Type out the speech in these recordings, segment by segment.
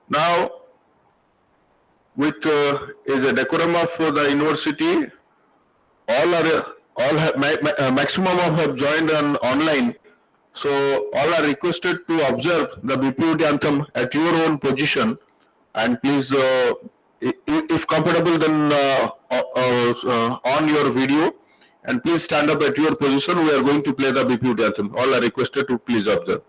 Now, with is a decorum of the university, maximum of have joined on online. So all are requested to observe the BPUT anthem at your own position, and please, if comfortable, then on your video, and please stand up at your position. We are going to play the BPUT anthem. All are requested to please observe.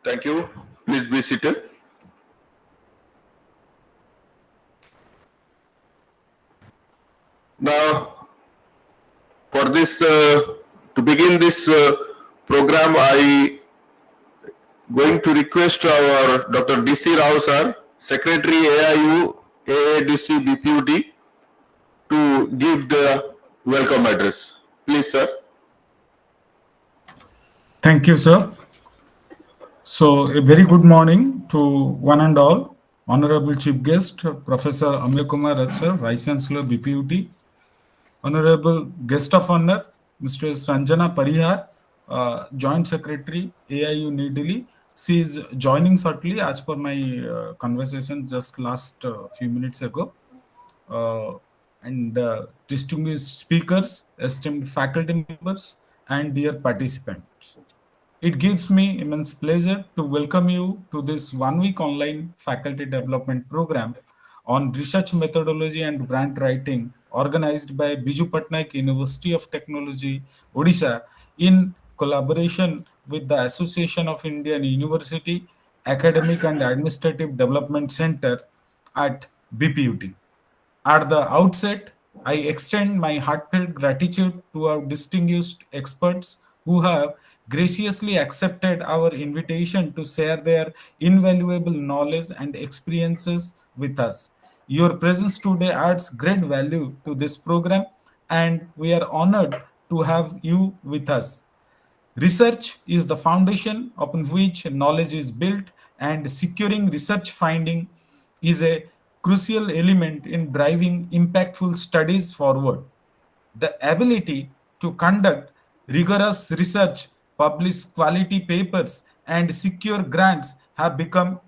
Thank you. Please be seated. Now, for this, to begin this program, I going to request our Dr. D.C. Rao sir, Secretary AIU AADC BPUT, to give the welcome address. Please, sir. Thank you, sir. So, a very good morning to one and all. Honorable Chief Guest, Professor Amya Kumar Raj, sir, Vice Chancellor BPUT. Honorable Guest of Honor, Mr. Sanjana Parihar, Joint Secretary AIU New Delhi. She is joining shortly as per my conversation just last few minutes ago. And distinguished speakers, esteemed faculty members, and dear participants. It gives me immense pleasure to welcome you to this one-week online faculty development program on research methodology and grant writing organized by Biju Patnaik University of Technology, Odisha, in collaboration with the Association of Indian University Academic and Administrative Development Center at BPUT. At the outset, I extend my heartfelt gratitude to our distinguished experts who have graciously accepted our invitation to share their invaluable knowledge and experiences with us. Your presence today adds great value to this program, and we are honored to have you with us. Research is the foundation upon which knowledge is built, and securing research finding is a crucial element in driving impactful studies forward. The ability to conduct rigorous research, publish quality papers, and secure grants have become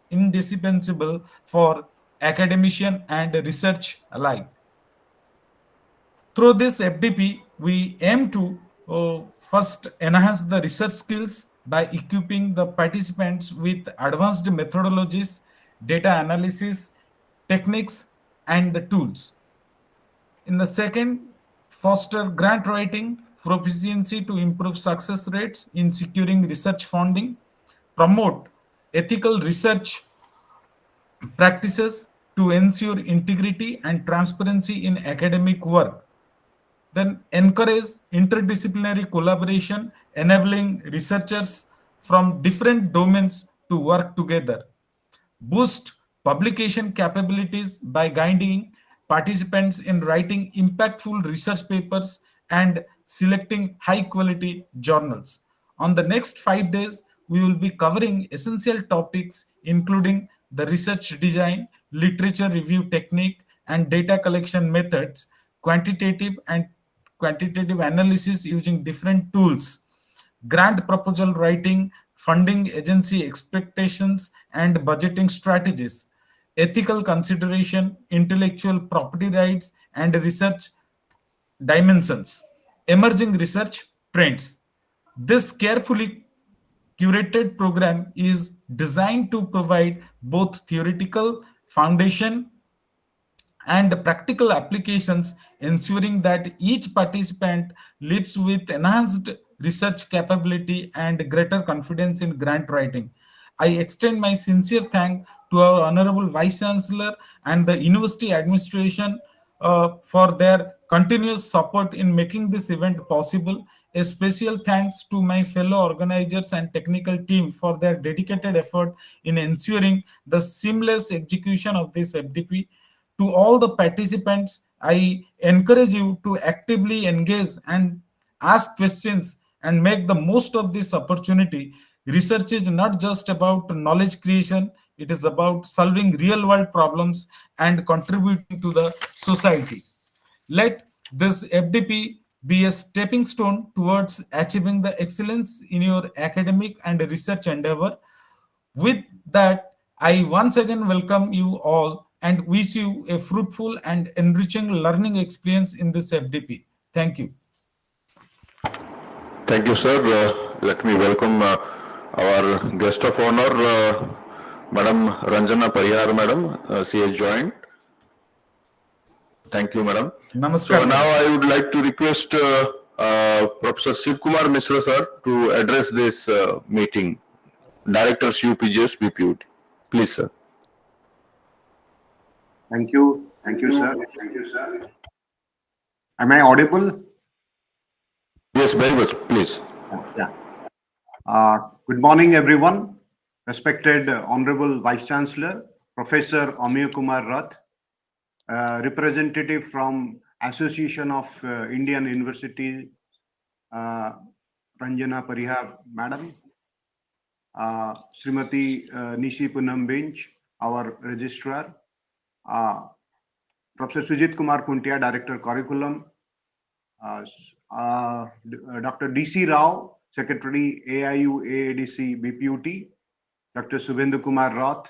indispensable for academician and research alike. Through this FDP, we aim to first enhance the research skills by equipping the participants with advanced methodologies, data analysis techniques, and the tools. In the second, foster grant writing proficiency to improve success rates in securing research funding, promote ethical research practices to ensure integrity and transparency in academic work. Then encourage interdisciplinary collaboration, enabling researchers from different domains to work together. Boost publication capabilities by guiding participants in writing impactful research papers and selecting high quality journals. On the next 5 days, we will be covering essential topics including the research design, literature review technique, and data collection methods, quantitative and quantitative analysis using different tools, grant proposal writing, funding agency expectations and budgeting strategies, ethical consideration, intellectual property rights, and research dimensions, emerging research trends. This carefully curated program is designed to provide both theoretical foundation and practical applications, ensuring that each participant lives with enhanced research capability and greater confidence in grant writing. I extend my sincere thanks to our Honorable Vice Chancellor and the University Administration for their continuous support in making this event possible. A special thanks to my fellow organizers and technical team for their dedicated effort in ensuring the seamless execution of this FDP. To all the participants, I encourage you to actively engage and ask questions and make the most of this opportunity. Research is not just about knowledge creation, it is about solving real world problems and contributing to the society. Let this FDP be a stepping stone towards achieving the excellence in your academic and research endeavor. With that, I once again welcome you all and wish you a fruitful and enriching learning experience in this FDP. Thank you. Thank you, sir. Let me welcome our guest of honor, Madam Ranjana Parihar, Madam. She has joined. Thank you, Madam. Namaskar, So now madam. I would like to request Professor Shiv Kumar Mishra, sir, to address this meeting. Director UPGS BPUT. Please, sir. Thank you. Thank you, sir. Am I audible? Yes, very much. Please. Yeah. Good morning, everyone. Respected Honorable Vice Chancellor, Professor Amiya Kumar Rath, representative from Association of Indian University, Ranjana Parihar, Madam, Srimati Nishi Punam Bench, our registrar, Professor Sujit Kumar Kuntia, Director Curriculum, Dr. D.C. Rao, Secretary AIU AADC BPUT, Dr. Subhendu Kumar Roth,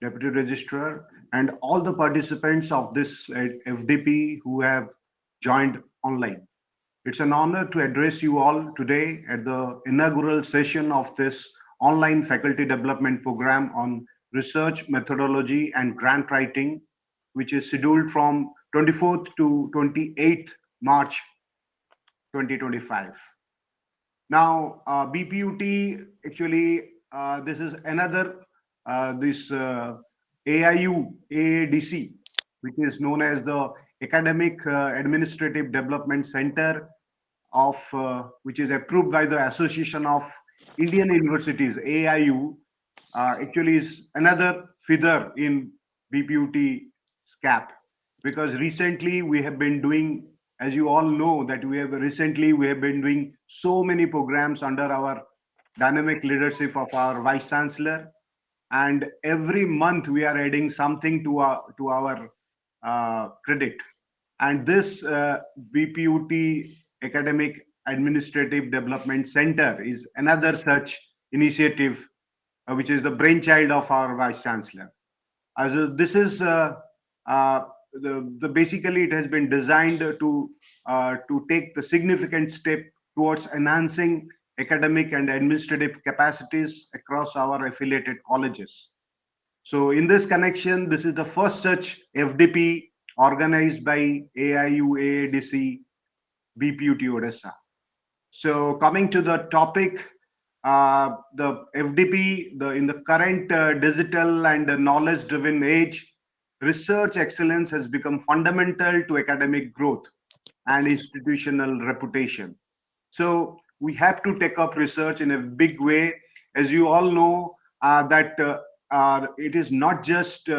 Deputy Registrar, and all the participants of this FDP who have joined online. It's an honor to address you all today at the inaugural session of this online faculty development program on research methodology and grant writing, which is scheduled from 24th to 28th March 2025. Now, BPUT actually, this is another this AIU AADC, which is known as the Academic Administrative Development Center of which is approved by the Association of Indian Universities AIU. Actually, is another feather in BPUT's cap, because recently we have been doing, as you all know, that we have been doing so many programs under our dynamic leadership of our Vice Chancellor, and every month we are adding something to our credit. And this BPUT Academic Administrative Development Center is another such initiative, which is the brainchild of our Vice Chancellor. This is basically it has been designed to take the significant step towards enhancing academic and administrative capacities across our affiliated colleges. So in this connection, this is the first such FDP organized by AIU, AADC, BPUT Odisha. So coming to the topic, the FDP, in the current digital and knowledge-driven age, research excellence has become fundamental to academic growth and institutional reputation. So we have to take up research in a big way. As you all know, that it is not just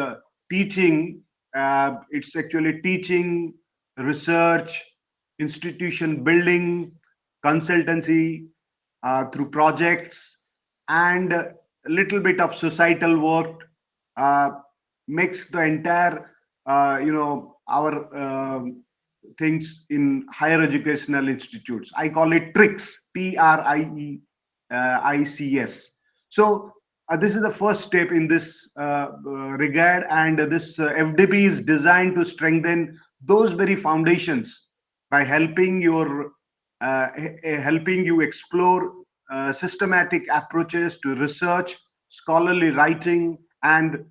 teaching, it's actually teaching, research, institution building, consultancy through projects, and a little bit of societal work uh, makes the entire, our things in higher educational institutes. I call it tricks, TRIEICS. So this is the first step in this regard, and this FDP is designed to strengthen those very foundations by helping you explore systematic approaches to research, scholarly writing, and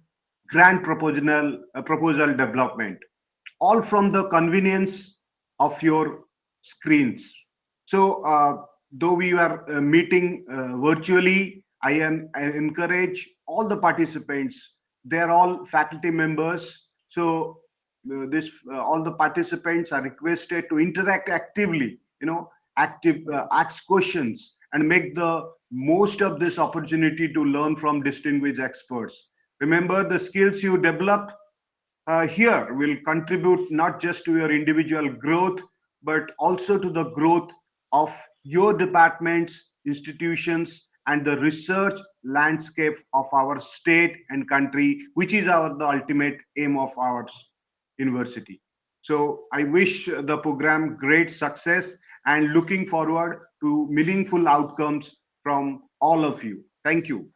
grant proposal development, all from the convenience of your screens. So, though we are meeting virtually, I encourage all the participants. They're all faculty members. So, all the participants are requested to interact actively. Ask questions and make the most of this opportunity to learn from distinguished experts. Remember, the skills you develop here will contribute not just to your individual growth, but also to the growth of your departments, institutions, and the research landscape of our state and country, which is the ultimate aim of our university. So I wish the program great success and looking forward to meaningful outcomes from all of you. Thank you.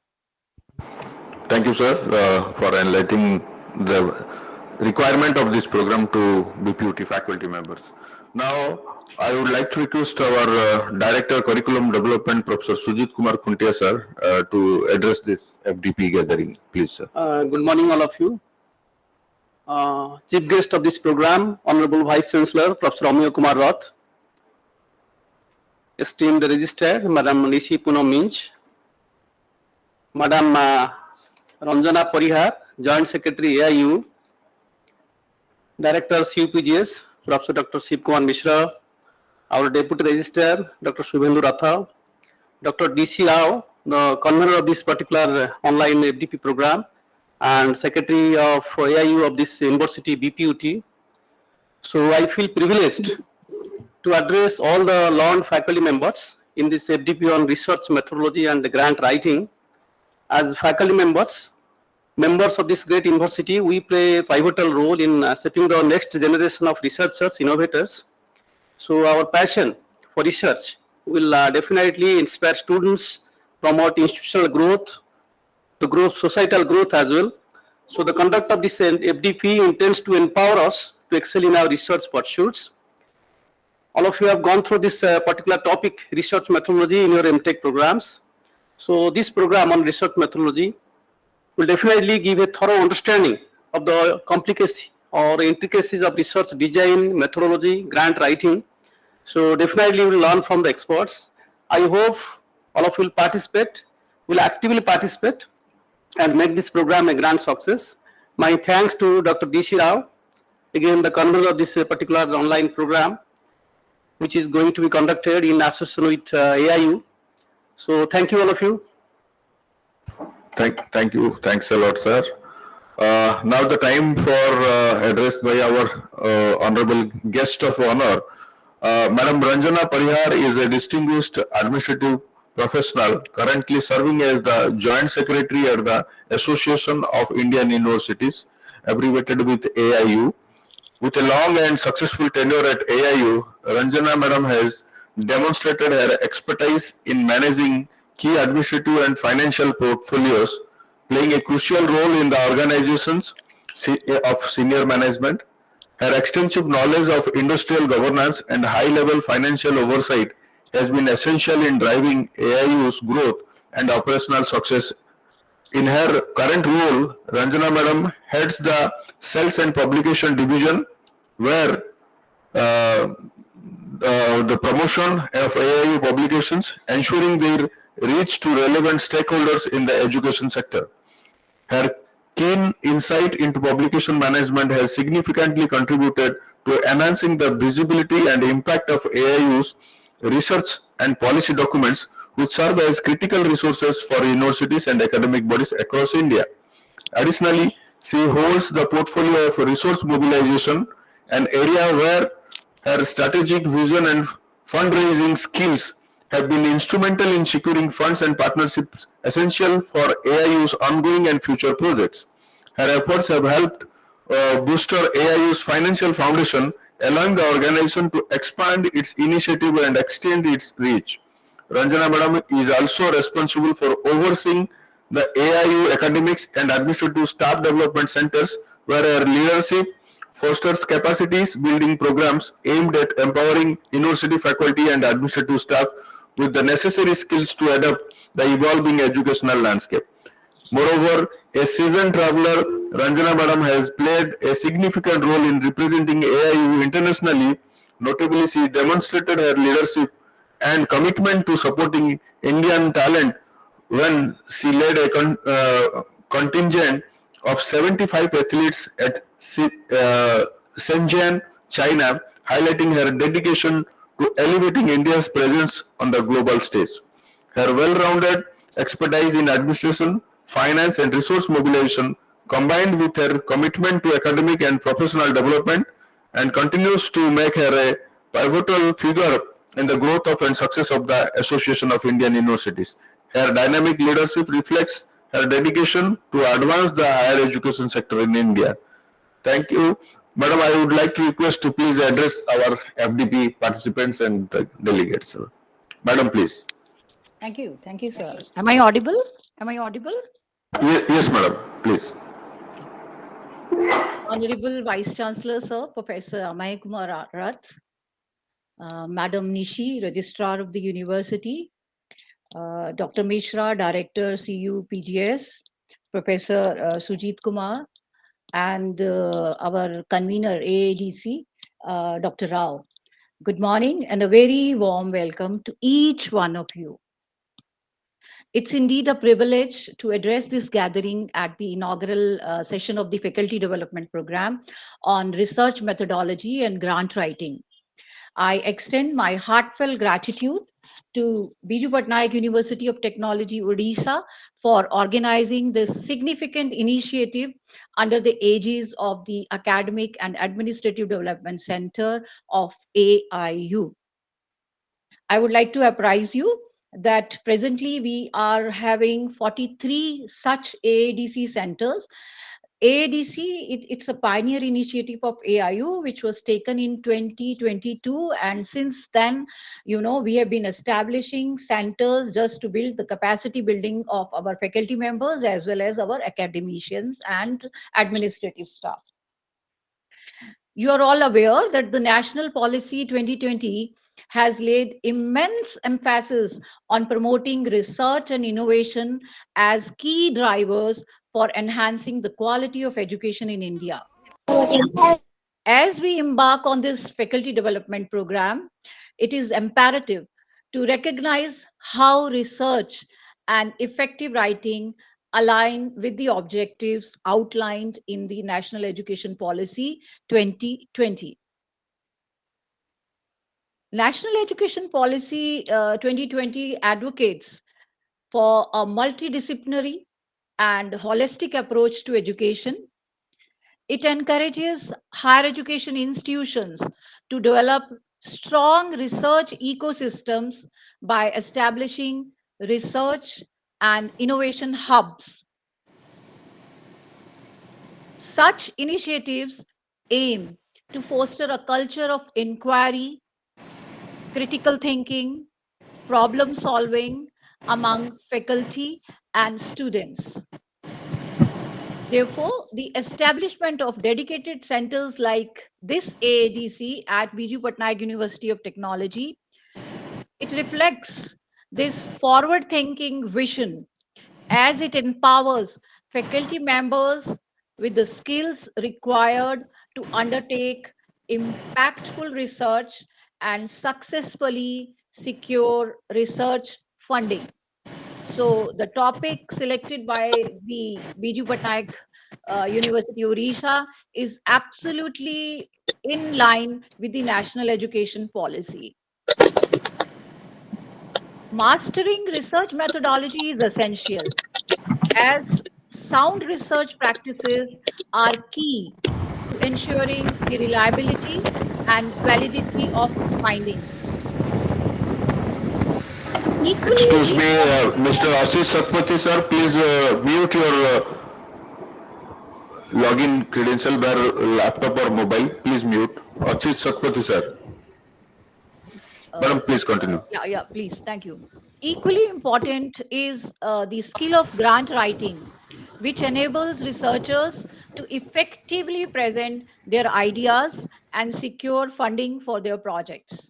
Thank you, sir, for enlightening the requirement of this program to BPUT faculty members. Now, I would like to request our Director Curriculum Development, Professor Sujit Kumar Khuntia, sir, to address this FDP gathering. Please, sir. Good morning, all of you. Chief guest of this program, Honorable Vice Chancellor, Professor Amir Kumar Roth, esteemed Registrar, Madam Nishi Punam Minch, Madam Ranjana Parihar, Joint Secretary AIU, Director CUPGS, Professor Dr. Shiv Kumar Mishra, our Deputy Registrar, Dr. Shubhendu Ratha, Dr. DC Rao, the convener of this particular online FDP program, and Secretary of AIU of this university, BPUT. So I feel privileged to address all the learned faculty members in this FDP on research methodology and grant writing. As faculty members of this great university, we play a pivotal role in shaping the next generation of researchers, innovators. So our passion for research will definitely inspire students, promote institutional growth, the growth, societal growth as well. So the conduct of this FDP intends to empower us to excel in our research pursuits. All of you have gone through this particular topic, research methodology, in your MTech programs. So this program on research methodology will definitely give a thorough understanding of the complicacy or intricacies of research design, methodology, grant writing. So definitely we will learn from the experts. I hope all of you will participate, will actively participate and make this program a grand success. My thanks to Dr. DC Rao, again the convener of this particular online program, which is going to be conducted in association with AIU. So thank you all of you. Thank you. Thanks a lot, sir. Now the time for address by our honorable guest of honor. Madam Ranjana Parihar is a distinguished administrative professional currently serving as the Joint Secretary at the Association of Indian Universities, abbreviated with AIU. With a long and successful tenure at AIU, Ranjana Madam has demonstrated her expertise in managing key administrative and financial portfolios, playing a crucial role in the organizations of senior management. Her extensive knowledge of industrial governance and high-level financial oversight has been essential in driving AIU's growth and operational success. In her current role, Ranjana Madam heads the Sales and Publication Division, where uh, the promotion of AIU publications, ensuring their reach to relevant stakeholders in the education sector. Her keen insight into publication management has significantly contributed to enhancing the visibility and impact of AIU's research and policy documents, which serve as critical resources for universities and academic bodies across India. Additionally, she holds the portfolio of resource mobilization, an area where her strategic vision and fundraising skills have been instrumental in securing funds and partnerships essential for AIU's ongoing and future projects. Her efforts have helped bolster AIU's financial foundation, allowing the organization to expand its initiative and extend its reach. Ranjana Madam is also responsible for overseeing the AIU academics and administrative staff development centers, where her leadership fosters capacities building programs aimed at empowering university faculty and administrative staff with the necessary skills to adapt the evolving educational landscape. Moreover, a seasoned traveler, Ranjana Madam has played a significant role in representing AIU internationally. Notably, she demonstrated her leadership and commitment to supporting Indian talent when she led a contingent of 75 athletes at Shenzhen, China, highlighting her dedication to elevating India's presence on the global stage. Her well-rounded expertise in administration, finance, and resource mobilization, combined with her commitment to academic and professional development, and continues to make her a pivotal figure in the growth of and success of the Association of Indian Universities. Her dynamic leadership reflects her dedication to advance the higher education sector in India. Thank you. Madam, I would like to request to please address our FDP participants and the delegates. Madam, please. Thank you, sir. Am I audible? Yes, madam, please. Honorable Vice Chancellor, sir, Professor Amay Kumar Rath, Madam Nishi, Registrar of the University, Dr. Mishra, Director, CU PGS, Professor Sujit Kumar, and our convener, AADC, Dr. Rao. Good morning and a very warm welcome to each one of you. It's indeed a privilege to address this gathering at the inaugural session of the Faculty Development Program on Research Methodology and Grant Writing. I extend my heartfelt gratitude to Biju Patnaik University of Technology, Odisha, for organizing this significant initiative under the aegis of the Academic and Administrative Development Center of AIU. I would like to apprise you that presently we are having 43 such AADC centers. AADC, it's a pioneer initiative of AIU, which was taken in 2022. And since then, we have been establishing centers just to build the capacity building of our faculty members as well as our academicians and administrative staff. You are all aware that the National Policy 2020 has laid immense emphasis on promoting research and innovation as key drivers for enhancing the quality of education in India. As we embark on this faculty development program, it is imperative to recognize how research and effective writing align with the objectives outlined in the National Education Policy 2020. National Education Policy 2020 advocates for a multidisciplinary and holistic approach to education. It encourages higher education institutions to develop strong research ecosystems by establishing research and innovation hubs. Such initiatives aim to foster a culture of inquiry, critical thinking, problem solving among faculty and students. Therefore, the establishment of dedicated centers like this AADC at Biju Patnaik University of Technology, it reflects this forward-thinking vision as it empowers faculty members with the skills required to undertake impactful research and successfully secure research funding. So the topic selected by the Biju Patnaik University Odisha is absolutely in line with the national education policy. Mastering research methodology is essential as sound research practices are key to ensuring the reliability and validity of findings. Equally Excuse me, important, Mr. Ashish Satpathy sir, please mute your login credential by laptop or mobile. Please mute. Ashish Satpathy sir. uh, Madam, please continue. yeah, please, thank you. Equally important is the skill of grant writing, which enables researchers to effectively present their ideas and secure funding for their projects.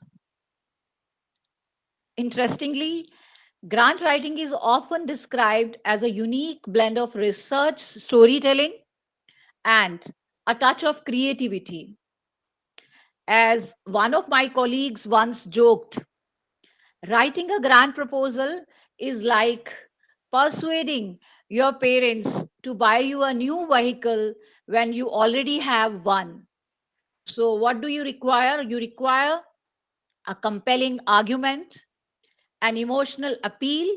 Interestingly, grant writing is often described as a unique blend of research storytelling and a touch of creativity. As one of my colleagues once joked, writing a grant proposal is like persuading your parents to buy you a new vehicle when you already have one. So, what do you require? You require a compelling argument, an emotional appeal,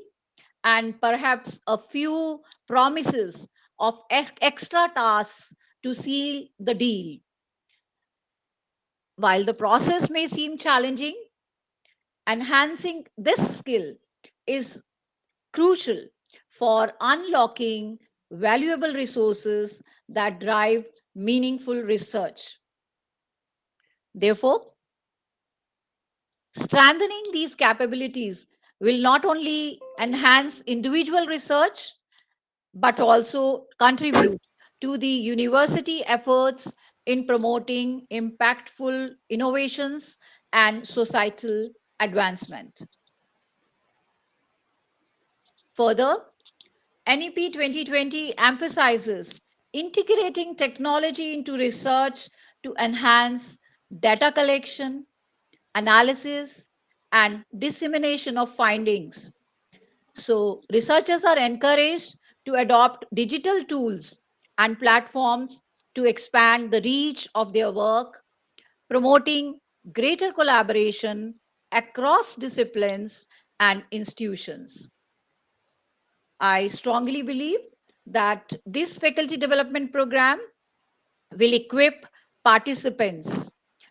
and perhaps a few promises of extra tasks to seal the deal. While the process may seem challenging, enhancing this skill is crucial for unlocking valuable resources that drive meaningful research. Therefore, strengthening these capabilities will not only enhance individual research but also contribute to the university efforts in promoting impactful innovations and societal advancement. Further, NEP 2020 emphasizes integrating technology into research to enhance data collection, analysis, and dissemination of findings. So, researchers are encouraged to adopt digital tools and platforms to expand the reach of their work, promoting greater collaboration across disciplines and institutions. I strongly believe that this faculty development program will equip participants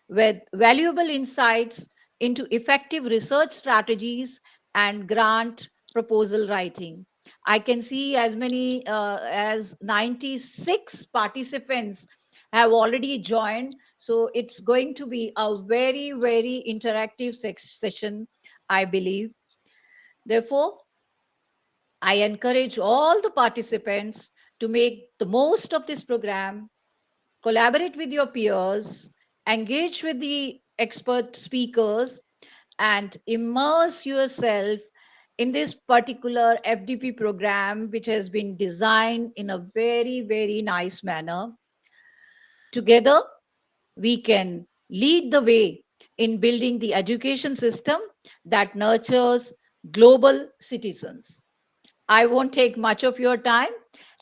with valuable insights into effective research strategies and grant proposal writing. I can see as many as 96 participants have already joined. So it's going to be a very, very interactive session, I believe. Therefore, I encourage all the participants to make the most of this program, collaborate with your peers, engage with the expert speakers, and immerse yourself in this particular FDP program, which has been designed in a very, very nice manner. Together, we can lead the way in building the education system that nurtures global citizens. I won't take much of your time,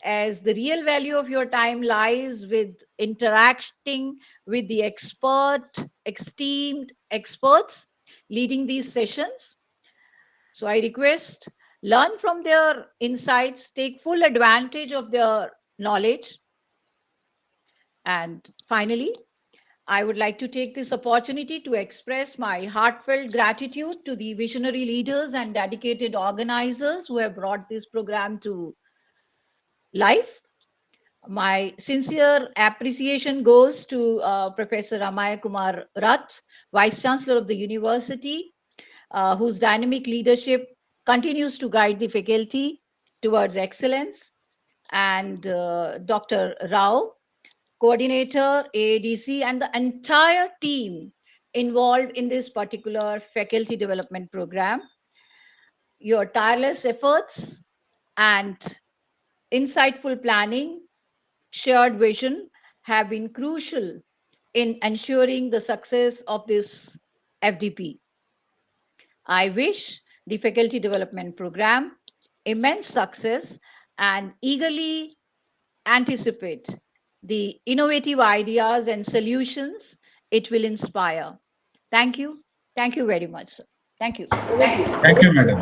as the real value of your time lies with interacting with the esteemed experts leading these sessions. So I request, learn from their insights, take full advantage of their knowledge. And finally, I would like to take this opportunity to express my heartfelt gratitude to the visionary leaders and dedicated organizers who have brought this program to life. My sincere appreciation goes to Professor Amaya Kumar Rath, Vice Chancellor of the University, whose dynamic leadership continues to guide the faculty towards excellence. and Dr. Rao, coordinator, AADC, and the entire team involved in this particular faculty development program. Your tireless efforts and insightful planning, shared vision have been crucial in ensuring the success of this FDP. I wish the faculty development program immense success and eagerly anticipate the innovative ideas and solutions it will inspire. Thank you. Thank you very much, sir. Thank you. Over to you. Thank you, madam.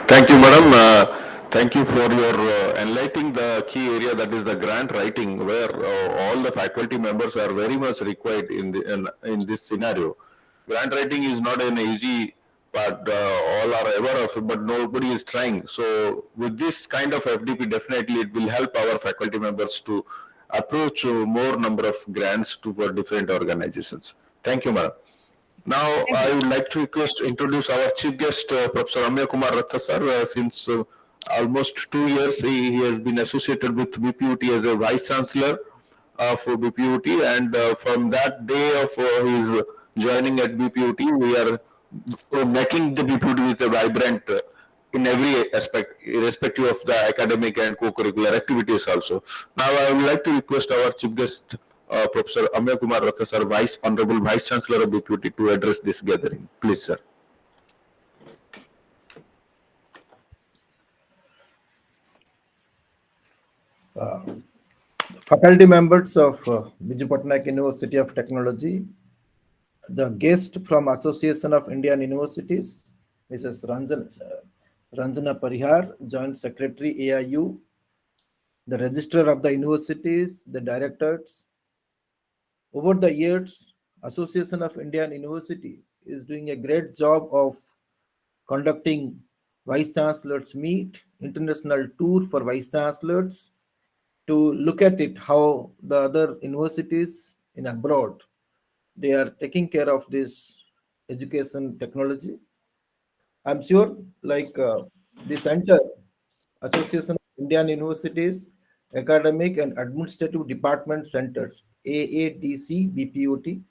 Thank you, madam. Thank you for your enlightening the key area, that is the grant writing, where all the faculty members are very much required in this scenario. Grant writing is not an easy part, all are aware of it, but nobody is trying. So with this kind of FDP, definitely it will help our faculty members to approach more number of grants to for different organizations. Thank you, madam. Now, I would like to introduce our chief guest, Professor Amya Kumar Ratha sir. Since almost 2 years, he has been associated with BPUT as a vice chancellor for BPUT, and from that day of his joining at BPUT, we are making the BPUT with a vibrant in every aspect, irrespective of the academic and co-curricular activities also. Now, I would like to request our chief guest, Professor Amya Kumar Ratha sir, Honorable Vice Chancellor of BPUT, to address this gathering. Please, sir. Faculty members of Biju Patnaik University of Technology, the guest from Association of Indian Universities, Mrs. Ranjana Parihar, Joint Secretary AIU, the Registrar of the Universities, the Directors. Over the years, Association of Indian University is doing a great job of conducting Vice Chancellors Meet, international tour for Vice Chancellors, to look at it how the other universities in abroad, they are taking care of this education technology. I'm sure like the center, Association of Indian Universities, Academic and Administrative Department Centers, AADC, BPUT.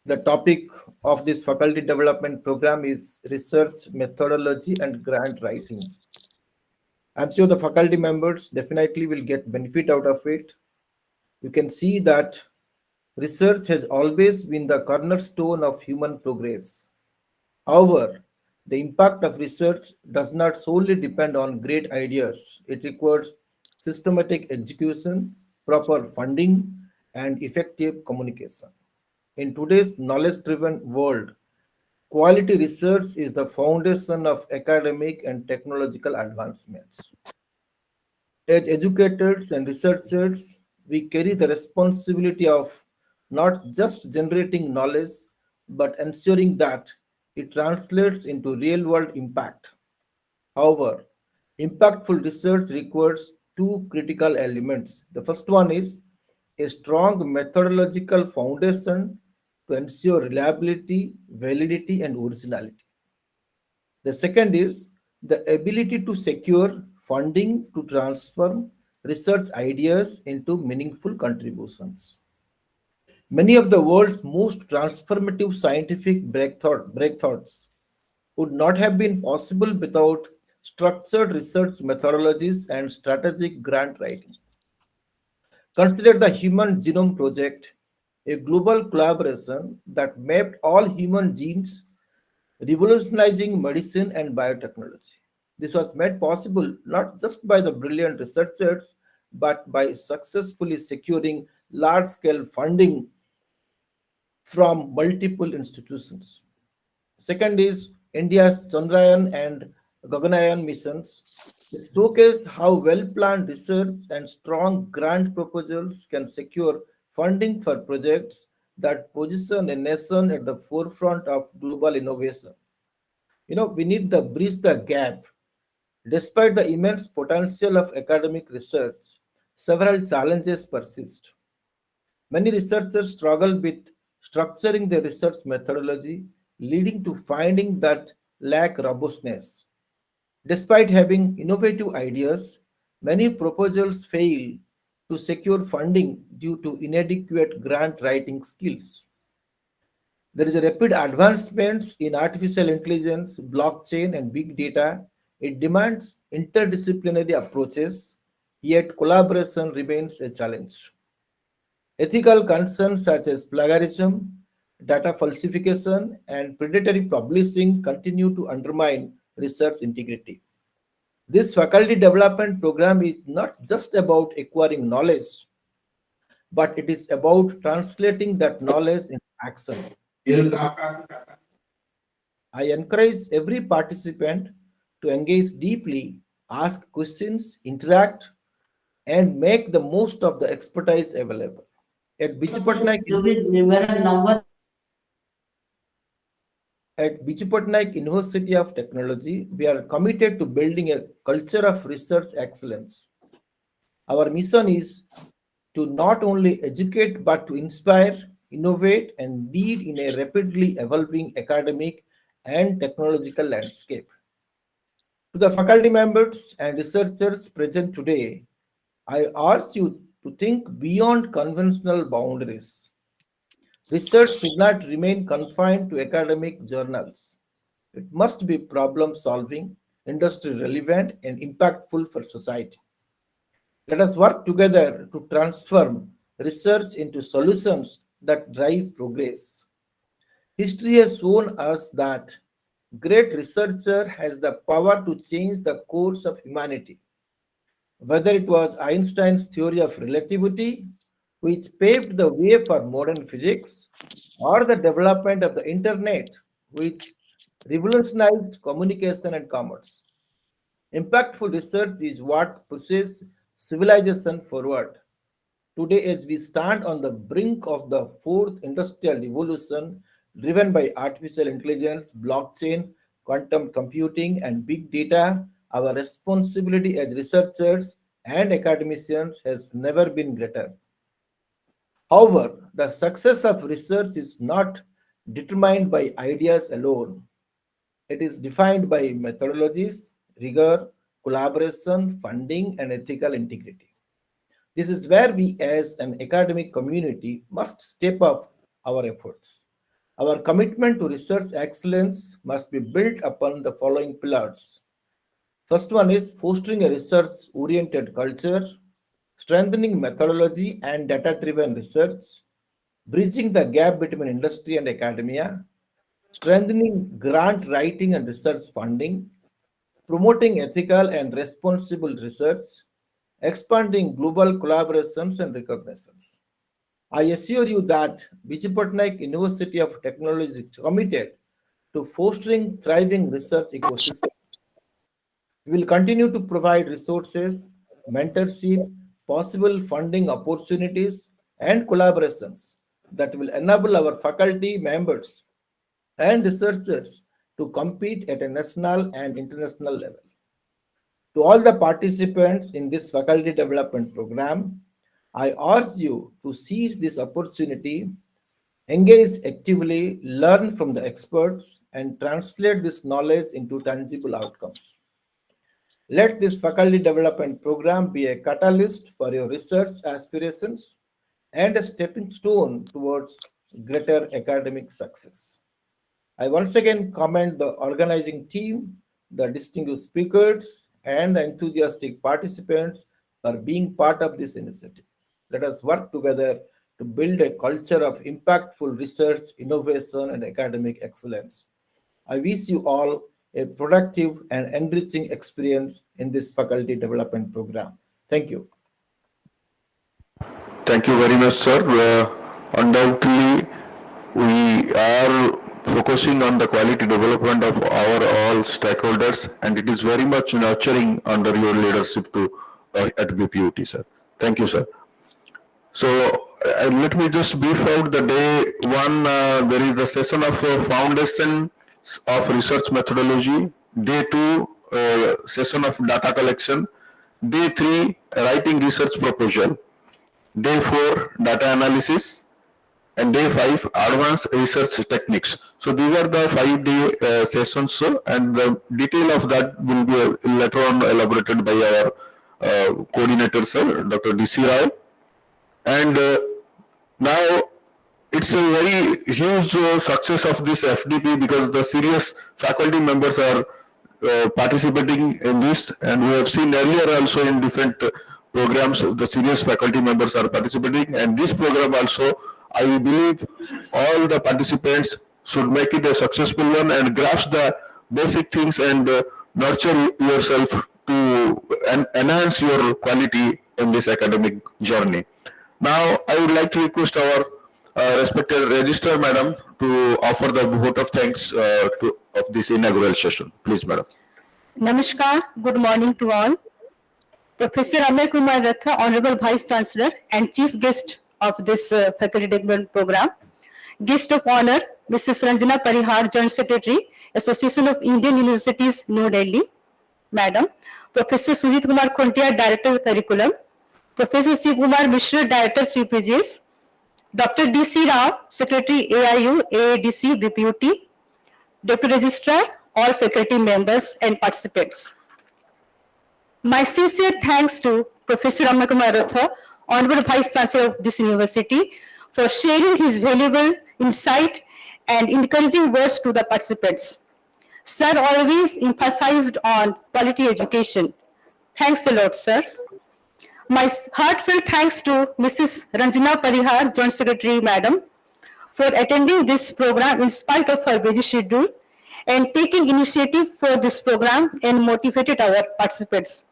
The topic of this faculty development program is research methodology and grant writing. I'm sure the faculty members definitely will get benefit out of it. You can see that research has always been the cornerstone of human progress. However, the impact of research does not solely depend on great ideas. It requires systematic execution, proper funding, and effective communication. In today's knowledge-driven world, quality research is the foundation of academic and technological advancements. As educators and researchers, we carry the responsibility of not just generating knowledge, but ensuring that it translates into real world impact. However, impactful research requires two critical elements. The first one is a strong methodological foundation to ensure reliability, validity, and originality. The second is the ability to secure funding to transform research ideas into meaningful contributions. Many of the world's most transformative scientific breakthroughs would not have been possible without structured research methodologies and strategic grant writing. Consider the Human Genome Project, a global collaboration that mapped all human genes, revolutionizing medicine and biotechnology. This was made possible not just by the brilliant researchers, but by successfully securing large scale funding from multiple institutions. Second is India's Chandrayaan and Gaganayan missions. It showcase how well-planned research and strong grant proposals can secure funding for projects that position a nation at the forefront of global innovation. We need to bridge the gap. Despite the immense potential of academic research, several challenges persist. Many researchers struggle with structuring their research methodology, leading to findings that lack robustness. Despite having innovative ideas, many proposals fail to secure funding due to inadequate grant writing skills. There is a rapid advancements in artificial intelligence, blockchain, and big data. It demands interdisciplinary approaches, yet collaboration remains a challenge. Ethical concerns such as plagiarism, data falsification, and predatory publishing continue to undermine research integrity. This faculty development program is not just about acquiring knowledge, but it is about translating that knowledge into action. I encourage every participant to engage deeply, ask questions, interact, and make the most of the expertise available. At Biju Patnaik, at Biju Patnaik University of Technology, we are committed to building a culture of research excellence. Our mission is to not only educate but to inspire, innovate, and lead in a rapidly evolving academic and technological landscape. To the faculty members and researchers present today, I urge you to think beyond conventional boundaries. Research should not remain confined to academic journals. It must be problem solving, industry relevant, and impactful for society. Let us work together to transform research into solutions that drive progress. History has shown us that great researcher has the power to change the course of humanity. Whether it was Einstein's theory of relativity, which paved the way for modern physics, or the development of the internet, which revolutionized communication and commerce. Impactful research is what pushes civilization forward. Today, as we stand on the brink of the fourth industrial revolution driven by artificial intelligence, blockchain, quantum computing, and big data, our responsibility as researchers and academicians has never been greater. However, the success of research is not determined by ideas alone. It is defined by methodologies, rigor, collaboration, funding, and ethical integrity. This is where we as an academic community must step up our efforts. Our commitment to research excellence must be built upon the following pillars. First one is fostering a research-oriented culture, strengthening methodology and data-driven research, bridging the gap between industry and academia, strengthening grant writing and research funding, promoting ethical and responsible research, expanding global collaborations and recognitions. I assure you that Biju Patnaik University of Technology is committed to fostering thriving research ecosystem. We will continue to provide resources, mentorship, possible funding opportunities, and collaborations that will enable our faculty members and researchers to compete at a national and international level. To all the participants in this faculty development program, I urge you to seize this opportunity, engage actively, learn from the experts, and translate this knowledge into tangible outcomes. Let this faculty development program be a catalyst for your research aspirations and a stepping stone towards greater academic success. I once again commend the organizing team, the distinguished speakers, and the enthusiastic participants for being part of this initiative. Let us work together to build a culture of impactful research, innovation, and academic excellence. I wish you all a productive and enriching experience in this faculty development program. Thank you. Thank you very much, sir. Undoubtedly, we are focusing on the quality development of our all stakeholders, and it is very much nurturing under your leadership to at BPUT, sir. Thank you, sir. So let me just brief out the day one. There is the session of foundation of research methodology. Day two, session of data collection. Day three, writing research proposal. Day four, data analysis. and day 5, advanced research techniques. So these are the 5-day sessions, and the detail of that will be later on elaborated by our coordinator, sir, Dr. DC Rao. And now it's a very huge success of this FDP because the serious faculty members are participating in this, and we have seen earlier also in different programs the serious faculty members are participating, and this program also I believe all the participants should make it a successful one and grasp the basic things and nurture yourself to enhance your quality in this academic journey. Now, I would like to request our respected Registrar Madam to offer the vote of thanks of this inaugural session. Please, Madam. Namaskar, good morning to all. Professor Amay Kumar Ratha, Honorable Vice Chancellor and Chief Guest of this Faculty Development Program. Guest of Honor, Mrs. Ranjana Parihar, Joint Secretary, Association of Indian Universities, New Delhi. Madam, Professor Sujit Kumar Khuntia, Director of Curriculum. Professor Shiv Kumar Mishra, Director CPGs. Dr. D.C. Rao, Secretary AIU, AADC, BPUT. Deputy Registrar, all faculty members and participants. My sincere thanks to Professor Amay Kumar Ratha, Honorable Vice Chancellor of this university, for sharing his valuable insight and encouraging words to the participants. Sir always emphasized on quality education. Thanks a lot, sir. My heartfelt thanks to Mrs. Ranjana Parihar, Joint Secretary, Madam, for attending this program in spite of her busy schedule and taking initiative for this program and motivated our participants.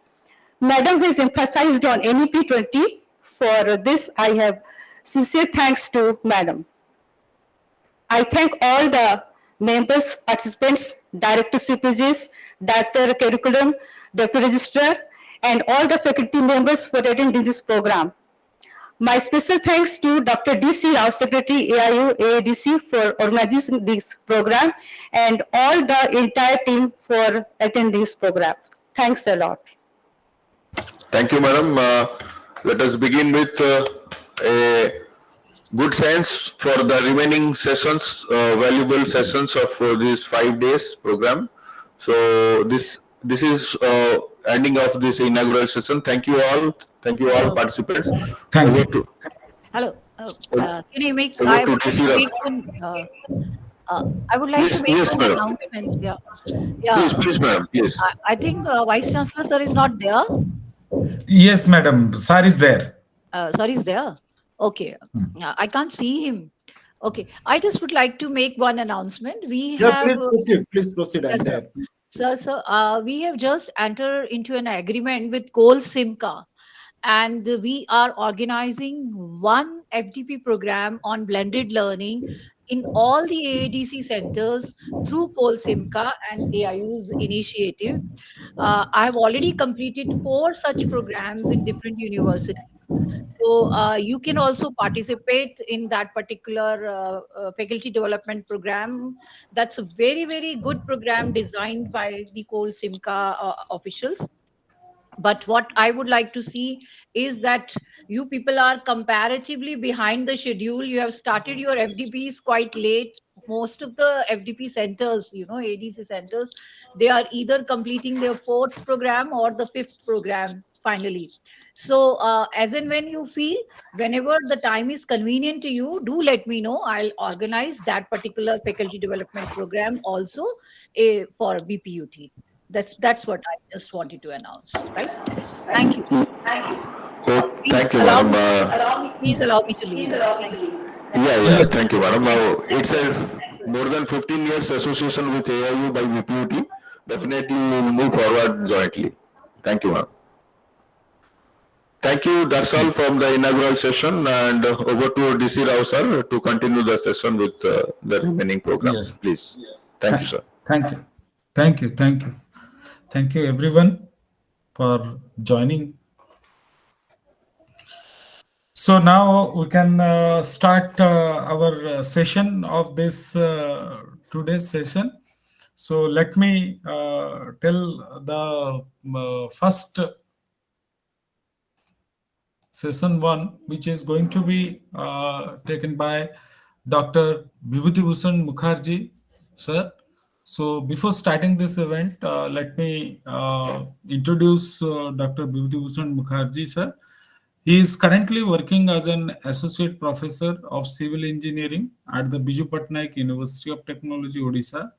Madam has emphasized on NEP 20. For this, I have sincere thanks to Madam. I thank all the members, participants, Director CPGs, Director Curriculum, Deputy Registrar, and all the faculty members for attending this program. My special thanks to Dr. D.C. Rao, Secretary AIU AADC, for organizing this program, and all the entire team for attending this program. Thanks a lot. Thank you, Madam. Let us begin with a good sense for the remaining sessions, valuable sessions of this 5 days program. So this is ending of this inaugural session. Thank you all. Thank you all participants. Thank you. Hello. Can I make? Over I to would like DC to Rao. make one. I would like Yes, to make yes, one madam. announcement. Yeah. Please, madam. Yes. I think Vice Chancellor sir is not there. Yes, madam. Sir is there. Sir is there. Okay. I can't see him. Okay. I just would like to make one announcement. We Yeah, have. please proceed. Please proceed. I'm Yes, sir. there. Sir, we have just entered into an agreement with Coal Simca, and we are organizing one FDP program on blended learning in all the AADC centers through Coal Simca and AIU's initiative. I have already completed 4 such programs in different universities. So you can also participate in that particular faculty development program. That's a very, very good program designed by the Coal Simca officials. But what I would like to see is that you people are comparatively behind the schedule. You have started your FDPs quite late. Most of the FDP centers, ADC centers, they are either completing their 4th program or the 5th program finally. So as and when you feel, whenever the time is convenient to you, do let me know. I'll organize that particular faculty development program also for BPUT. That's what I just wanted to announce, right? Thank you. Oh, Please thank you, allow madam. me, please allow me to leave. Thank you. Yeah. Thank you, madam. It's a more than 15 years association with AIU by BPUT. Definitely we will move forward jointly. Thank you, madam. Thank you. That's all from the inaugural session, and over to DC Rao sir to continue the session with the remaining program. Yes. Please. Thank you, sir. Thank you. Thank you. Thank you. Thank you, everyone, for joining. So now we can start our session of this today's session. So let me tell the first session 1, which is going to be taken by Dr. Bibhuti Bhusan Mukharjee, sir. So before starting this event, let me introduce Dr. Bibhuti Bhusan Mukharjee, sir. He is currently working as an associate professor of civil engineering at the Biju Patnaik University of Technology, Odisha.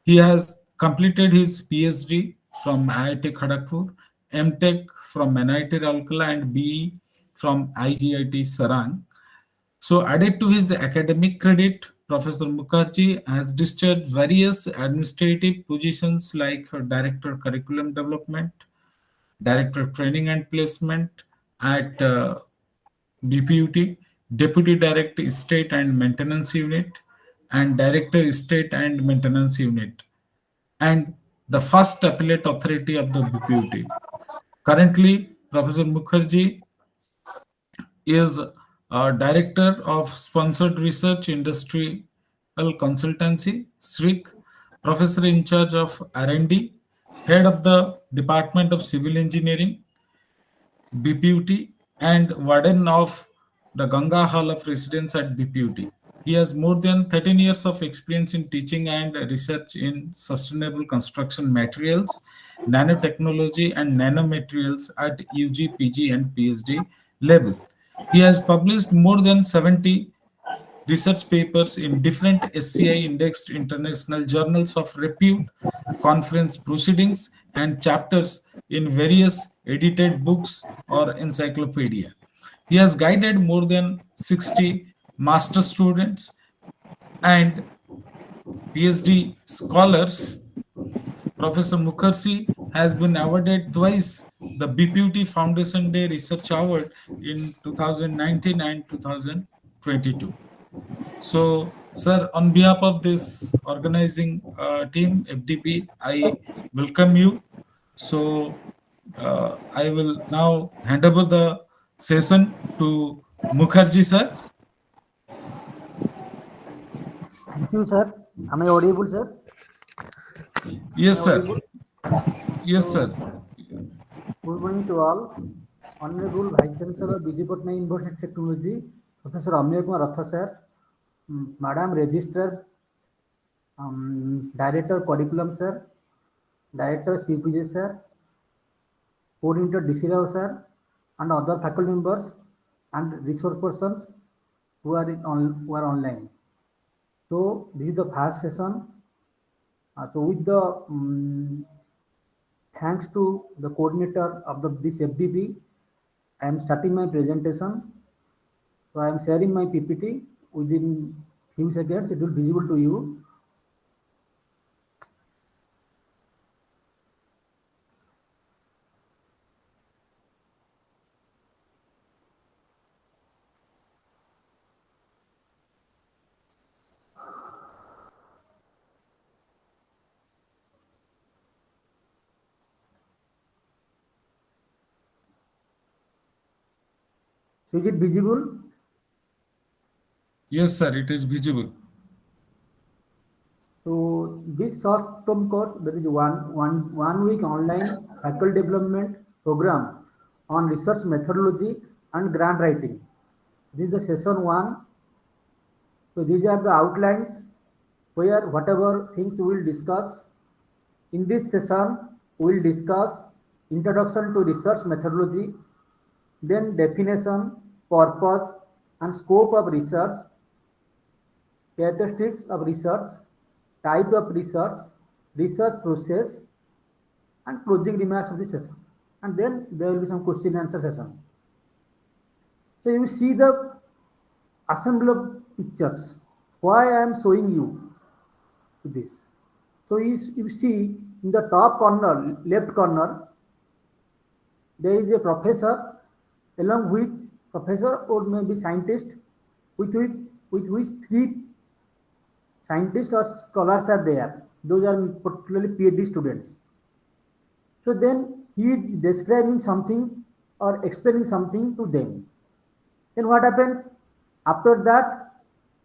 He has completed his PhD from IIT Kharagpur, MTech from NIT Rourkela, and BE from IGIT Sarang. So, added to his academic credit, Professor Mukherjee has discharged various administrative positions like Director Curriculum Development, Director Training and Placement at BPUT, Deputy Director Estate and Maintenance Unit, and Director Estate and Maintenance Unit, and the first appellate authority of the BPUT. Currently, Professor Mukherjee is Director of Sponsored Research Industrial Consultancy, SRIC, Professor in charge of R&D, Head of the Department of Civil Engineering, BPUT, and Warden of the Ganga Hall of Residence at BPUT. He has more than 13 years of experience in teaching and research in sustainable construction materials, nanotechnology, and nanomaterials at UG, PG, and PhD level. He has published more than 70 research papers in different SCI indexed international journals of repute, conference proceedings, and chapters in various edited books or encyclopedia. He has guided more than 60 master students and PhD scholars. Professor Mukherjee has been awarded twice the BPUT Foundation Day Research Award in 2019 and 2022. So, sir, on behalf of this organizing team, FDP, I welcome you. So, I will now hand over the session to Mukherjee, sir. Thank you, sir. Am I audible, sir? Yes, Am I sir. audible? Yes, So, sir. good morning to all. Honorable Vice Chancellor, Biju Patnaik University of Technology, Professor Amya Kumar Ratha, sir, Madam Registrar, Director Curriculum, sir, Director CPJ, sir, Coordinator DC Rao, sir, and other faculty members and resource persons who are online. So, this is the first session. So, with the thanks to the coordinator of this FDP, I am starting my presentation. So I am sharing my PPT. Within few seconds, it will be visible to you. So is it visible? Yes, sir. It is visible. So this short-term course, that is one week online faculty development program on research methodology and grant writing. This is the session 1. So these are the outlines where whatever things we will discuss. In this session, we will discuss introduction to research methodology, then definition, purpose, and scope of research, characteristics of research, type of research, research process, and closing remarks of the session. And then there will be some question and answer session. So you see the assembly of pictures. Why I am showing you this? So you see in the top corner, left corner, there is a professor, along with professor or maybe scientist, with which 3 scientists or scholars are there. Those are particularly PhD students. So then he is describing something or explaining something to them. Then what happens? After that,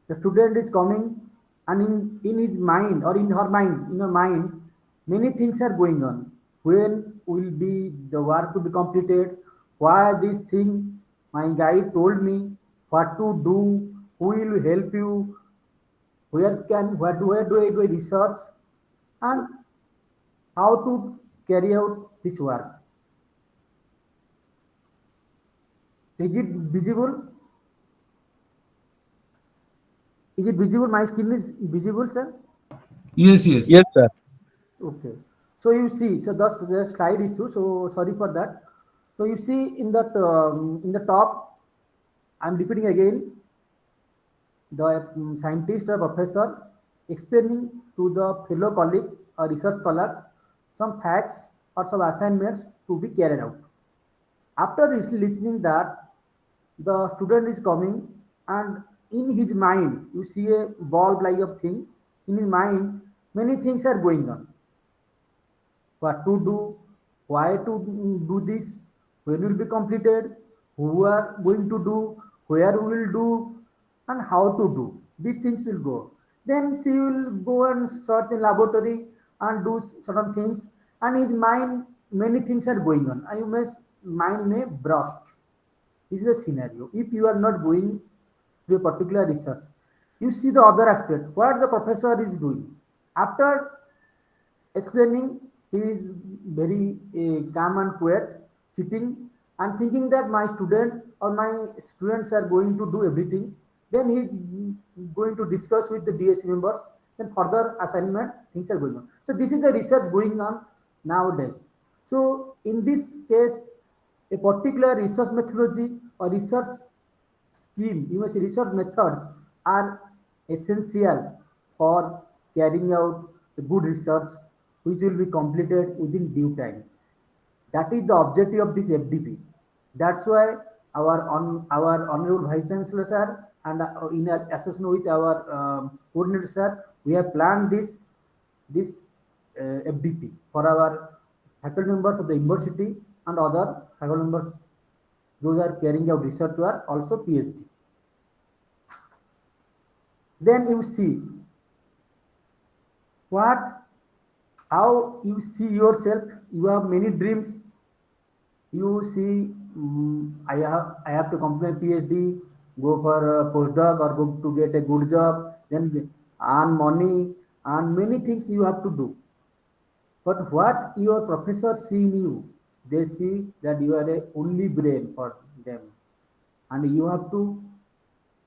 the student is coming, and in his mind or in her mind, many things are going on. When will be the work to be completed? Why this thing? My guide told me what to do, who will help you, where do I do research, and how to carry out this work. Is it visible? Is it visible? My screen is visible, sir? Yes, yes. Yes, sir. Okay. So you see, so that's the slide issue. So sorry for that. So you see in the top, I'm repeating again, the scientist or professor explaining to the fellow colleagues or research scholars some facts or some assignments to be carried out. After listening that, the student is coming and in his mind, you see a bulb like a thing, in his mind, many things are going on. What to do, why to do this, when will be completed, who are going to do, where we will do, and how to do. These things will go. Then she will go and search in laboratory and do certain things, and in mind many things are going on. And you may mind may burst. This is a scenario. If you are not going to a particular research, you see the other aspect. What the professor is doing after explaining, he is very calm and quiet, sitting and thinking that my student or my students are going to do everything. Then he is going to discuss with the DSC members. Then further assignment things are going on. So this is the research going on nowadays. So in this case, a particular research methodology or research scheme, you may say research methods are essential for carrying out a good research which will be completed within due time. That is the objective of this FDP. That's why our honorable vice chancellor sir and in association with our coordinator sir, we have planned this FDP for our faculty members of the university and other faculty members those are carrying out research work, also PhD. Then you see how you see yourself. You have many dreams. You see, I have to complete PhD, go for a postdoc or go to get a good job, then earn money and many things you have to do. But what your professor see in you, they see that you are a only brain for them, and you have to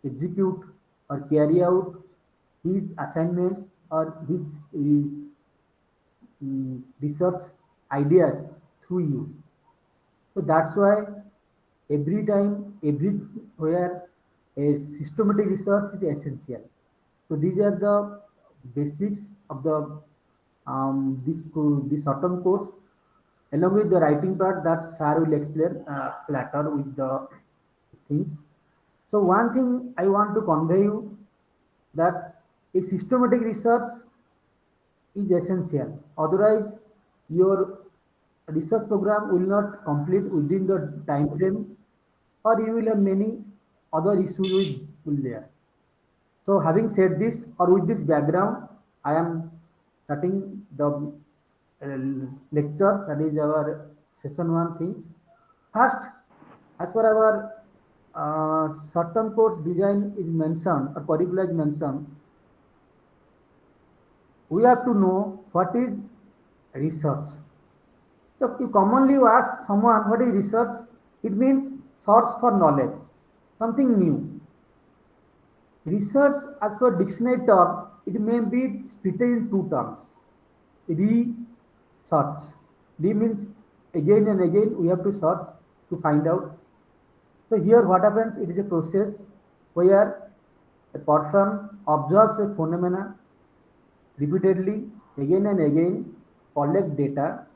execute or carry out his assignments or his research ideas through you. So that's why every time, everywhere, a systematic research is essential. So these are the basics of the this autumn course, along with the writing part that sir will explain later with the things. So one thing I want to convey you that a systematic research is essential. Otherwise, your research program will not complete within the time frame, or you will have many other issues will there. So, having said this, or with this background, I am starting the lecture. That is our session one things. First, as per our short-term course design is mentioned or curricula is mentioned, we have to know what is research. So you commonly ask someone what is research, it means search for knowledge, something new. Research as per dictionary term, it may be split in two terms. Research. Re means again and again we have to search to find out. So here what happens, it is a process where a person observes a phenomena repeatedly again and again, collect data,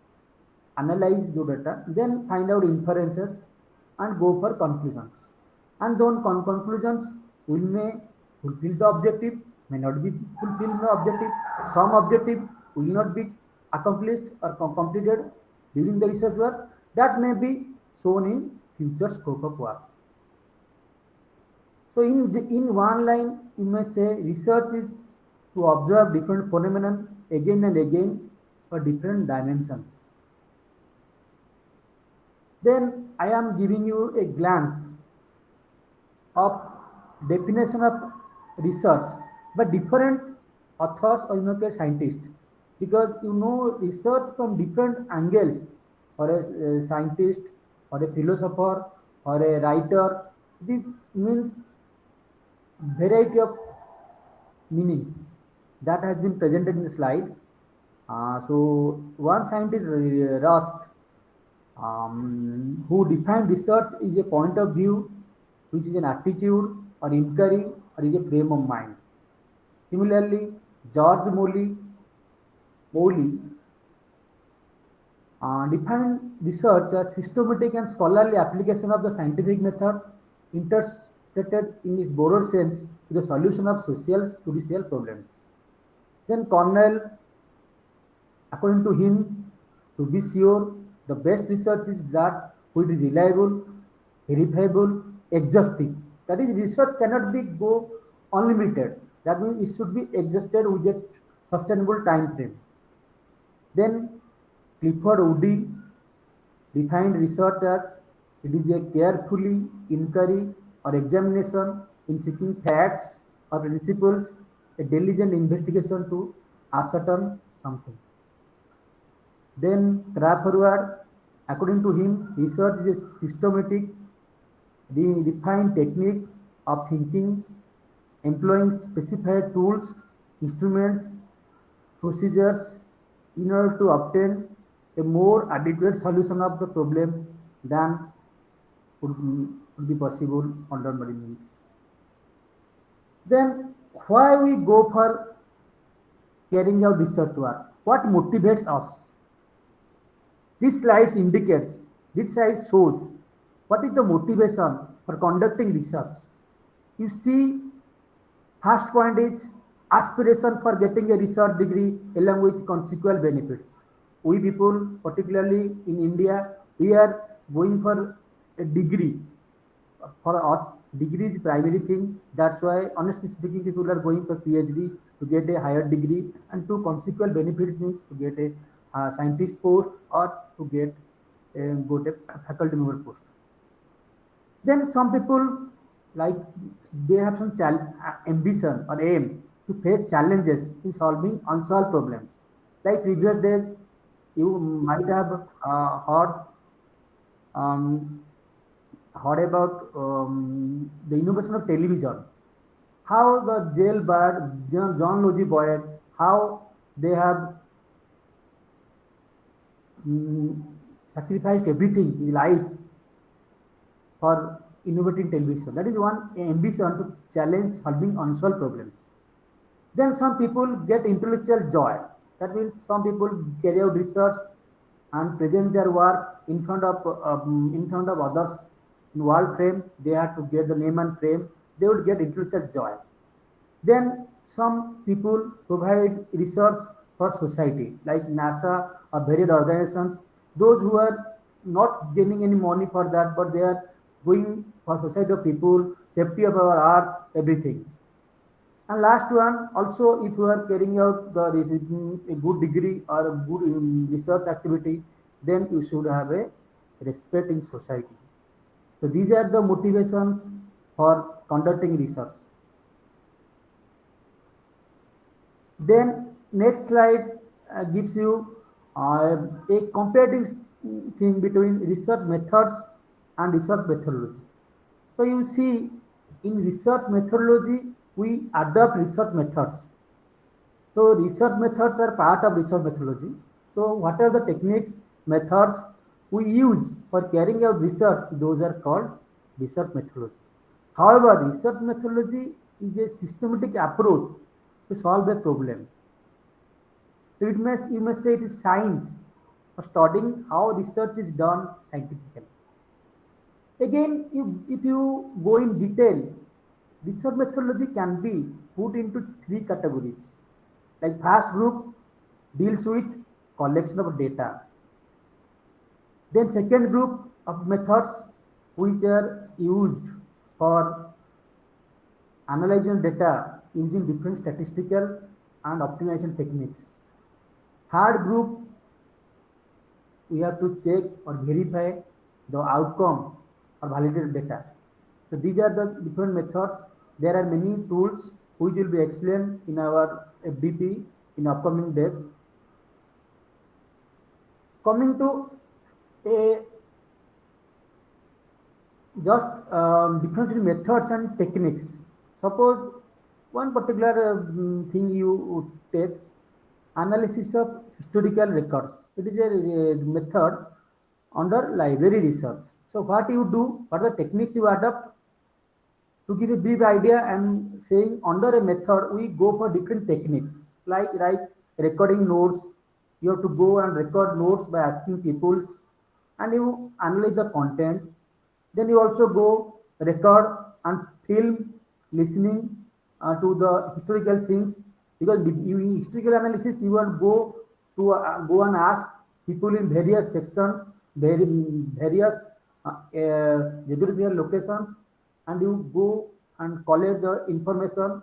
analyze the data, then find out inferences and go for conclusions. And those conclusions will may fulfill the objective, may not be fulfill the objective. Some objective will not be accomplished or completed during the research work. That may be shown in future scope of work. So in one line, you may say research is to observe different phenomena again and again for different dimensions. Then I am giving you a glance of definition of research by different authors or scientists, because research from different angles, or a scientist or a philosopher or a writer. This means variety of meanings that has been presented in the slide. So one scientist, Rusk, who defined research is a point of view, which is an attitude or inquiry or is a frame of mind. Similarly, George Morley defined research as systematic and scholarly application of the scientific method intersected in its broader sense to the solution of social judicial problems. Then Cornell, according to him, to be sure, the best research is that which is reliable, verifiable, exhaustive. That is, research cannot be go unlimited. That means it should be exhausted with a sustainable time frame. Then Clifford Woody defined research as it is a carefully inquiry or examination in seeking facts or principles, a diligent investigation to ascertain something. Then Crawford, according to him, research is a systematic, refined technique of thinking, employing specified tools, instruments, procedures in order to obtain a more adequate solution of the problem than would be possible under ordinary means. Then why we go for carrying out research work? What motivates us? This slide shows what is the motivation for conducting research. You see, first point is aspiration for getting a research degree along with consequent benefits. We people, particularly in India, we are going for a degree. For us, degree is primary thing. That's why, honestly speaking, people are going for PhD to get a higher degree, and to consequent benefits means to get a scientist post or to get a faculty member post. Then some people, like, they have some ambition or aim to face challenges in solving unsolved problems. Like previous days, you might have heard about the innovation of television. How the jailbird John Logie Boyd, how they have sacrificed everything, his life, for innovating television. That is one ambition to challenge solving unsolved problems. Then some people get intellectual joy. That means some people carry out research and present their work in front of others in world fame. They have to get the name and fame. They would get intellectual joy. Then some people provide research for society, like NASA or various organizations. Those who are not gaining any money for that, but they are going for society of people, safety of our earth, everything. And last one, also, if you are carrying out a good degree or a good research activity, then you should have a respect in society. So these are the motivations for conducting research. Then next slide gives you a comparative thing between research methods and research methodology. So you see, in research methodology, we adopt research methods. So research methods are part of research methodology. So what are the techniques, methods we use for carrying out research? Those are called research methodology. However, research methodology is a systematic approach to solve a problem. So you may say it is science for studying how research is done scientifically. Again, if you go in detail, research methodology can be put into three categories. Like first group deals with collection of data. Then second group of methods which are used for analyzing data using different statistical and optimization techniques. Third group, we have to check or verify the outcome or validated data. So these are the different methods There are many tools which will be explained in our FDP in upcoming days. Coming to a just different methods and techniques. Suppose one particular thing you would take, analysis of historical records. It is a method under library research. So what you do, what are the techniques you adopt? To give a brief idea, I'm saying under a method, we go for different techniques, like recording notes. You have to go and record notes by asking peoples, and you analyze the content. Then you also go record and film listening to the historical things, because in historical analysis you will go and ask people in various sections, various geographical locations, and you go and collect the information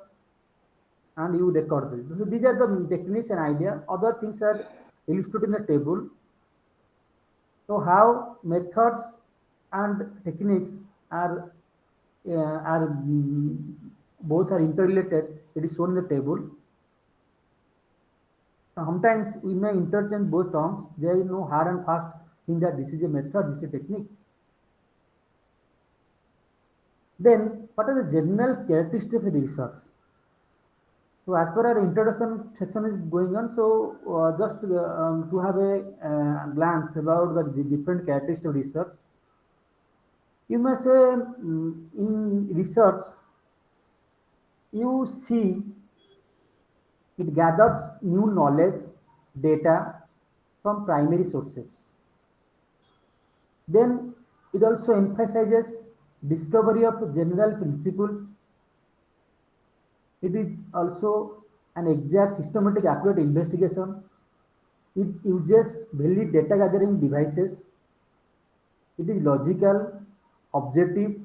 and you record it. So these are the techniques and idea. Other things are illustrated in the table. So how methods and techniques are both are interrelated. It is shown in the table. Sometimes we may interchange both terms. There is no hard and fast thing that this is a method, this is a technique. Then, what are the general characteristics of research? So, as per our introduction section is going on, so just to have a glance about the different characteristics of research, you may say in research, you see it gathers new knowledge, data from primary sources. Then it also emphasizes discovery of general principles. It is also an exact, systematic, accurate investigation. It uses valid data gathering devices. It is logical, objective.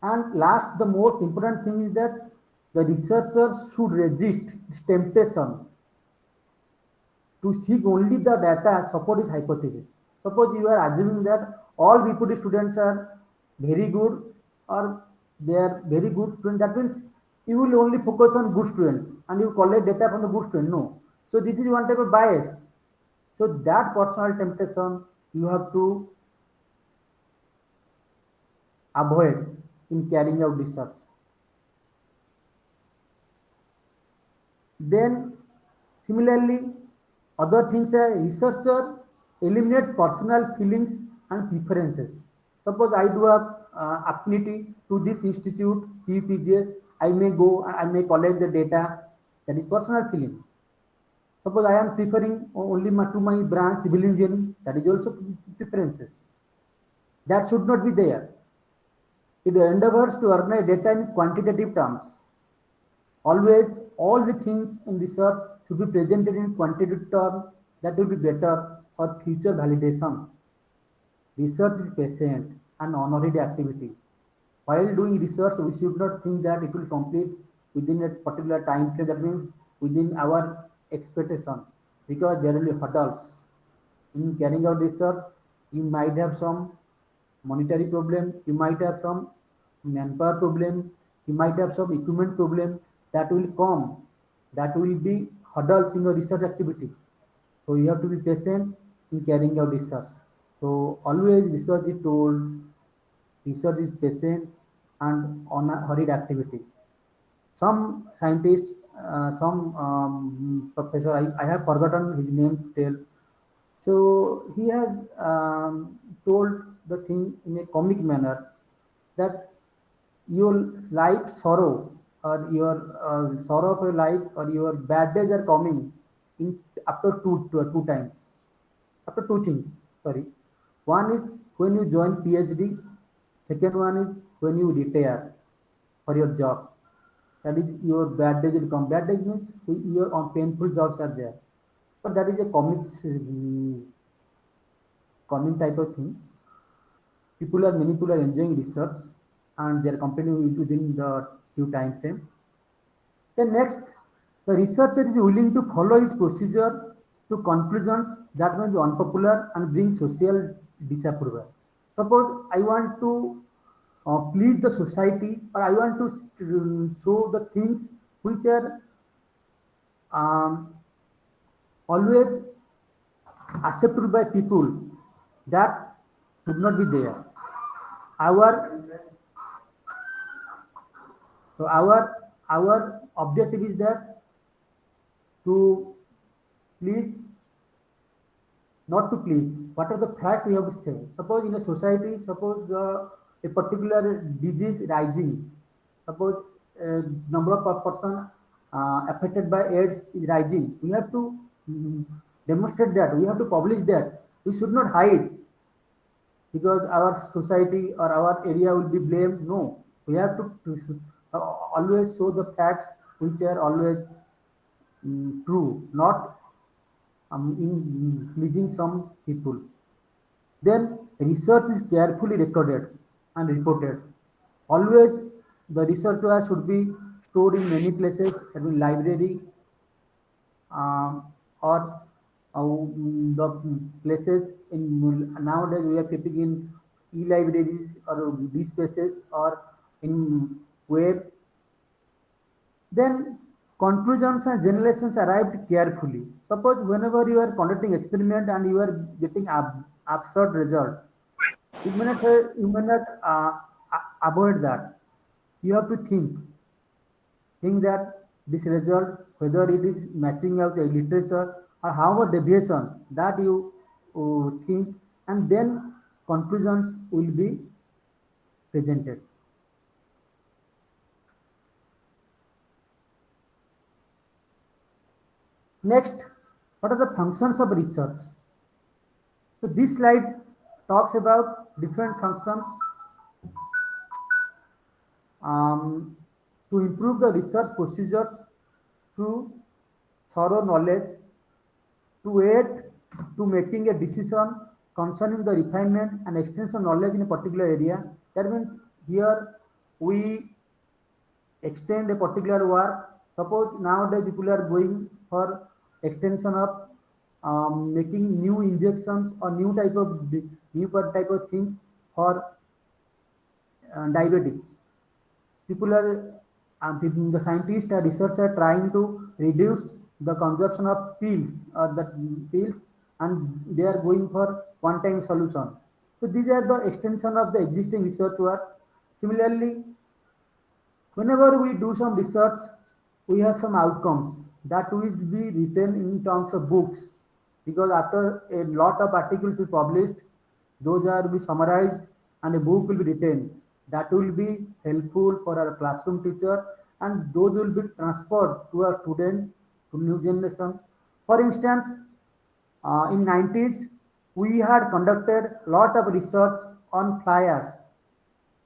And last, the most important thing is that the researchers should resist temptation to seek only the data support his hypothesis. Suppose you are assuming that all BPUT students are very good, or they are very good students. That means you will only focus on good students and you collect data from the good students. No. So this is one type of bias. So that personal temptation you have to avoid in carrying out research. Then similarly, other things are researcher eliminates personal feelings and preferences. Suppose I do have affinity to this institute, CUPGS, I may go and I may collect the data. That is personal feeling. Suppose I am preferring only to my branch civil engineering, that is also preferences. That should not be there. It endeavors to organize data in quantitative terms. Always, all the things in research should be presented in quantitative terms. That will be better for future validation. Research is patient and honorary activity. While doing research, we should not think that it will complete within a particular time frame. That means within our expectation, because there will be hurdles. In carrying out research, you might have some monetary problem, you might have some manpower problem, you might have some equipment problem that will come, that will be hurdles in your research activity. So you have to be patient in carrying out research. So always research is told, research is patient and on a hurried activity. Some scientists, some professor, I have forgotten his name to tell. So he has told the thing in a comic manner that your life sorrow or your sorrow of your life or your bad days are coming in after two times, after two things. Sorry, one is when you join PhD. Second one is when you retire for your job. That is your bad days will come. Bad days means your on painful jobs are there. But that is a common type of thing. Many people are enjoying research and they are continuing within the due time frame. Then next, the researcher is willing to follow his procedure to conclusions that may be unpopular and bring social disapproval. Suppose I want to please the society, or I want to show the things which are always accepted by people, that should not be there. Our so our objective is that to please, not to please. What are the fact we have to say? Suppose in a society, suppose a particular disease rising. Suppose number of person affected by AIDS is rising. We have to demonstrate that. We have to publish that. We should not hide because our society or our area will be blamed. No, we have always show the facts which are always true, not in pleasing some people. Then research is carefully recorded and reported. Always the research work should be stored in many places, in library, or the places in nowadays we are keeping in e-libraries or spaces or in web. Then conclusions and generalizations arrived carefully. Suppose whenever you are conducting experiment and you are getting absurd result, you may not say, you may not avoid that. You have to think that this result, whether it is matching out the literature or how much deviation, that you think, and then conclusions will be presented. Next, what are the functions of research? So this slide talks about different functions to improve the research procedures through thorough knowledge, to aid to making a decision concerning the refinement and extension knowledge in a particular area. That means here we extend a particular work. Suppose nowadays people are going for extension of making new injections or new type of things for diabetics. People are the scientists or researchers are trying to reduce the consumption of pills or the pills, and they are going for one-time solution. So these are the extension of the existing research work. Similarly, whenever we do some research, we have some outcomes that will be written in terms of books, because after a lot of articles we published, those are be summarized and a book will be written. That will be helpful for our classroom teacher, and those will be transferred to our student, to new generation. For instance, in 90s, we had conducted a lot of research on fly ash.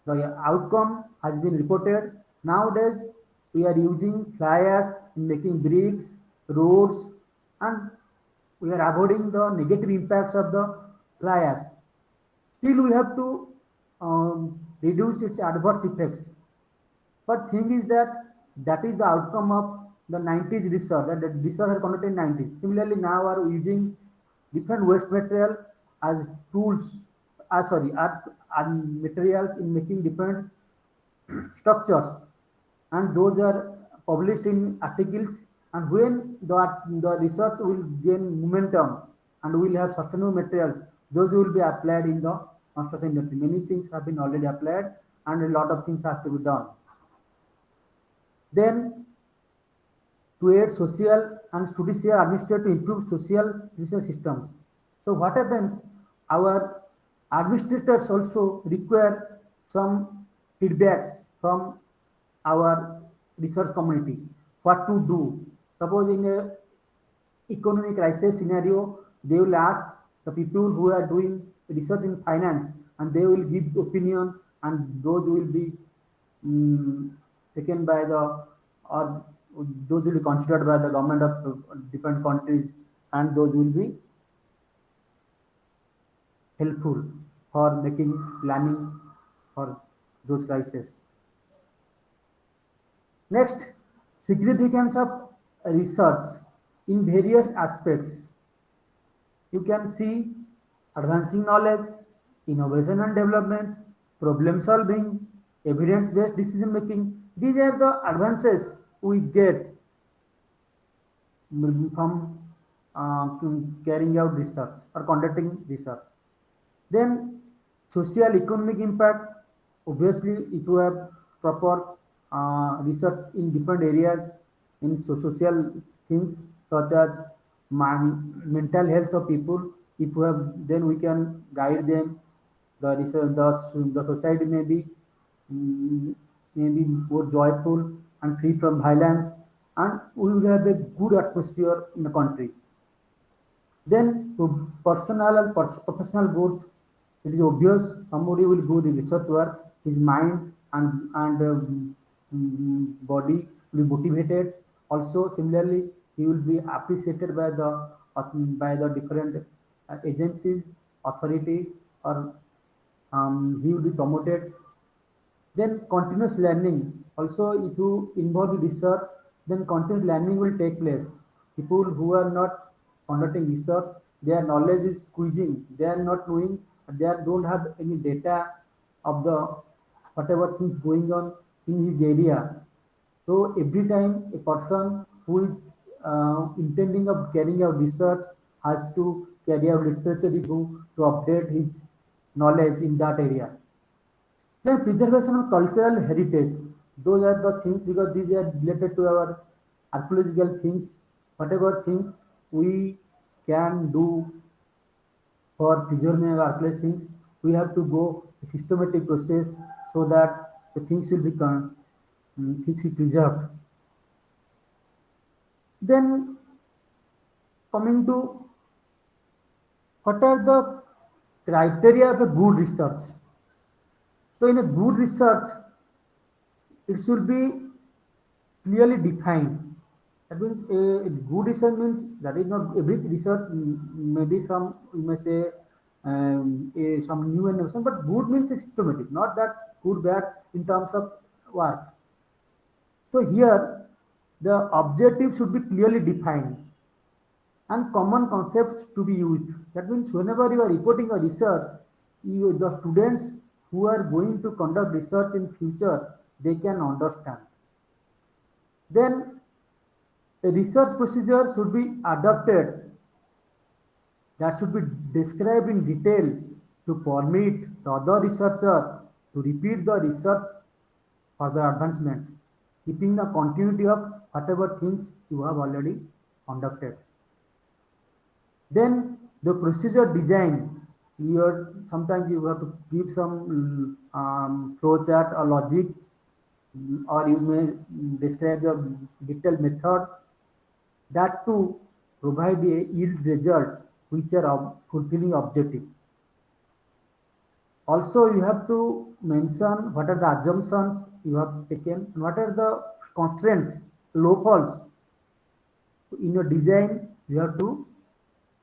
The outcome has been reported. Nowadays, we are using fly ash in making bricks, roads, and we are avoiding the negative impacts of the fly ash. Still, we have to reduce its adverse effects. But thing is that is the outcome of the 90s research, that the research had conducted in 90s. Similarly, now are using different waste material as tools, materials in making different structures, and those are published in articles. And when the research will gain momentum and will have sustainable materials, those will be applied in the construction industry. Many things have been already applied, and a lot of things have to be done. Then, to aid social and judicial administration to improve social research systems. So what happens? Our administrators also require some feedbacks from our research community. What to do? Suppose in a economic crisis scenario, they will ask the people who are doing research in finance, and they will give opinion, and those will be taken by the, or those will be considered by the government of different countries, and those will be helpful for making planning for those crises. Next, significance of research in various aspects. You can see advancing knowledge, innovation and development, problem solving, evidence-based decision making. These are the advances we get from carrying out research or conducting research. Then social economic impact, obviously if you have proper research in different areas in social things such as mental health of people, if you have, then we can guide them. The research, the society may be maybe more joyful and free from violence, and we will have a good atmosphere in the country. Then to personal and professional growth, it is obvious somebody will do the research work, his mind and body will be motivated. Also, similarly, he will be appreciated by the different agencies, authority, or he will be promoted. Then continuous learning. Also, if you involve in research, then continuous learning will take place. People who are not conducting research, their knowledge is squeezing. They are not knowing, they don't have any data of the whatever things going on in his area. So every time a person who is intending of carrying out research has to carry out literature review to update his knowledge in that area. Then preservation of cultural heritage. Those are the things because these are related to our archaeological things. Whatever things we can do for preserving our archaeological things, we have to go a systematic process so that the things will become things will be preserved. Then coming to what are the criteria of a good research? So in a good research, it should be clearly defined. That means a good research means that is not every research, maybe some we may say some new innovation, but good means systematic, not that good bad in terms of work. So here the objective should be clearly defined and common concepts to be used. That means whenever you are reporting a research, the students who are going to conduct research in future, they can understand. Then a research procedure should be adopted that should be described in detail to permit the other researcher to repeat the research for the advancement, keeping the continuity of whatever things you have already conducted. Then the procedure design, sometimes you have to give some flow chart or logic, or you may describe the detailed method that to provide a yield result which are fulfilling objective. Also, you have to mention what are the assumptions you have taken and what are the constraints, loopholes in your design. You have to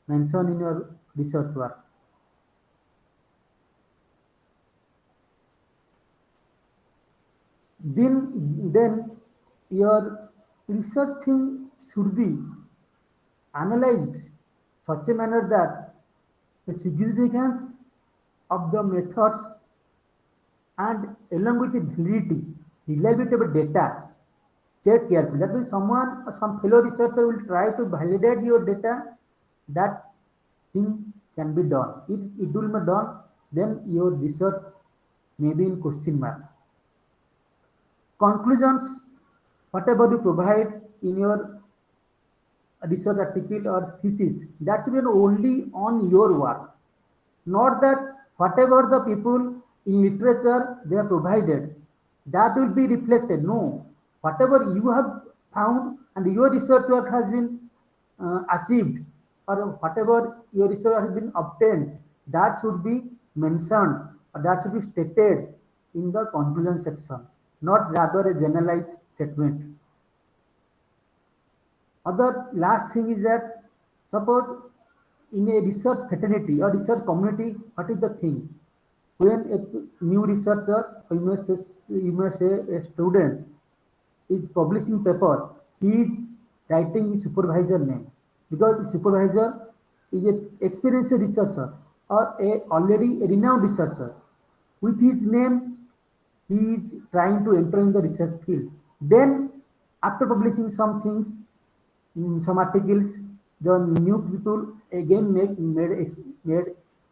mention in your research work. Then your research thing should be analyzed such a manner that the significance of the methods and along with the validity, reliability of data, check carefully. That means some fellow researcher will try to validate your data. That thing can be done. If it will be done, then your research may be in question mark. Conclusions, whatever you provide in your research article or thesis, that should be only on your work, not that whatever the people in literature they have provided, that will be reflected. No, whatever you have found and your research work has been achieved, or whatever your research has been obtained, that should be mentioned or that should be stated in the conclusion section, not rather a generalized statement. Other last thing is that suppose in a research fraternity or research community, what is the thing? When a new researcher, you may say a student is publishing paper, he is writing his supervisor name because the supervisor is an experienced researcher or already a renowned researcher. With his name, he is trying to enter in the research field. Then, after publishing some things, some articles, the new people again made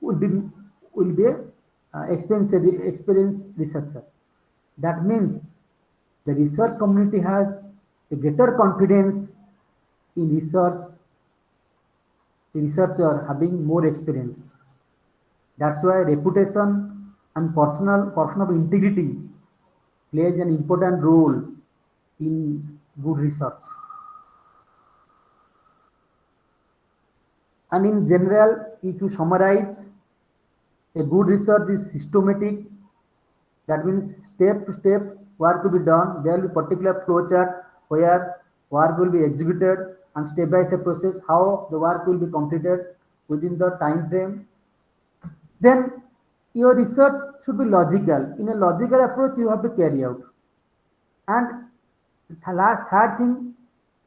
will be a experienced researcher. That means the research community has a greater confidence in researcher having more experience. That's why reputation and person of integrity plays an important role in good research. And in general, if you summarize, a good research is systematic. That means step to step work to be done. There will be particular flow chart where work will be executed and step by step process how the work will be completed within the time frame. Then your research should be logical. In a logical approach, you have to carry out. And the last third thing,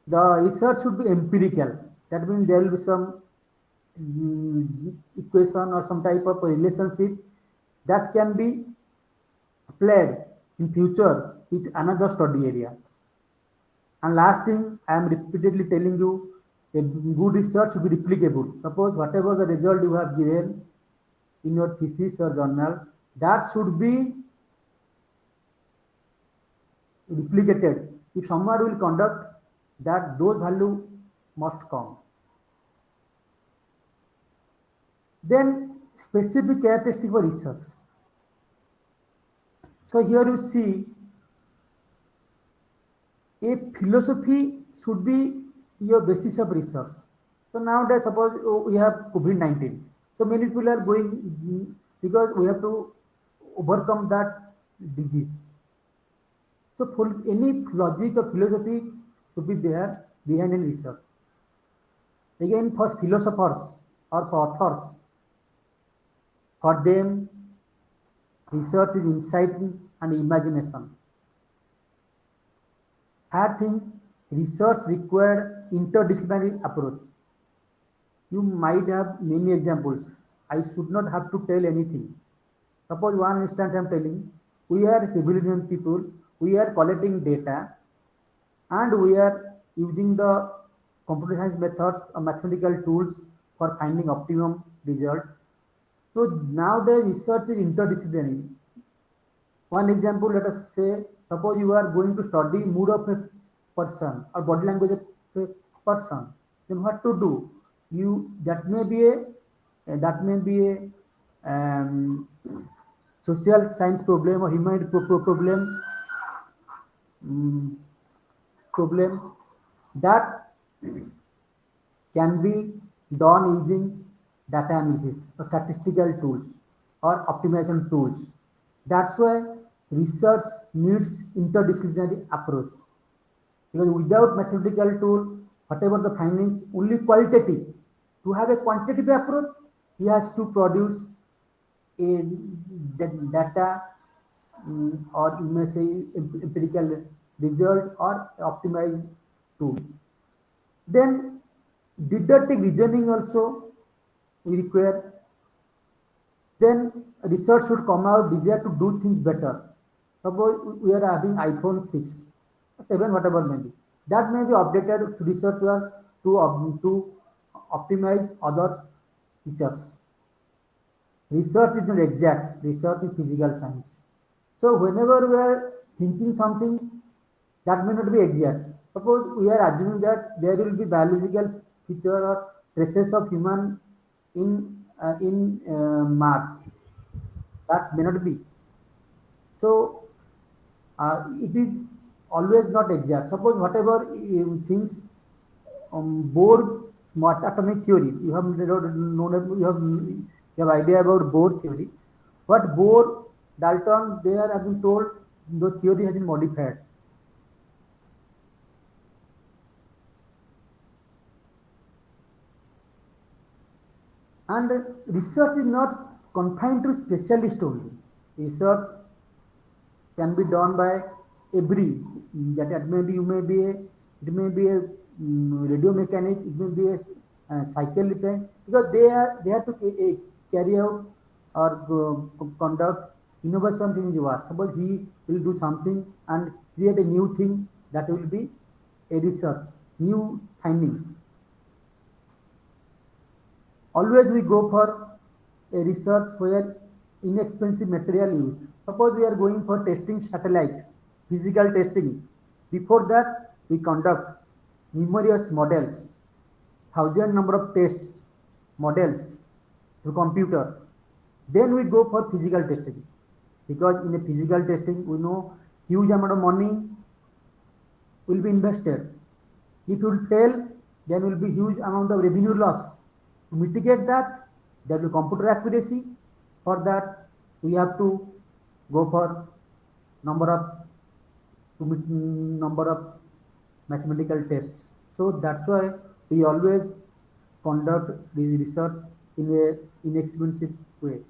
the research should be empirical. That means there will be some equation or some type of relationship that can be applied in future with another study area. And last thing, I am repeatedly telling you, a good research should be replicable. Suppose whatever the result you have given in your thesis or journal, that should be replicated. If someone will conduct that, those value must come. Then specific characteristic for research. So here you see a philosophy should be your basis of research. So nowadays, suppose we have COVID-19. So many people are going because we have to overcome that disease. So for any logic or philosophy should be there behind in research. Again, for philosophers or for authors, for them, research is insight and imagination. Third thing, research required interdisciplinary approach. You might have many examples. I should not have to tell anything. Suppose one instance I am telling, we are civilian people, we are collecting data, and we are using the computer science methods or mathematical tools for finding optimum result. So now the research is interdisciplinary. One example, let us say, suppose you are going to study mood of a person or body language of a person. Then what to do? That may be a social science problem or human problem that can be done using data analysis or statistical tools or optimization tools. That's why research needs interdisciplinary approach. Because without mathematical tool, whatever the findings, only qualitative. To have a quantitative approach, he has to produce a data or you may say empirical result or optimized tool. Then deductive reasoning also we require. Then research should come out desire to do things better. Suppose we are having iPhone 6, 7, whatever may be. That may be updated to research work to optimize other features. Research is not exact, research is physical science. So whenever we are thinking something, that may not be exact. Suppose we are assuming that there will be biological feature or traces of human in Mars. That may not be. So it is always not exact. Suppose whatever things Bohr atomic theory, you have known, you have idea about Bohr theory. But Bohr, Dalton, they have been told the theory has been modified. And research is not confined to specialist only. Research can be done by every that maybe you may be it may be a radio mechanic, it may be a cycle repair, because they have to carry out or conduct innovation in his work. Suppose he will do something and create a new thing, that will be a research, new finding. Always we go for a research where inexpensive material used. Suppose we are going for testing satellite, physical testing. Before that, we conduct numerous models, thousand number of tests, models through computer. Then we go for physical testing, because in a physical testing we know huge amount of money will be invested. If it will fail, then will be huge amount of revenue loss. To mitigate that, there will be computer accuracy. For that, we have to go for number of number of mathematical tests. So that's why we always conduct this research in a inexpensive way.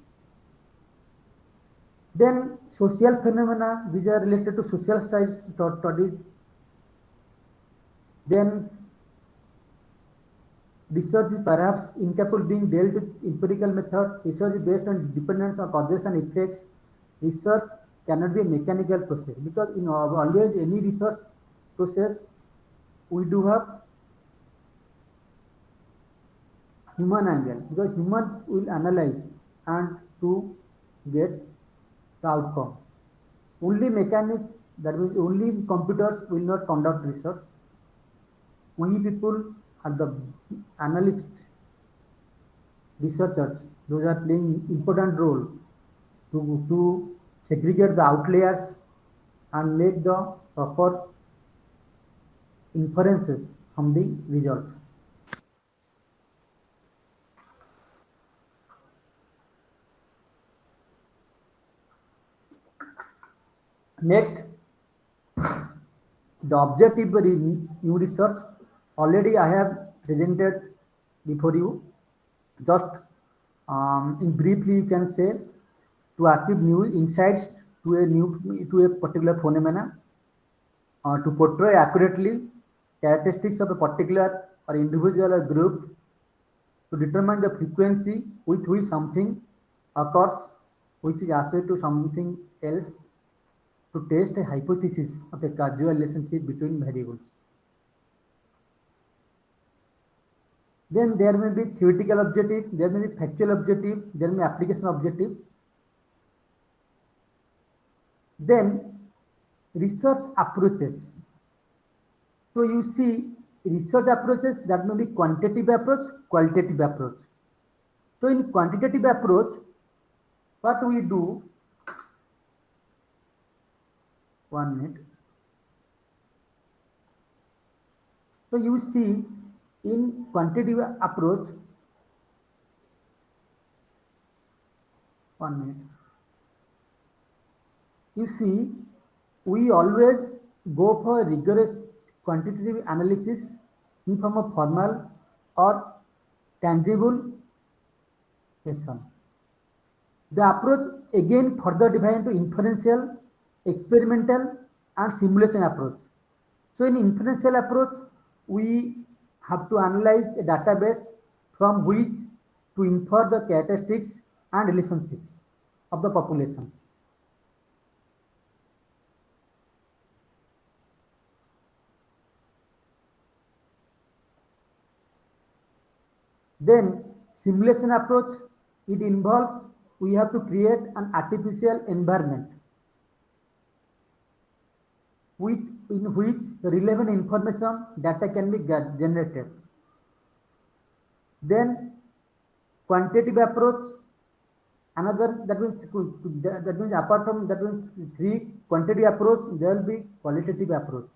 Then social phenomena, these are related to social studies. Then research is perhaps incapable of being dealt with empirical method. Research is based on dependence on causes and effects. Research cannot be a mechanical process, because in always any research process we do have human angle, because human will analyze and to get the outcome. Only mechanics, that means only computers will not conduct research. We people are the analysts, researchers, those are playing important role to segregate the outliers and make the proper inferences from the result. Next, the objective of new research, already I have presented before you. Just in briefly you can say, to achieve new insights to a particular phenomena, to portray accurately characteristics of a particular or individual or group, to determine the frequency with which something occurs which is associated to something else, to test a hypothesis of a causal relationship between variables. Then there may be theoretical objective, there may be factual objective, there may be application objective. Then research approaches. So you see, research approaches, that may be quantitative approach, qualitative approach. So in quantitative approach, what we do, 1 minute. So you see, in quantitative approach, 1 minute. You see, we always go for rigorous quantitative analysis in form of formal or tangible fashion. The approach again further divided into inferential, experimental and simulation approach. So in inferential approach, we have to analyze a database from which to infer the characteristics and relationships of the populations. Then simulation approach, it involves we have to create an artificial environment in which the relevant information data can be generated. Then quantitative approach, another, that means apart from that means 3 quantitative approach, there will be qualitative approach.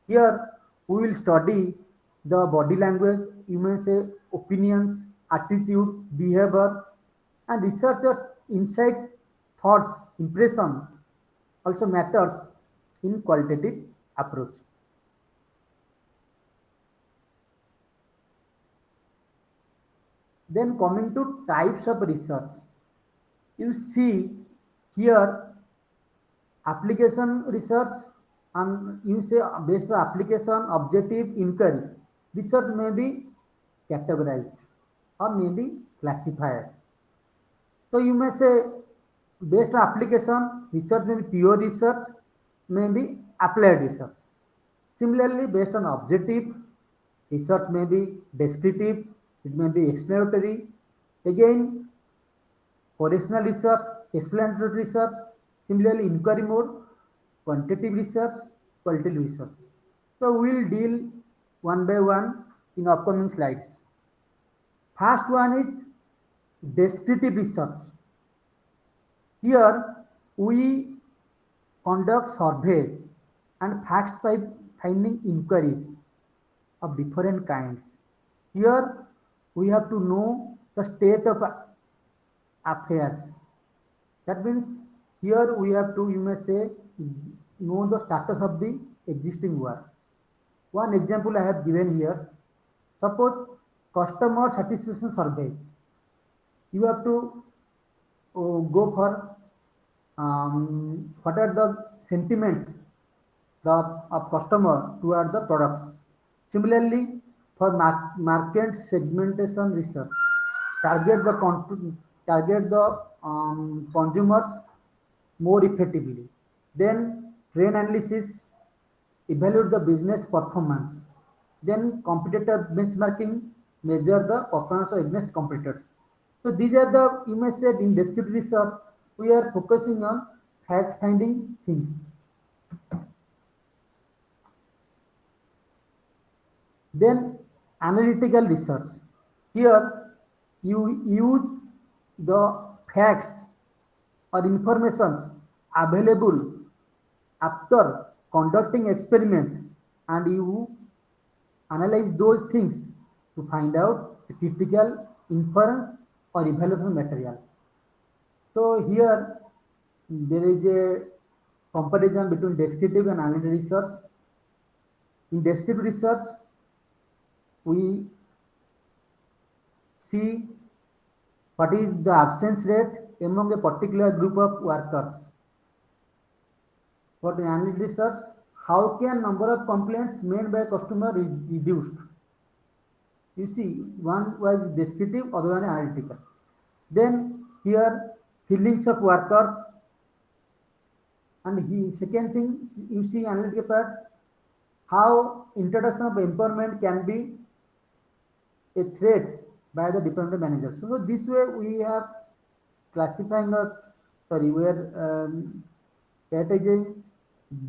Here we will study the body language, you may say opinions, attitude, behavior, and researchers' insight, thoughts, impression also matters in qualitative approach. Then coming to types of research, you see here application research, and you say based on application, objective, inquiry. Research may be categorized or may be classified. So you may say Based on application, research may be pure research, may be applied research. Similarly, based on objective, research may be descriptive, it may be explanatory. Again, foundational research, explanatory research, similarly inquiry mode, quantitative research, qualitative research. So we will deal one by one in upcoming slides. First one is descriptive research. Here we conduct surveys and fact-finding inquiries of different kinds. Here we have to know the state of affairs. That means here we have to, you may say, know the status of the existing work. One example I have given here. Suppose customer satisfaction survey. You have to go for what are the sentiments of customer toward the products. Similarly, for market segmentation research, target the consumers more effectively. Then trend analysis, evaluate the business performance. Then competitor benchmarking, measure the performance against competitors. So these are the, you may say, in descriptive research, we are focusing on fact finding things. Then analytical research. Here you use the facts or information available after conducting experiment, and you analyze those things to find out the critical inference or evaluation material. So here there is a comparison between descriptive and analytical research. In descriptive research, we see what is the absence rate among a particular group of workers. For the analytical research, how can number of complaints made by a customer reduced? You see, one was descriptive, other one analytical. Then here, feelings of workers, and second thing, you see analytical part, how introduction of empowerment can be a threat by the department managers. So this way we have classifying we are strategizing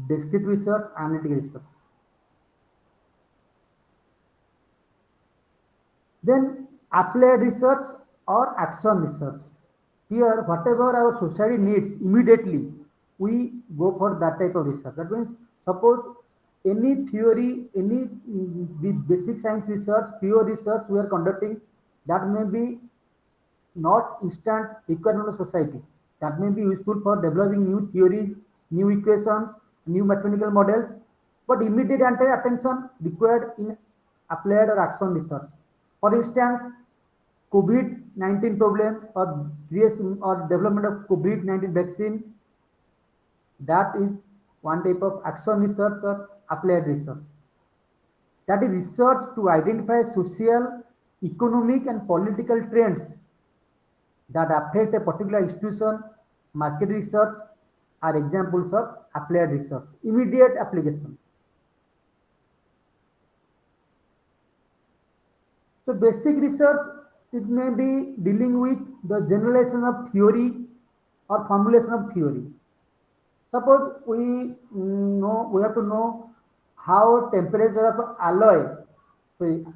descriptive research, analytical research. Then applied research or action research. Here, whatever our society needs immediately, we go for that type of research. That means, suppose any theory, any basic science research, pure research we are conducting, that may be not instant requirement of society. That may be useful for developing new theories, new equations, new mathematical models, but immediate attention required in applied or action research. For instance, COVID-19 problem or creation or development of COVID-19 vaccine, that is one type of action research or applied research. That is research to identify social, economic and political trends that affect a particular institution. Market research are examples of applied research, immediate application. So basic research, it may be dealing with the generalization of theory or formulation of theory. Suppose we have to know how temperature of alloy,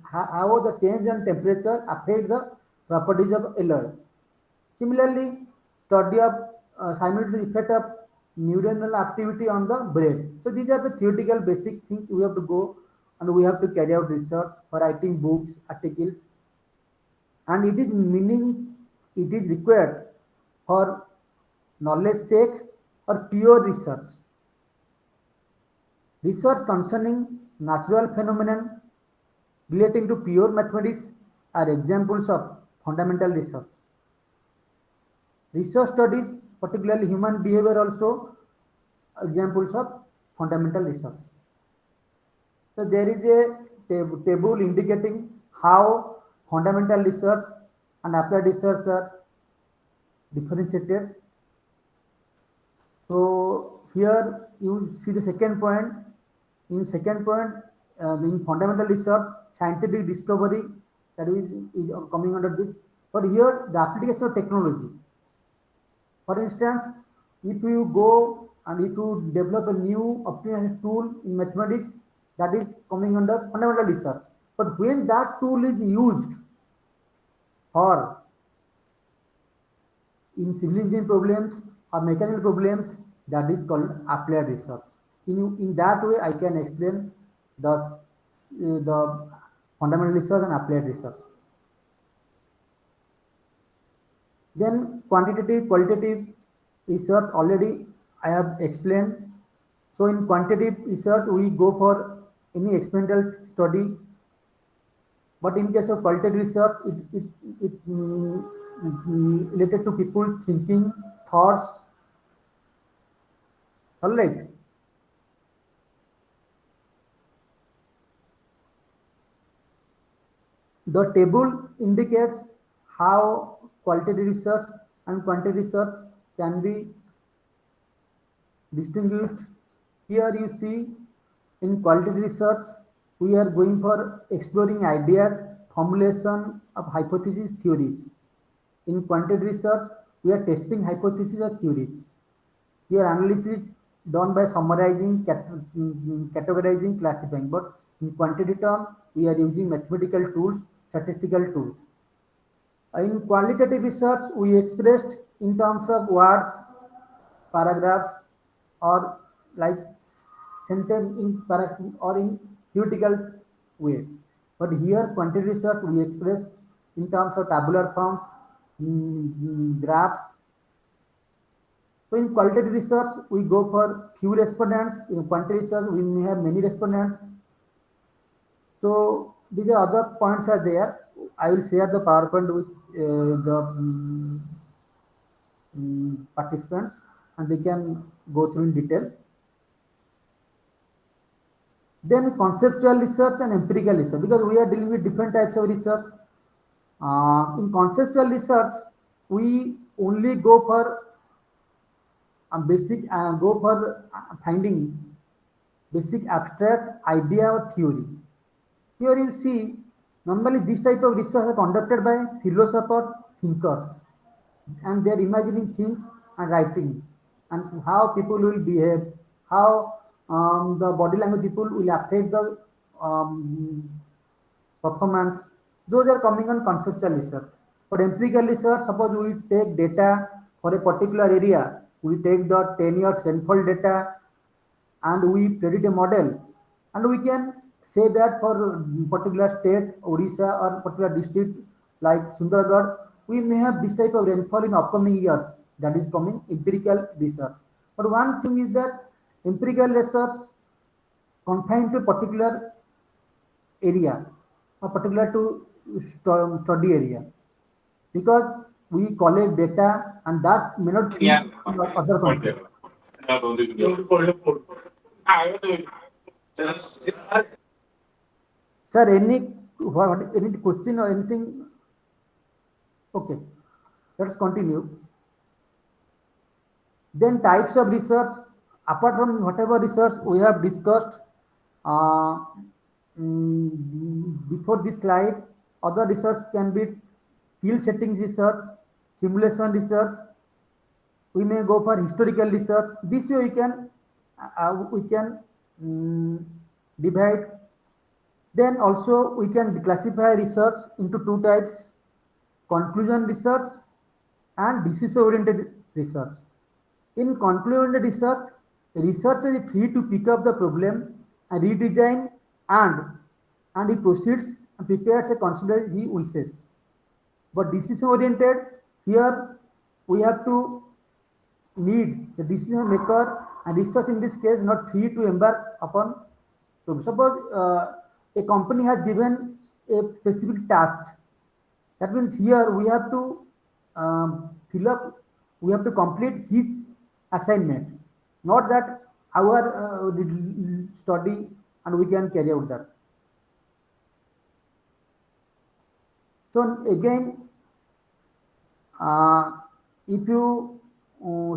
how the change in temperature affect the properties of alloy. Similarly, study of simultaneous effect of neuronal activity on the brain. So these are the theoretical basic things we have to go, and we have to carry out research for writing books, articles, and it is required for knowledge sake or pure research. Research concerning natural phenomenon relating to pure mathematics are examples of fundamental research. Research studies, particularly human behavior, also examples of fundamental research. So there is a table indicating how fundamental research and applied research are differentiated. here you see the second point. In second point, in fundamental research, scientific discovery, that is coming under this. But here, the application of technology. For instance, if you go and if you develop a new optimization tool in mathematics, that is coming under fundamental research. But when that tool is used for in civil engineering problems or mechanical problems, that is called applied research. In that way, I can explain the fundamental research and applied research. Then quantitative, qualitative research already I have explained. So in quantitative research, we go for any experimental study. But in case of qualitative research, it related to people thinking, thoughts. All right. The table indicates how qualitative research and quantitative research can be distinguished. Here you see in qualitative research, we are going for exploring ideas, formulation of hypotheses, theories. In quantitative research, we are testing hypotheses or theories. Here analysis done by summarizing, categorizing, classifying. But in quantitative term, we are using mathematical tools, statistical tools. In qualitative research, we expressed in terms of words, paragraphs, or like sentence in paragraph or in theoretical way. But here, quantitative research, we express in terms of tabular forms, graphs. So in qualitative research, we go for few respondents. In quantitative research, we may have many respondents. So these are other points are there. I will share the PowerPoint with the participants, and they can go through in detail. Then conceptual research and empirical research, because we are dealing with different types of research. In conceptual research, we only go for finding basic abstract idea or theory. Here you see, normally this type of research are conducted by philosophers, thinkers, and they are imagining things and writing, and how people will behave, how the body language people will affect the performance. Those are coming on conceptual research. For empirical research, suppose we take data for a particular area, we take the 10 years rainfall data and we predict a model, and we can say that for particular state, Odisha, or particular district like Sundargarh, we may have this type of rainfall in upcoming years. That is coming empirical research. But one thing is that empirical research confined to particular area or particular to study area, because we collect data and that may not fit other country. Sir, any question or anything? Okay, let's continue. Then types of research. Apart from whatever research we have discussed before this slide, other research can be field settings research, simulation research. We may go for historical research. This way we can divide. Then also we can classify research into two types: conclusion research and decision-oriented research. In conclusion research, the researcher is free to pick up the problem and redesign, and he proceeds and prepares a consider he wishes. But decision-oriented, here we have to need the decision maker, and research in this case not free to embark upon. So suppose a company has given a specific task. That means here we have to we have to complete his assignment, not that our study and we can carry out that. So again, if you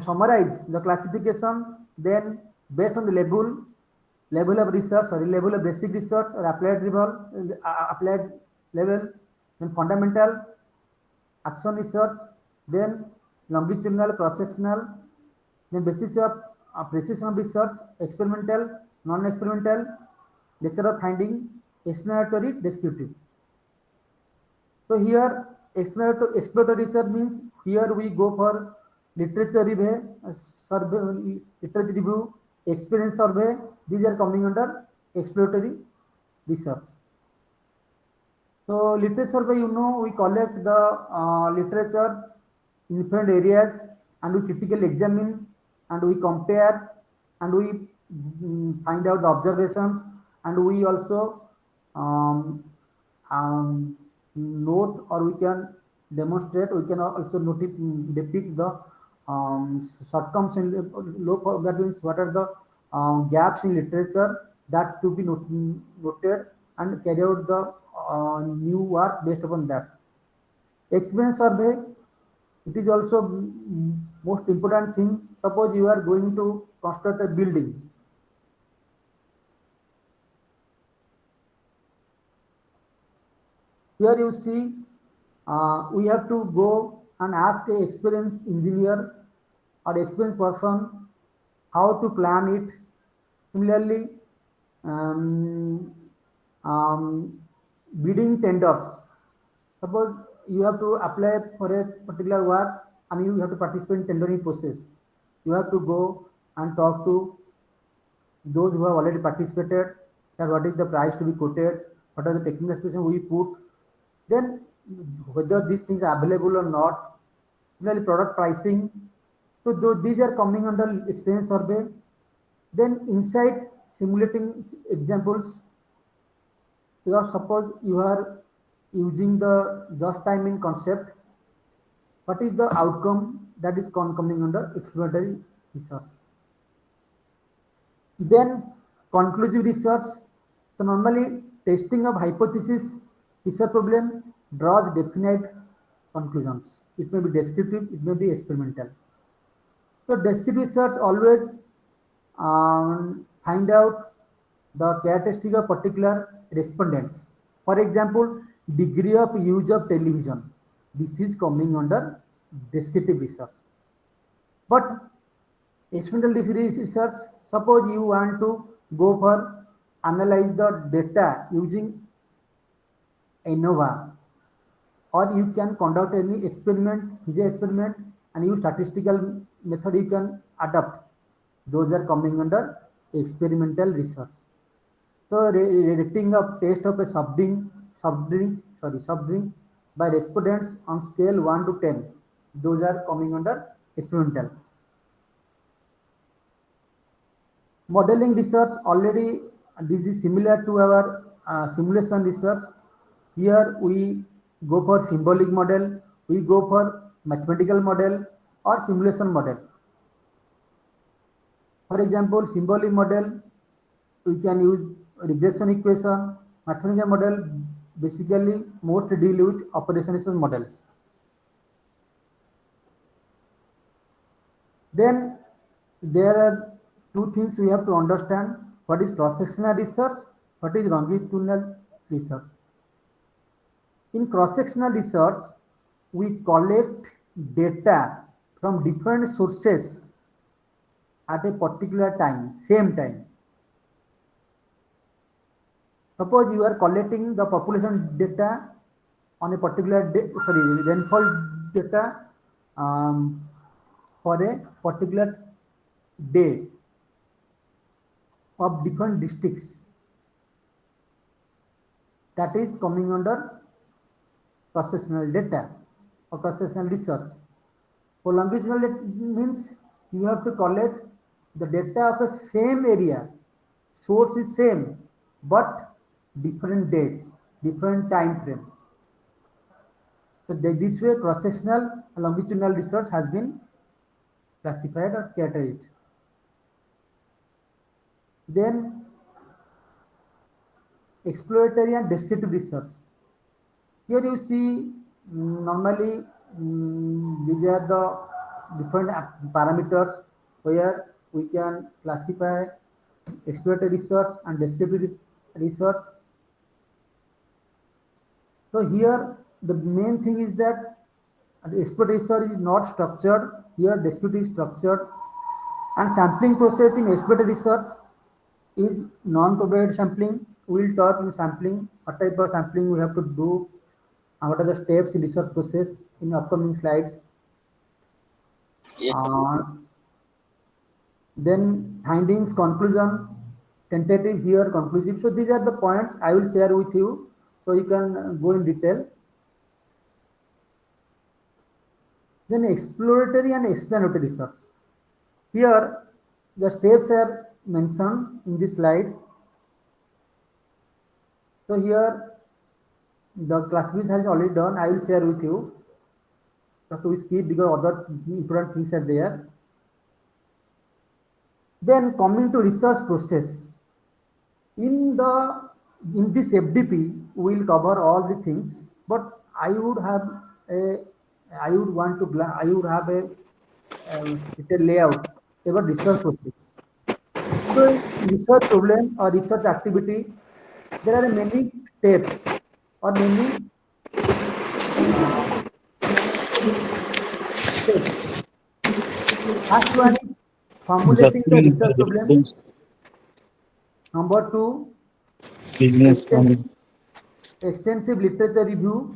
summarize the classification, then based on the level of research, level of basic research or applied level, then fundamental, action research, then longitudinal, cross-sectional, then basis of precision of research, experimental, non-experimental, nature of finding, explanatory, descriptive. So here exploratory research means here we go for literature review, literature review, experience survey. These are coming under exploratory research. So literature survey, we collect the literature in different areas and we critically examine and we compare and we find out the observations and we also note or we can demonstrate, we can also depict the shortcomings in that means what are the gaps in literature that to be noted and carry out the new work based upon that. Experience survey, it is also most important thing. Suppose you are going to construct a building. Here you see, we have to go and ask an experienced engineer or experienced person how to plan it. Similarly, bidding tenders. Suppose you have to apply for a particular work and you have to participate in tendering process. You have to go and talk to those who have already participated, that what is the price to be quoted, what are the technical specifications we put, then whether these things are available or not, similarly product pricing. So these are coming under experience survey. Then inside simulating examples, because suppose you are using the just timing concept, what is the outcome that is coming under exploratory research. Then conclusive research. So normally testing of hypothesis research problem draws definite conclusions. It may be descriptive, it may be experimental. So descriptive research always find out the characteristic of particular respondents. For example, degree of use of television. This is coming under descriptive research. But experimental research, suppose you want to go for analyze the data using ANOVA, or you can conduct any experiment, physics experiment, and use statistical method you can adapt. Those are coming under experimental research. So rating of taste of a soft drink by respondents on scale 1 to 10. Those are coming under experimental. Modeling research, already this is similar to our simulation research. Here we go for symbolic model, we go for mathematical model or simulation model. For example, symbolic model, we can use regression equation. Mathematical model basically most deal with operational models. Then there are two things we have to understand: what is cross-sectional research, what is longitudinal research. In cross-sectional research, we collect data from different sources at a particular time, same time. Suppose you are collecting the population data on a particular day, rainfall data for a particular day of different districts. That is coming under cross-sectional data or cross-sectional research. For longitudinal means you have to collect the data of the same area. Source is same, but different days, different time frame. So this way cross-sectional and longitudinal research has been classified or categorized. Then exploratory and descriptive research. Here you see normally these are the different parameters where we can classify exploratory research and descriptive research. So here the main thing is that the exploratory research is not structured. Here descriptive is structured, and sampling process in exploratory research is non-propagated sampling. We will talk in sampling, what type of sampling we have to do, and what are the steps in research process in upcoming slides. Then findings, conclusion, tentative, here conclusive. So these are the points I will share with you, so you can go in detail. Then exploratory and explanatory research. Here the steps are mentioned in this slide. So here the classification has already done. I will share with you. Just we skip because other important things are there. Then coming to research process. In this FDP, we will cover all the things, but I would have a detailed layout about research process. So in research problem or research activity, there are many steps or many steps. First one is formulating the research problem. Number two, extensive literature review.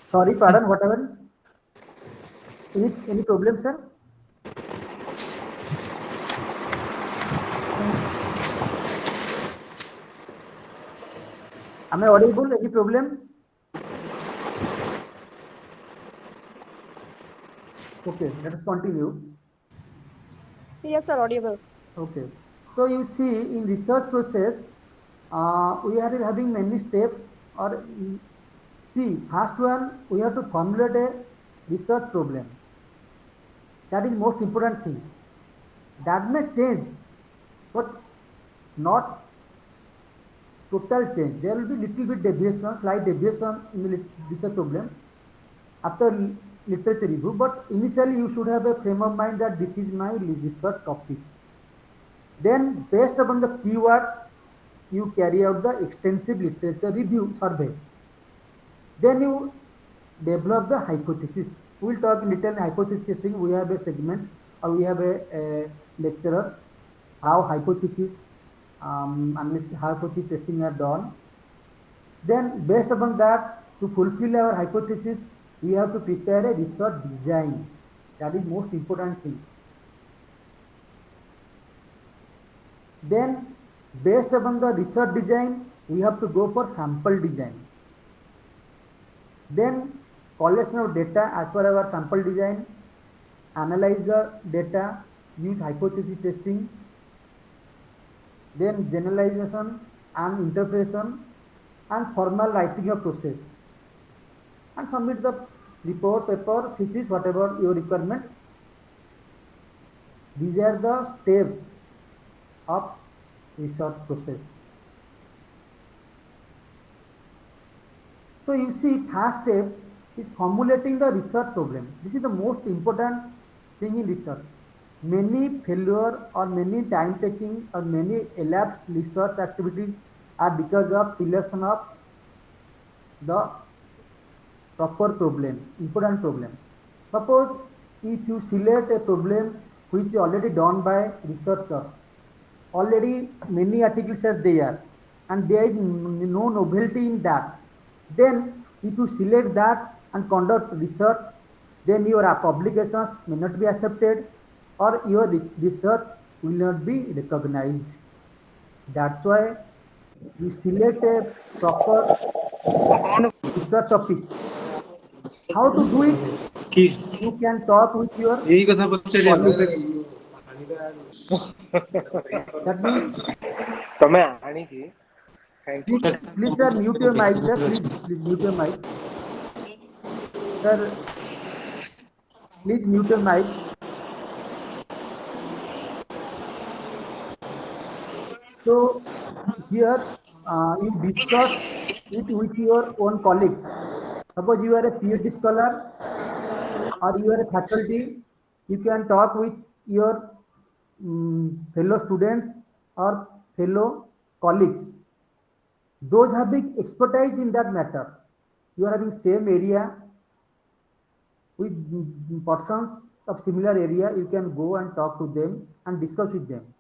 Sorry, pardon, whatever. Any problem, sir? Am I audible? Any problem? Okay, let us continue. Yes, sir, audible. Okay, so you see in research process, we are having many steps. Or see, first one, we have to formulate a research problem. That is most important thing. That may change, but not total change. There will be little bit deviation, slight deviation in the research problem after literature review, but initially you should have a frame of mind that this is my research topic. Then based upon the keywords, you carry out the extensive literature review survey. Then you develop the hypothesis. We will talk in detail hypothesis testing. We have a segment or we have a lecturer how hypothesis hypothesis testing are done. Then based upon that, to fulfill our hypothesis, we have to prepare a research design. That is most important thing. Then based upon the research design, we have to go for sample design. Then collection of data as per our sample design, analyze the data, use hypothesis testing, then generalization and interpretation and formal writing of process, and submit the report, paper, thesis, whatever your requirement. These are the steps of research process. So you see, first step is formulating the research problem. This is the most important thing in research. Many failure or many time taking or many elapsed research activities are because of selection of the proper problem, important problem. Suppose if you select a problem which is already done by researchers, already many articles are there and there is no novelty in that, then if you select that and conduct research, then your publications may not be accepted or your research will not be recognized. That's why you select a proper research topic. How to do it? You can talk with your colleagues. That means please sir, mute your mic, sir. Please mute your mic. Sir, please mute your mic. So here you discuss it with your own colleagues. Suppose you are a PhD scholar or you are a faculty, you can talk with your fellow students or fellow colleagues. Those having expertise in that matter. You are having same area with persons of similar area, you can go and talk to them and discuss with them.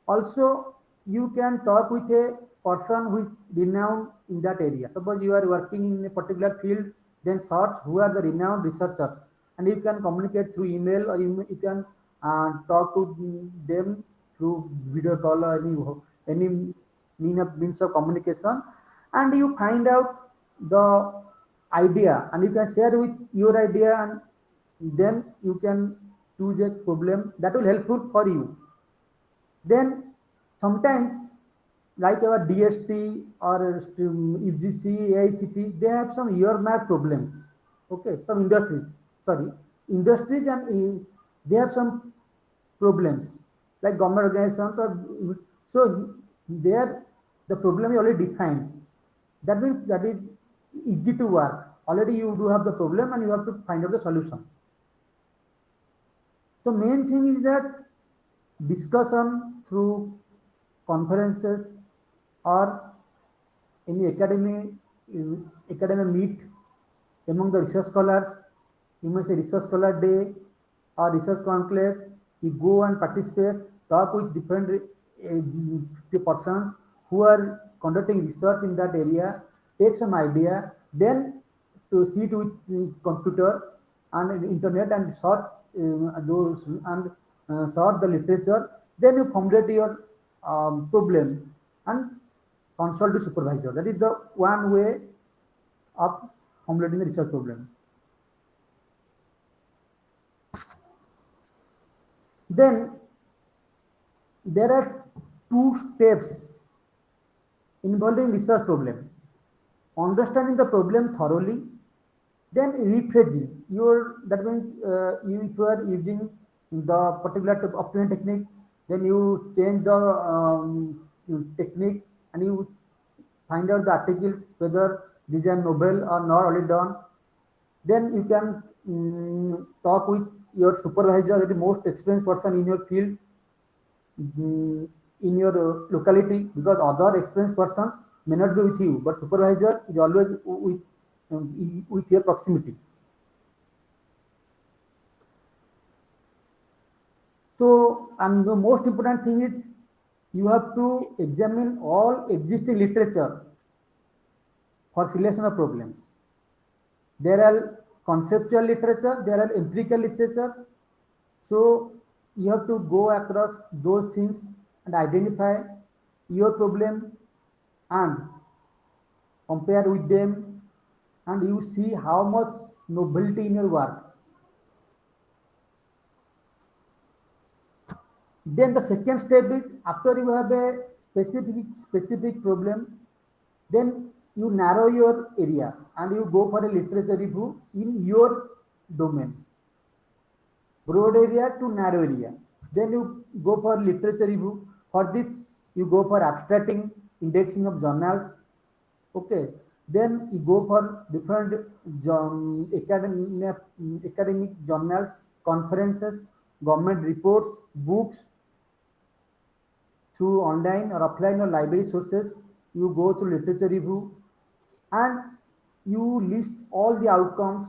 Also, you can talk with a person who is renowned in that area. Suppose you are working in a particular field, then search who are the renowned researchers, and you can communicate through email, or you can talk to them through video call or any means of communication, and you find out the idea, and you can share with your idea, and then you can choose a problem that will helpful for you. Then sometimes, like our DST or UGC, AICT, they have some earmark problems. Okay, some industries, sorry, industries, and they have some problems like government organizations, or so there the problem is already defined. That means that is easy to work. Already you do have the problem and you have to find out the solution. The main thing is that discussion through conferences or any academic meet among the research scholars. You may say research scholar day or research conclave. You go and participate, talk with different persons who are conducting research in that area, take some idea, then to sit with the computer and internet and search those and search the literature. Then you formulate your problem and consult the supervisor. That is the one way of formulating the research problem. Then there are two steps involving research problem: understanding the problem thoroughly, then rephrasing. That means if you are using the particular optimum technique, then you change the technique and you find out the articles whether these are novel or not already done. Then you can talk with your supervisor, the most experienced person in your field, in your locality, because other experienced persons may not be with you, but supervisor is always with your proximity. So, and the most important thing is you have to examine all existing literature for selection of problems. There are conceptual literature, there are empirical literature. So you have to go across those things and identify your problem and compare with them, and you see how much novelty in your work. Then the second step is, after you have a specific problem, then you narrow your area and you go for a literature review in your domain. Broad area to narrow area. Then you go for literature review. For this, you go for abstracting, indexing of journals. Okay. Then you go for different academic journals, conferences, government reports, books, through online or offline or library sources. You go to literature review and you list all the outcomes,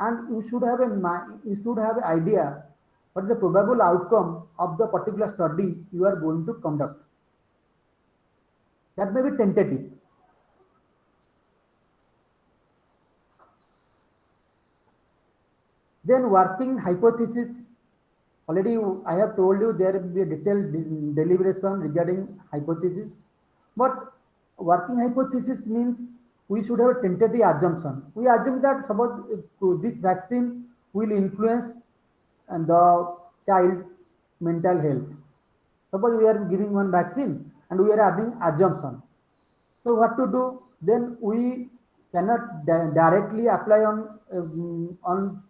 and you should have an idea what is the probable outcome of the particular study you are going to conduct. That may be tentative. Then working hypothesis. Already I have told you there will be a detailed deliberation regarding hypothesis. But working hypothesis means we should have a tentative assumption. We assume that suppose this vaccine will influence the child mental health. Suppose we are giving one vaccine and we are having assumption. So what to do? Then we cannot directly apply on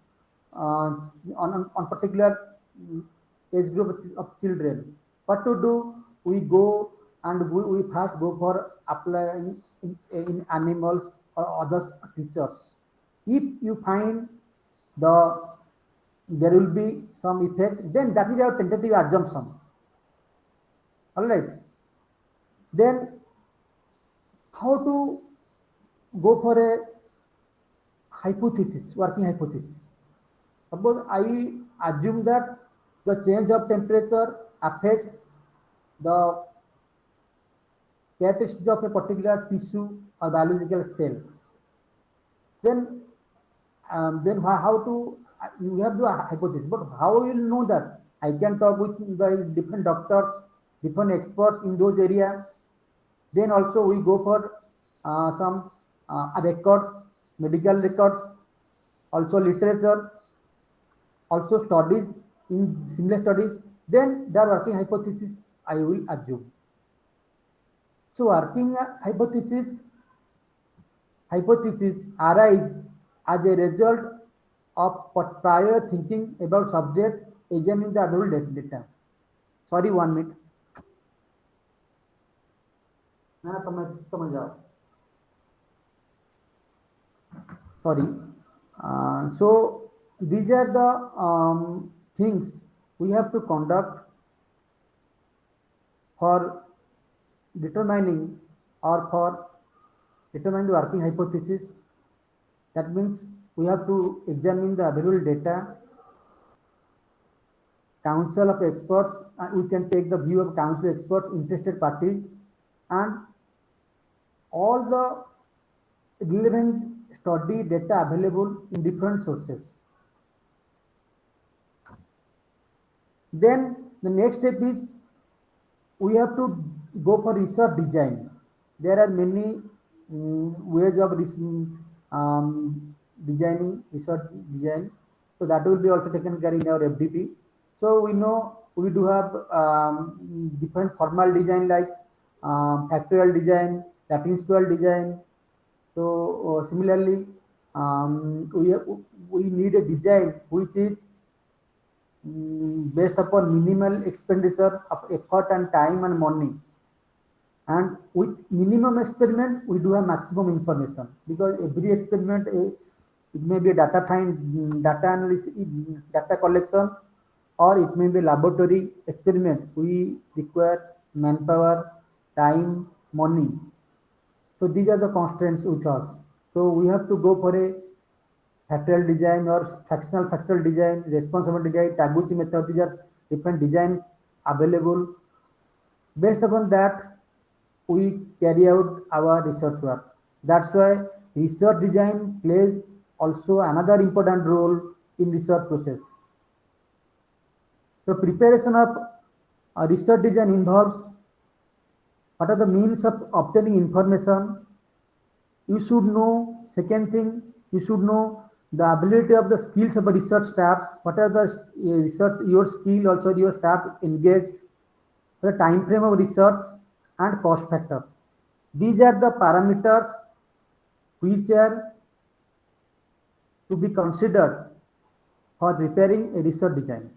particular age group of children. What to do? We go and we first go for applying in animals or other creatures. If you find there will be some effect, then that is our tentative assumption. All right. Then how to go for a hypothesis, working hypothesis? Suppose I assume that the change of temperature affects the characteristics of a particular tissue or biological cell. Then how to, you have to hypothesis, but how will you know that? I can talk with the different doctors, different experts in those areas. Then also we go for some records, medical records, also literature, also studies in similar studies. Then the working hypothesis I will assume. So working hypothesis arise as a result of prior thinking about subject examining the available data. Sorry, 1 minute. Sorry. So these are the things we have to conduct for determining or for determining the working hypothesis. That means we have to examine the available data, council of experts, and we can take the view of council of experts, interested parties, and all the relevant study data available in different sources. Then the next step is we have to go for research design. There are many ways of designing research design. So that will be also taken care in our FDP. So we know we do have different formal design like factorial design, Latin square design. So similarly, we need a design which is based upon minimal expenditure of effort and time and money. And with minimum experiment, we do have maximum information, because every experiment, it may be a data analysis, data collection, or it may be laboratory experiment. We require manpower, time, money. So these are the constraints with us. So we have to go for a factorial design or fractional factorial design, responsible design, Taguchi method. These are different designs available. Based upon that, we carry out our research work. That's why research design plays also another important role in research process. The preparation of a research design involves what are the means of obtaining information. You should know, second thing, you should know the ability of the skills of the research staffs. What are the research, your skill, also your staff engaged, the time frame of research, and cost factor. These are the parameters which are to be considered for preparing a research design.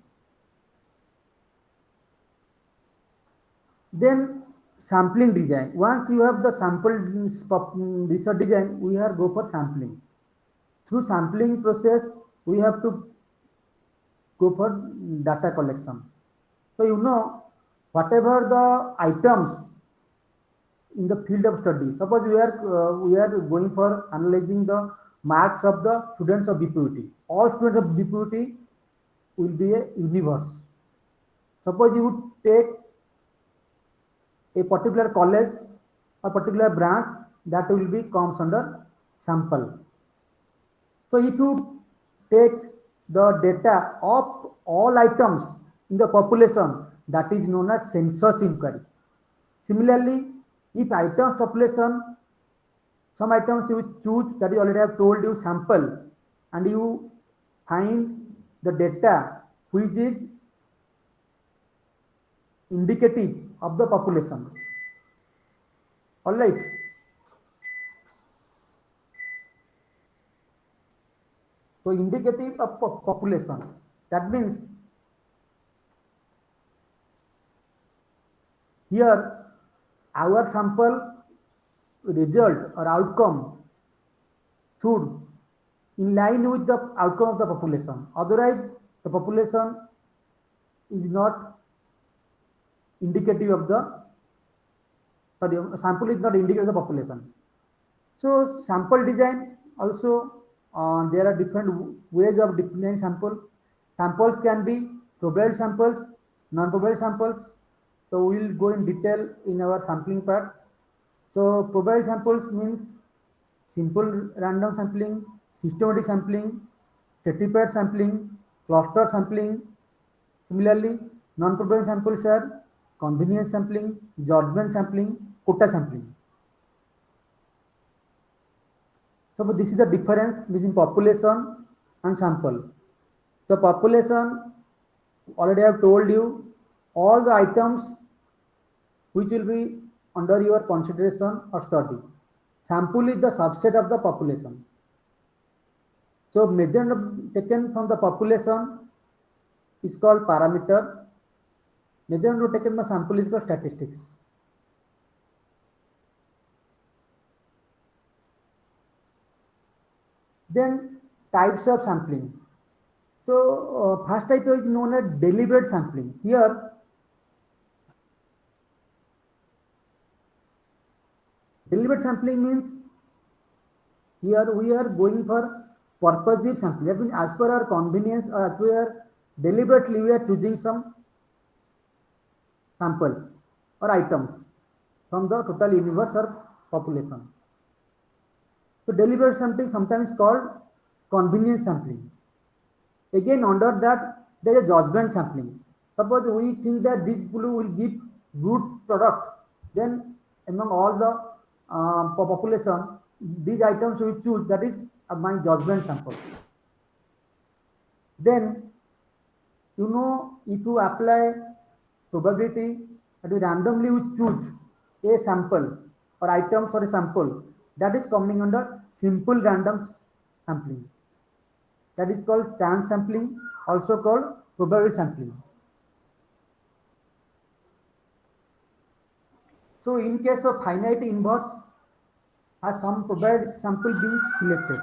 Then sampling design. Once you have the sample research design, we have go for sampling. Through sampling process, we have to go for data collection. So you know, whatever the items in the field of study, suppose we are going for analyzing the marks of the students of BPUT. All students of BPUT will be a universe. Suppose you would take a particular college or particular branch, that will be comes under sample. So if you take the data of all items in the population, that is known as census inquiry. Similarly, if items population, some items you choose, that is already I have told you, sample, and you find the data which is indicative of the population. All right. So indicative of population. That means here our sample result or outcome should in line with the outcome of the population. Otherwise, the population is not indicative of the, sorry, sample is not indicative of the population. So sample design also, there are different ways of defining sample. Samples can be probable samples, non-probable samples. So we will go in detail in our sampling part. So probable samples means simple random sampling, systematic sampling, stratified sampling, cluster sampling. Similarly, non-probable samples are convenience sampling, judgment sampling, quota sampling. So this is the difference between population and sample. So population, already I have told you, all the items which will be under your consideration or study. Sample is the subset of the population. So measurement taken from the population is called parameter. Measurement taken by sample is called statistics. Then types of sampling. So first type is known as deliberate sampling. Here, deliberate sampling means here we are going for purposive sampling. That means as per our convenience or as per deliberately we are choosing some samples or items from the total universe or population. So deliberate sampling sometimes called convenience sampling. Again, under that there is a judgment sampling. Suppose we think that this blue will give good product, then among all the population, these items we choose, that is my judgment sample. Then, you know, if you apply probability, that we randomly we choose a sample or items or a sample, that is coming under simple random sampling. That is called chance sampling, also called probability sampling. So in case of finite inverse, has some probability sample being selected.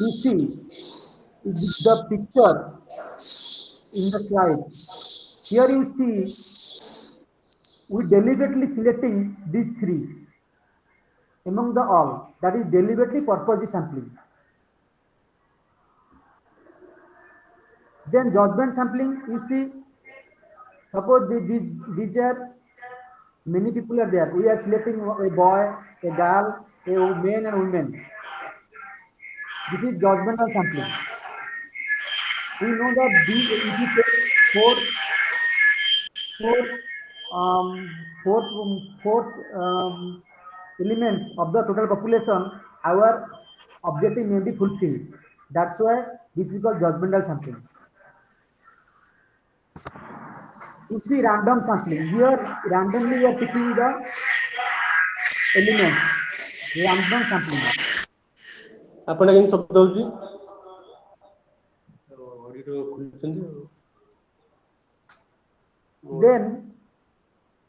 You see the picture in the slide. Here you see we deliberately selecting these three among the all. That is deliberately purposely sampling. Then judgment sampling, you see, suppose these are many people are there. We are selecting a boy, a girl, a man and women. This is judgmental sampling. We know that if you take four elements of the total population, our objective may be fulfilled. That's why this is called judgmental sampling. You see random sampling. Here, randomly we are picking the elements. Random sampling. ଆପଣ କେମିତି ଶବ୍ଦ ହଉଛି? Then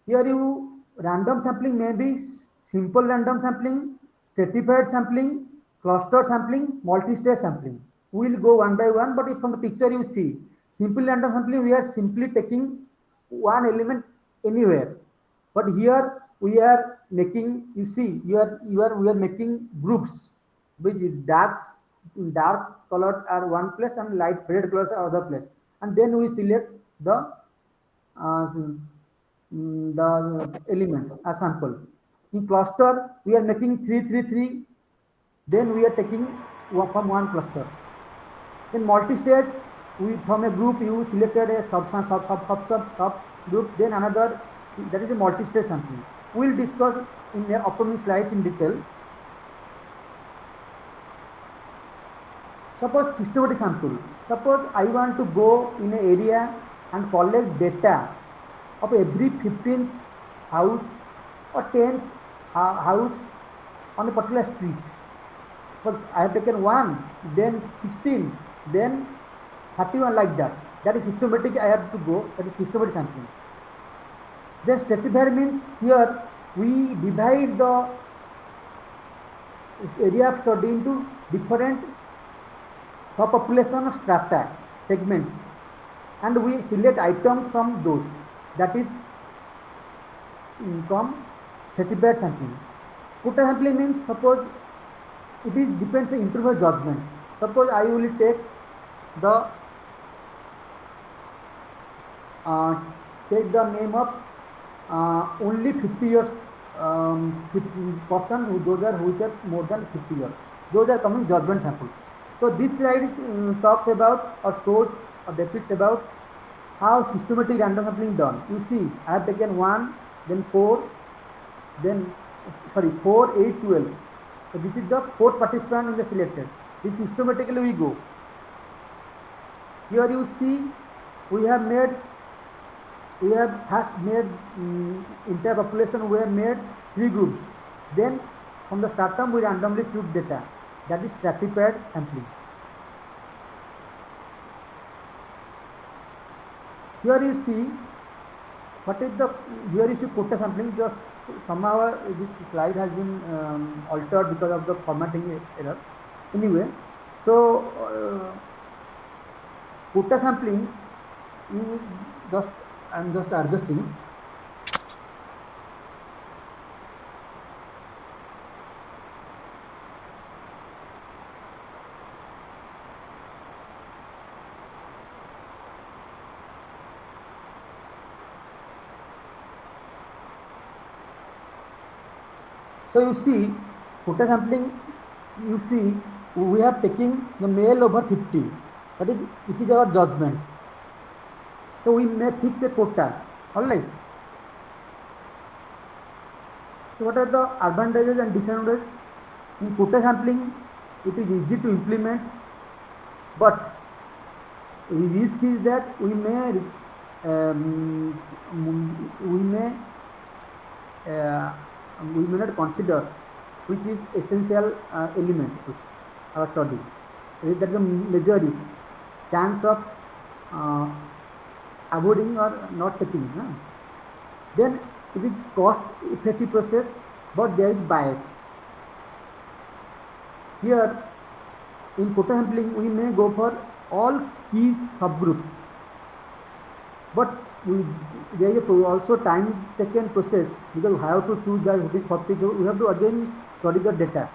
here you random sampling may be simple random sampling, stratified sampling, cluster sampling, multi-stage sampling. We will go one by one, but if from the picture you see simple random sampling, we are simply taking one element anywhere. But here we are making, you see, we are making groups with dark colored are one place and light red colors are other place, and then we select the elements as sample. In cluster, we are making 3, 3, 3. Then we are taking from one cluster. Then multi-stage, we from a group you selected a sub group. Then another, that is a multi-stage sampling. We will discuss in the upcoming slides in detail. Suppose systematic sample. Suppose I want to go in an area and collect data of every 15th house or 10th house on a particular street. But I have taken 1, then 16, then 31 like that. That is systematic. I have to go. That is systematic sampling. Then stratified means here we divide the area of study into different subpopulation of strata segments, and we select items from those. That is from stratified sampling. Quota sampling means, suppose it is depends on interval judgment. Suppose I will take the name of only 50 years 50 person who those are which are more than 50 years. Those are coming judgment samples. So this slide is, talks about or shows or depicts about how systematic random sampling done. You see, I have taken 1, then 4, then 4, 8, 12. So this is the 4th participant in the selected. This systematically we go. Here you see we have first made entire population, we have made 3 groups. Then from the stratum we randomly choose data. That is stratified sampling. Here you see what is the, here is the quota sampling. Just somehow this slide has been altered because of the formatting error. Anyway, so quota sampling is just, I am just adjusting. So you see, quota sampling, you see, we are taking the male over 50. That is, it is our judgment. So we may fix a quota. All right. So what are the advantages and disadvantages? In quota sampling, it is easy to implement, but the risk is that we may not consider which is essential element of our study. That is the major risk, chance of avoiding or not taking. Then it is cost effective process, but there is bias. Here in quota sampling we may go for all key subgroups, but there is also time taken process, because we have to choose that it is 40, we have to again study the data.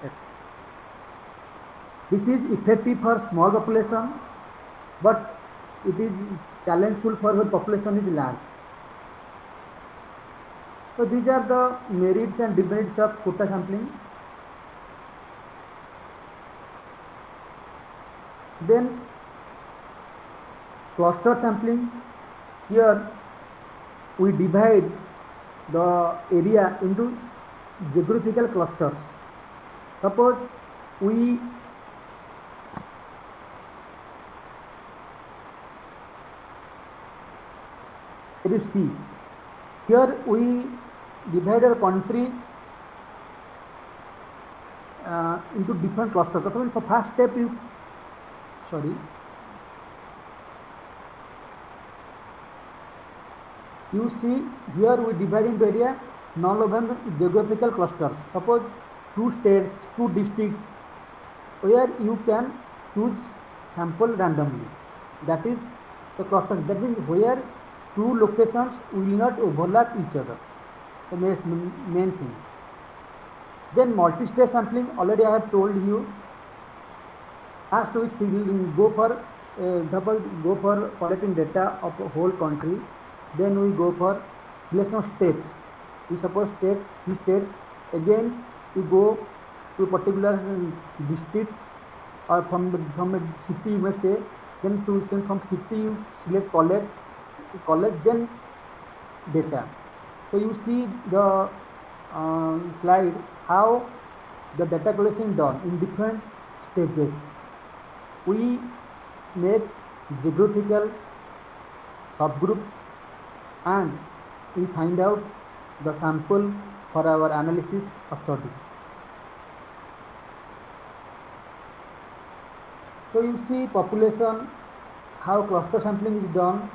This is effective for small population, but it is challengeful for when population is large. So these are the merits and demerits of quota sampling. Then cluster sampling. Here we divide the area into geographical clusters. Suppose we see, here we divide our country into different clusters. So for first step, you see here we divide into area non-urban geographical clusters. Suppose 2 states, 2 districts, where you can choose sample randomly. That is the cluster. That means where 2 locations will not overlap each other. The main thing. Then multi-stage sampling, already I have told you. First we go for collecting data of the whole country. Then we go for selection of state. We suppose 3 states. Again you go to a particular district, or from a city you may say. Then from city you select college, then data. So you see the slide how the data collection done in different stages. We make geographical subgroups and we find out the sample for our analysis or study. So you see population, how cluster sampling is done.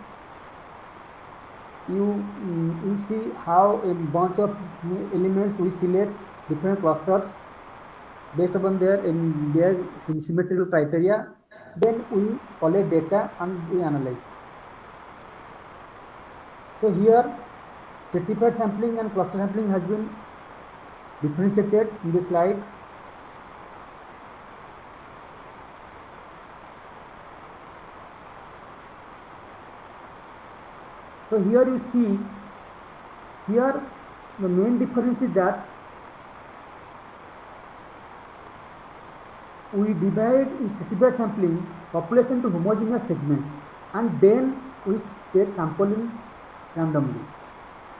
you see how a bunch of elements we select different clusters based upon their symmetrical criteria. Then we collect data and we analyze. So here stratified sampling and cluster sampling has been differentiated in this slide. So here you see, here the main difference is that we divide in stratified sampling population to homogeneous segments and then we take sampling randomly.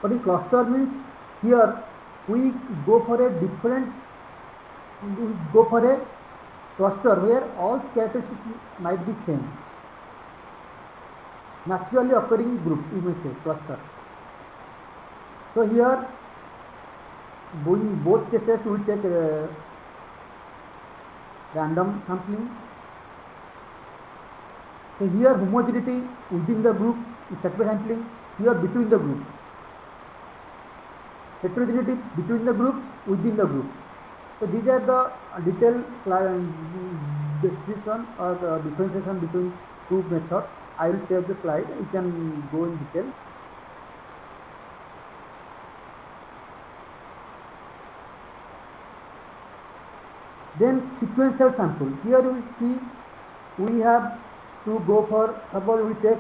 But in cluster means here we go for a cluster where all characteristics might be same. Naturally occurring groups, you may say cluster. So here, in both cases, we take random sampling. So here, homogeneity within the group is stratified sampling. Here, between the groups. Heterogeneity between the groups, within the group. So these are the detailed description or the differentiation between two methods. I will save the slide. You can go in detail. Then sequential sample. Here you see we have to go for, suppose we take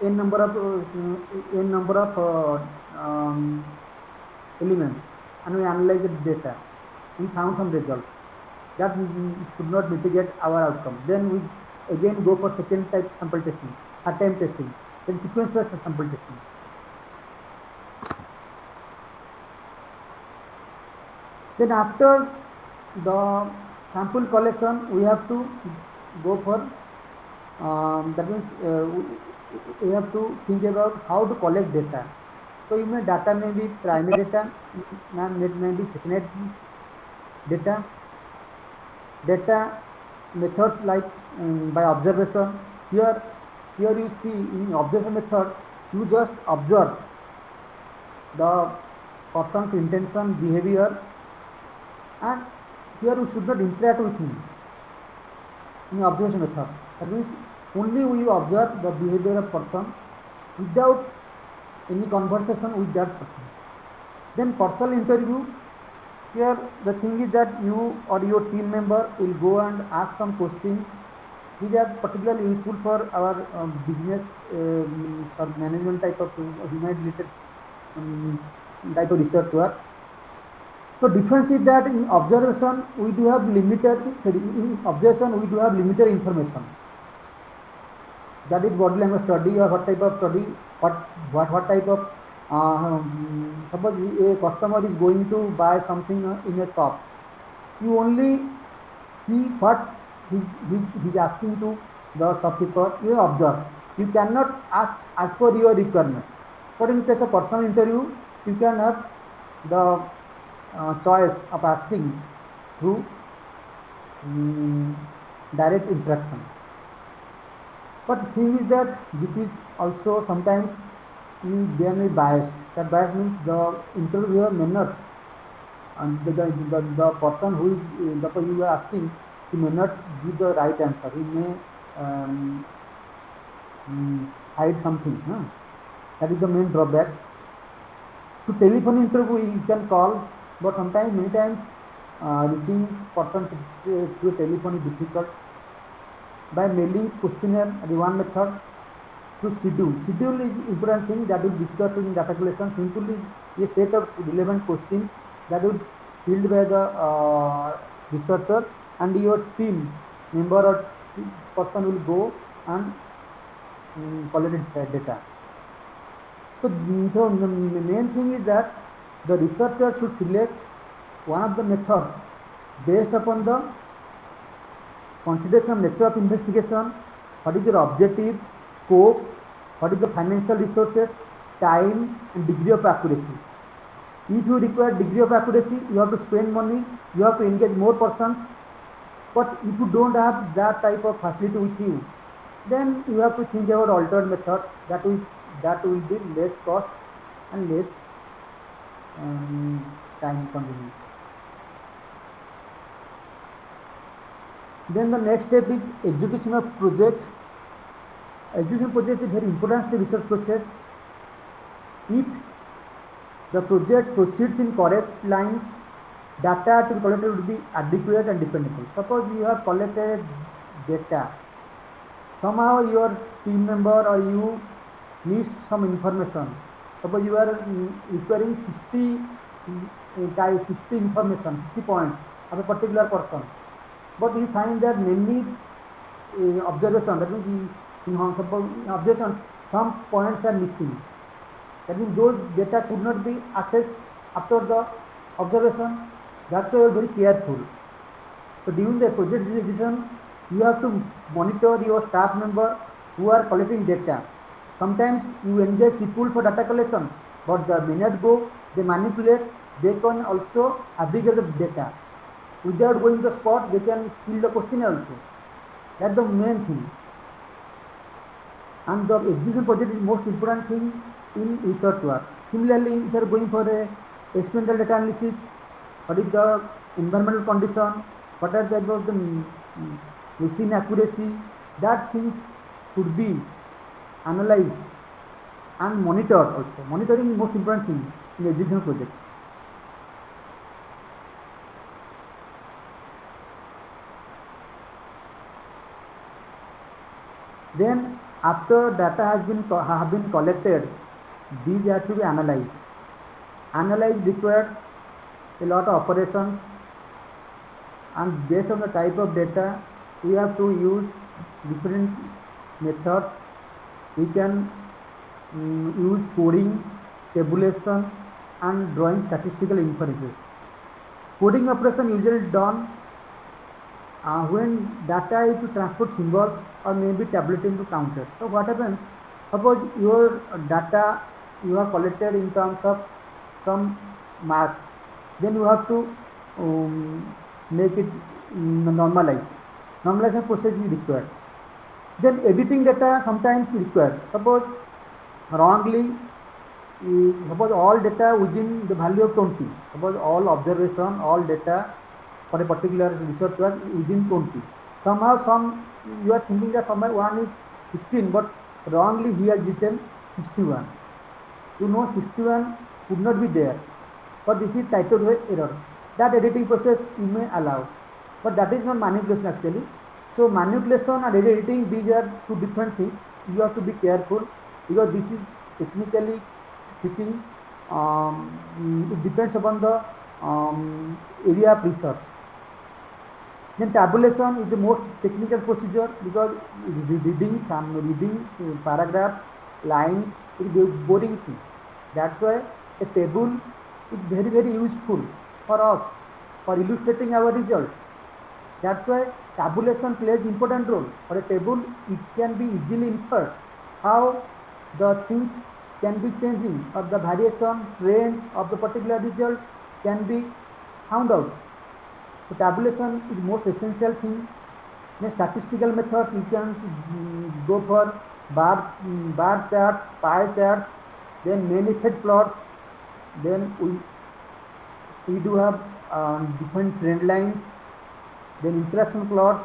n number of elements and we analyze the data. We found some result that should not mitigate our outcome. Then we again go for second type sample testing, third time testing, then sequential sample testing. Then after the sample collection, we have to go for, that means we have to think about how to collect data. So data may be primary data, may be secondary data. Data methods like by observation. Here you see in observation method, you just observe the person's intention, behavior, and here you should not interact with him in observation method. That means only we observe the behavior of person without any conversation with that person. Then personal interview. Here the thing is that you or your team member will go and ask some questions. These are particularly useful for our business or management type of human-related type of research work. So difference is that in observation we do have limited information. That is body language study or what type of study, what type of suppose a customer is going to buy something in a shop. You only see what he's asking to the shopkeeper. You observe. You cannot ask for your requirement. But in case of personal interview, you can have the choice of asking through direct interaction. But the thing is that this is also sometimes they may be biased. That bias means the interviewer may not, and the person who is the person you are asking, he may not give the right answer. He may hide something. That is the main drawback. So telephone interview you can call, but sometimes many times reaching person through a telephone is difficult. By mailing questionnaire, the one method. To schedule. Schedule is important thing that will be discussed in data collection. Simply a set of relevant questions that will filled by the researcher, and your team member or person will go and collect data. So the main thing is that the researcher should select one of the methods based upon the consideration of nature of investigation, what is your objective, scope, what is the financial resources, time, and degree of accuracy. If you require degree of accuracy, you have to spend money, you have to engage more persons. But if you don't have that type of facility with you, then you have to think about alternate methods that will be less cost and less time consuming. Then the next step is execution of project. Execution project is very important to research process. If the project proceeds in correct lines, data to be collected would be adequate and dependable. Suppose you have collected data, somehow your team member or you miss some information. Suppose you are requiring 60 information, 60 points of a particular person, but you find that many observation, that means observations, some points are missing. That means those data could not be assessed after the observation. That's why you are very careful. So during the project execution, you have to monitor your staff member who are collecting data. Sometimes you engage people for data collection, but the minute go, they manipulate, they can also aggregate the data. Without going to the spot, they can fill the questionnaire also. That's the main thing. And the execution project is most important thing in research work. Similarly, if you are going for a experimental data analysis, what is the environmental condition, what are the about the machine accuracy, that thing should be analyzed and monitored also. Monitoring is most important thing in execution project. Then after data have been collected, these have to be analyzed. Analyze required a lot of operations, and based on the type of data, we have to use different methods. We can use coding, tabulation, and drawing statistical inferences. Coding operation usually done when data is to transport symbols or maybe tablet into counters. So what happens? Suppose your data you have collected in terms of some marks, then you have to make it normalize. Normalization process is required. Then editing data sometimes is required. Suppose wrongly, suppose all data within the value of 20. Suppose all observation, all data for a particular research work within 20. Somehow you are thinking that somewhere one is 16, but wrongly he has written 61. You know 61 could not be there, but this is typography error. That editing process you may allow, but that is not manipulation actually. So manipulation and editing, these are two different things. You have to be careful because this is technically speaking, it depends upon the area of research. Then tabulation is the most technical procedure because reading paragraphs, lines, it is a boring thing. That's why a table is very, very useful for us for illustrating our result. That's why tabulation plays important role. For a table, it can be easily inferred how the things can be changing or the variation trend of the particular result can be found out. So tabulation is most essential thing. In a statistical method, you can go for bar charts, pie charts, then manifest plots. Then we do have different trend lines, then interaction plots.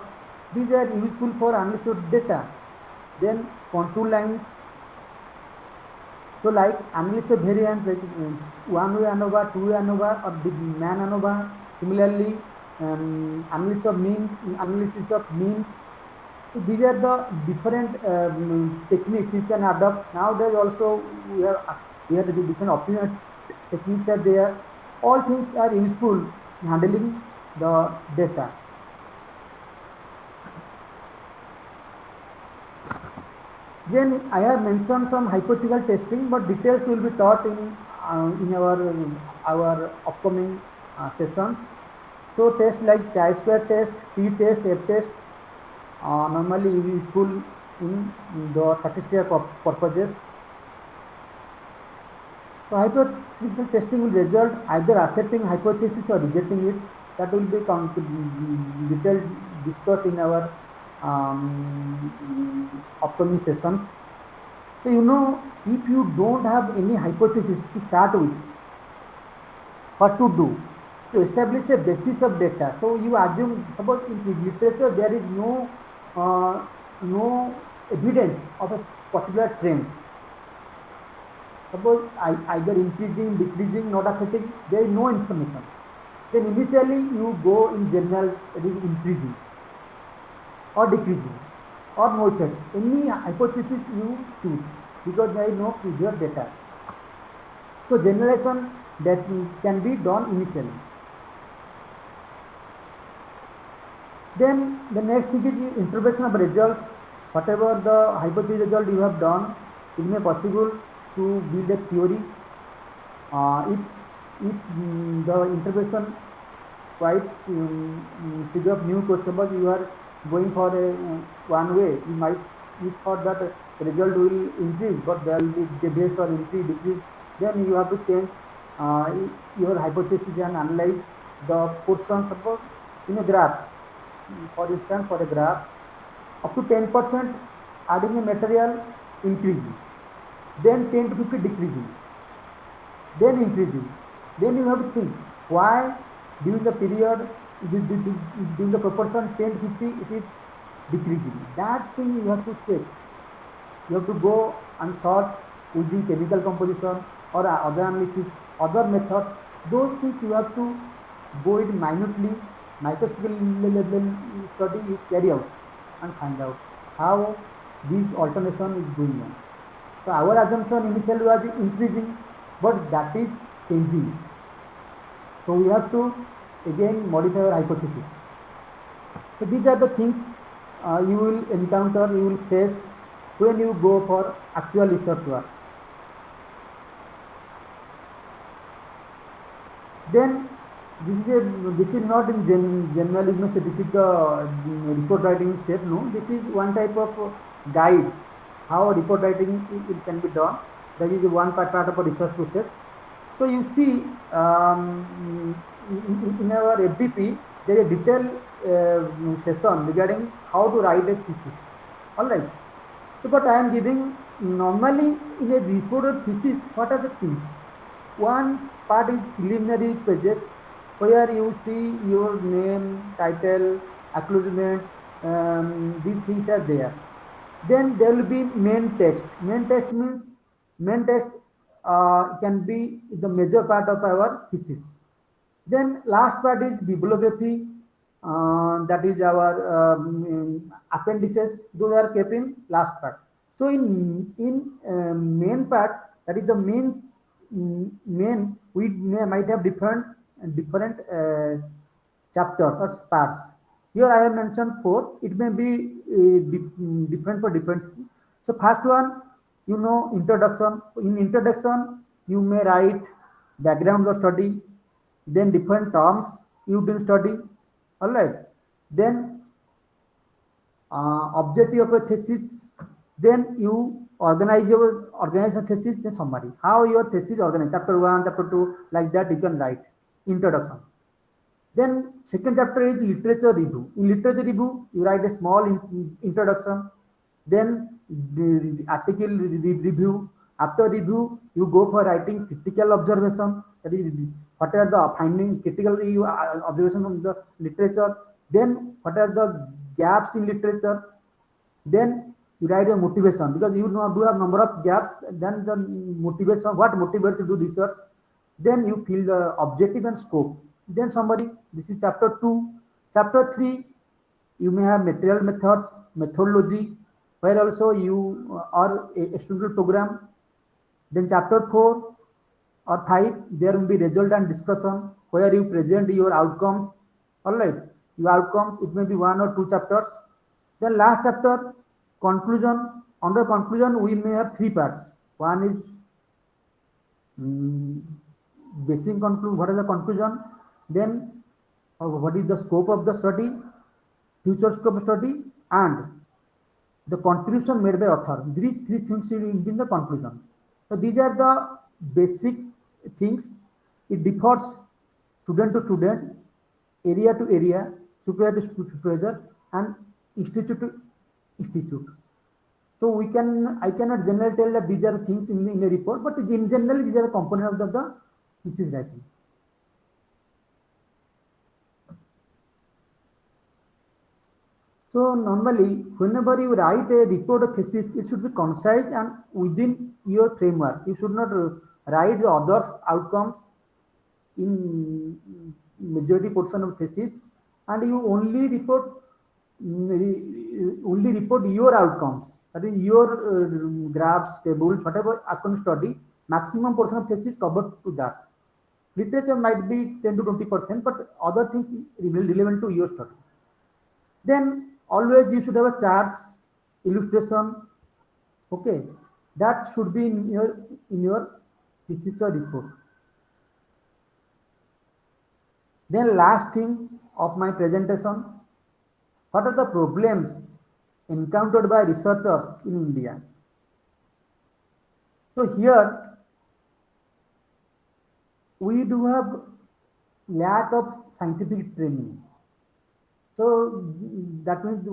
These are useful for analysis of data. Then contour lines. So like analysis of variance, like one-way ANOVA, two-way ANOVA, or man ANOVA. Similarly, analysis of means. So these are the different techniques you can adopt. Nowadays also we have different optimal techniques are there. All things are useful in handling the data. Then I have mentioned some hypothetical testing, but details will be taught in our upcoming sessions. So test like chi-square test, t-test, f-test, normally useful in the statistical purposes. So hypothetical testing will result either accepting hypothesis or rejecting it. That will be detailed discussed in our upcoming sessions. So, if you don't have any hypothesis to start with, what to do? To establish a basis of data. So you assume, suppose in literature there is no evidence of a particular trend. Suppose either increasing, decreasing, not affecting, there is no information. Then initially you go in general, it is increasing or decreasing or no effect. Any hypothesis you choose because there is no previous data. So generalization that can be done initially. Then the next thing is interpretation of results. Whatever the hypothesis result you have done, it may possible to build a theory. If the interpretation quite figure of new question, but you are going for a one way, you thought that the result will increase, but there will be deviation or increase, decrease. Then you have to change your hypothesis and analyze the portion. Suppose in a graph, for instance, for a graph, up to 10% adding a material increasing, then 10 to 50 decreasing, then increasing. Then you have to think why during the period, during the proportion 10 to 50, it is decreasing. That thing you have to check. You have to go and search using chemical composition or other analysis, other methods. Those things you have to go in minutely, microscopic level study you carry out and find out how this alternation is going on. So our assumption initially was increasing, but that is changing. So we have to again modify our hypothesis. So these are the things you will encounter, you will face when you go for actual research work. Then this is not in general, this is the report writing step. No, this is one type of guide how report writing it can be done. That is one part of a research process. So you see, in our FDP, there is a detailed session regarding how to write a thesis. All right. So, but I am giving normally in a report or thesis, what are the things? One part is preliminary pages where you see your name, title, acknowledgement, these things are there. Then there will be main text. Main text means main text can be the major part of our thesis. Then last part is bibliography. That is our appendices. Those are kept in last part. So in main part, that is the main we might have different chapters or parts. Here I have mentioned 4. It may be different for different. So first one, introduction. In introduction, you may write background of study, then different terms you will study. All right. Then objective of a thesis. Then you organize a thesis, then summary. How your thesis organized, chapter 1, chapter 2, like that you can write. Introduction. Then second chapter is literature review. In literature review, you write a small introduction. Then the article review. After review, you go for writing critical observation. That is, what are the finding, critical observation from the literature. Then what are the gaps in literature. Then you write a motivation because you do have number of gaps. Then the motivation, what motivates you to do research. Then you fill the objective and scope. Then summary. This is chapter 2. Chapter 3, you may have material methods, methodology, where also you are a student program. Then chapter 4 or 5, there will be result and discussion where you present your outcomes. All right, your outcomes, it may be 1 or 2 chapters. Then last chapter, conclusion. Under conclusion, we may have 3 parts. One is basic conclusion. What is the conclusion? Then what is the scope of the study, future scope of study, and the contribution made by author. These 3 things will be in the conclusion. So these are the basic things. It differs student to student, area to area, supervisor to supervisor, and institute to institute. So I cannot generally tell that these are things in a report, but in general, these are a component of the thesis writing. So normally, whenever you write a report or thesis, it should be concise and within your framework. You should not write the others' outcomes in majority portion of thesis, and you only report your outcomes. That is your graphs, tables, whatever account study. Maximum portion of thesis covered to that. Literature might be 10 to 20%, but other things relevant to your study. Then always you should have a charts, illustration. Okay, that should be in your thesis or report. Then last thing of my presentation, what are the problems encountered by researchers in India? So here we do have lack of scientific training. So that means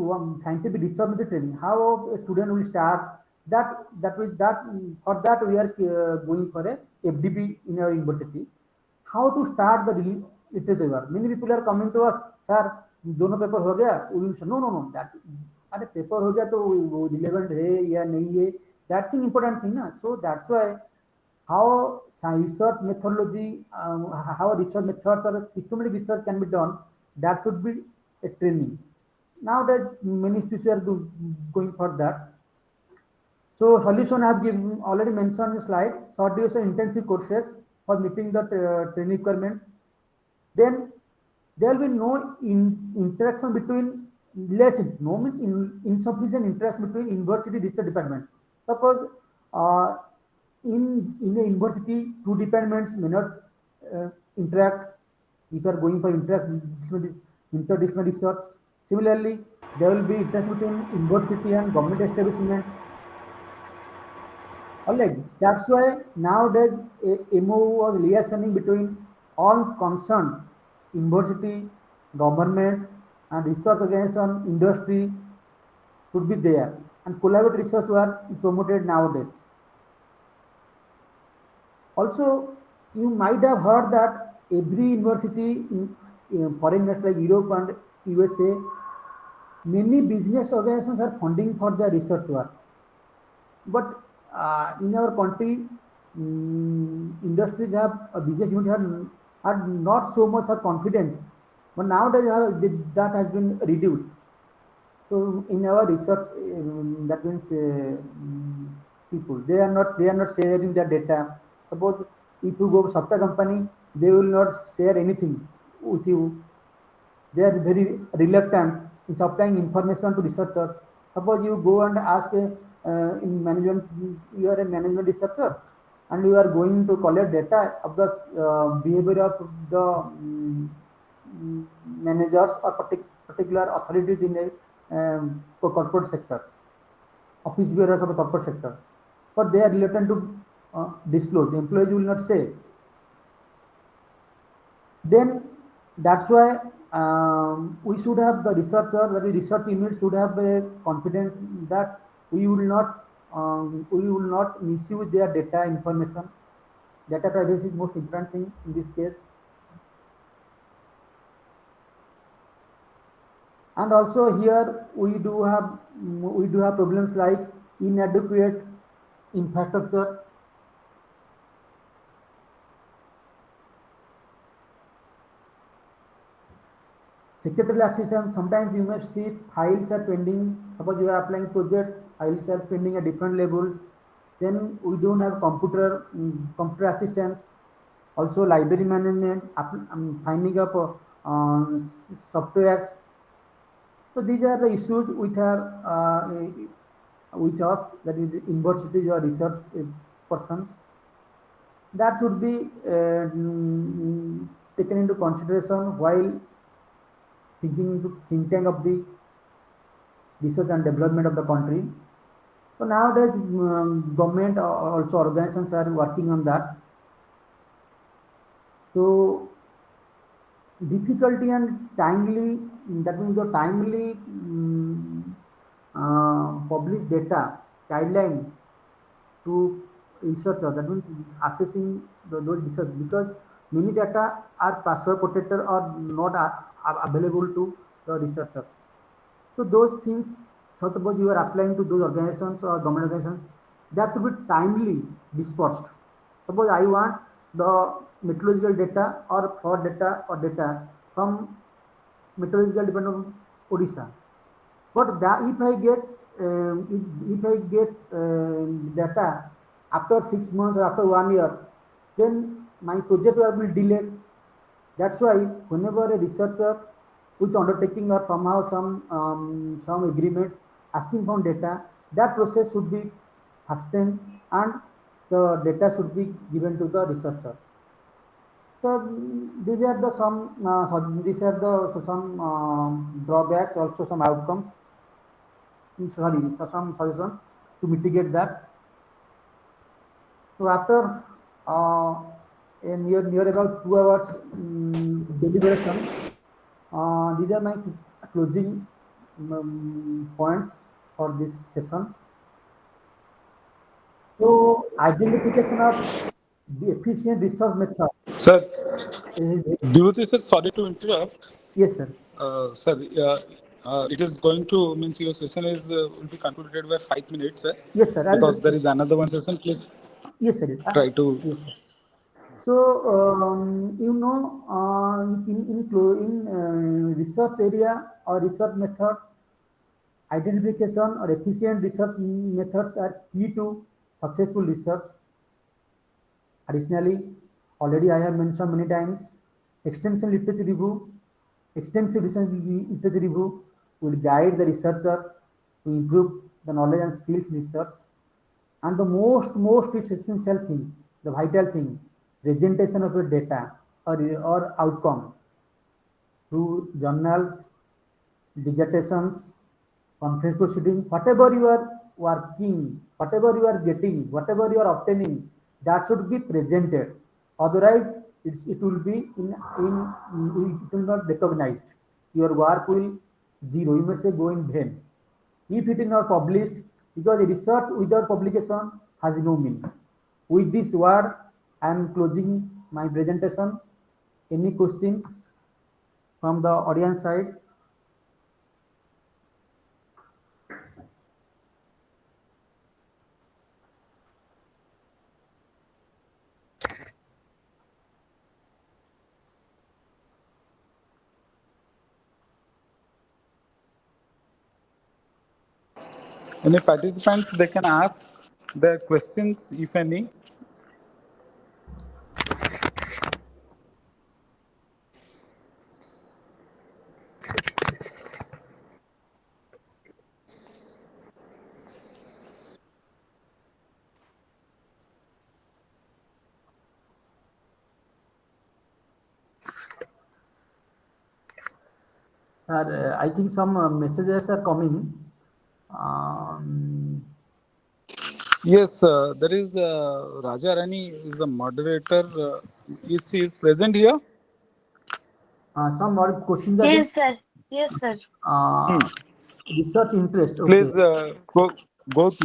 scientific research training. How a student will start that for that we are going for a FDP in our university. How to start the literature work? Many people are coming to us, sir, दोनों paper हो गया? We will say no that अरे paper हो गया तो वो relevant है या नहीं है? That's the important thing ना. So that's why how research methodology, how research methods or systematic research can be done, that should be a training. Nowadays, many institutions are going for that. So solution I have given, already mentioned on the slide, short duration intensive courses for meeting the training requirements. Then there will be no interaction between insufficient interaction between university research department. Suppose in a university, two departments may not interact. If you are going for interdisciplinary research, similarly, there will be interaction between university and government establishment. Alright, that's why nowadays a MOU or liaison between all concerned university, government, and research organization, industry should be there, and collaborative research work is promoted nowadays. Also, you might have heard that every university in foreign countries like Europe and USA, many business organizations are funding for their research work. But in our country, industries have business units have not so much of confidence. But nowadays that has been reduced. So in our research, that means people they are not sharing their data. Suppose if you go to software company, they will not share anything with you. They are very reluctant in supplying information to researchers. Suppose you go and ask in management, you are a management researcher, and you are going to collect data of the behavior of the managers or particular authorities in a corporate sector, office bearers of the corporate sector, but they are reluctant to disclose. The employees will not say. Then that's why we should have the researcher, the research unit should have a confidence that we will not misuse their data information. Data privacy is most important thing in this case. And also here we do have problems like inadequate infrastructure. Secretarial assistance, sometimes you may see files are pending. Suppose you are applying project, files are pending at different levels. Then we don't have computer assistance. Also library management, finding up softwares. So these are the issues which are with us, that is universities or research persons. That should be taken into consideration while thinking of the research and development of the country. So nowadays, government also organizations are working on that. So difficulty and timely, that means the timely published data guideline to researcher. That means assessing those research, because many data are password protected or not are available to the researchers. So those things, so suppose you are applying to those organizations or government organizations, that should be timely dispersed. Suppose I want the meteorological data or flood data or data from meteorological department of Odisha. But that if I get data after 6 months or after 1 year, then my project will be delayed. That's why whenever a researcher with undertaking or somehow some agreement asking for data, that process should be hastened and the data should be given to the researcher. So these are the some drawbacks, also some outcomes. Sorry, so some suggestions to mitigate that. So after a near about 2 hours deliberation, these are my closing points for this session. So identification of the efficient research method. Sir, Bibhuti sir, sorry to interrupt. Yes, sir. Sir, it is going to means your session is will be concluded by 5 minutes, sir. Yes, sir. Because there is another one session. Please yes, sir. try to. Yes, sir. So in research area or research method, identification or efficient research methods are key to successful research. Additionally, already I have mentioned many times, extensive literature review will guide the researcher to improve the knowledge and skills research. And the most essential thing, the vital thing, presentation of your data or outcome through journals, dissertations, conference proceeding, whatever you are working, whatever you are getting, whatever you are obtaining, that should be presented. Otherwise, it will be it will not recognized. Your work will zero. You may say go in vain. If it is not published, because research without publication has no meaning. With this word, I am closing my presentation. Any questions from the audience side? Any participants, they can ask their questions, if any. I think some messages are coming. Um, Yes, there is Raja Rani is the moderator. Is he is present here? some more questions are Yes, sir. Yes, sir. research interest. Okay. Please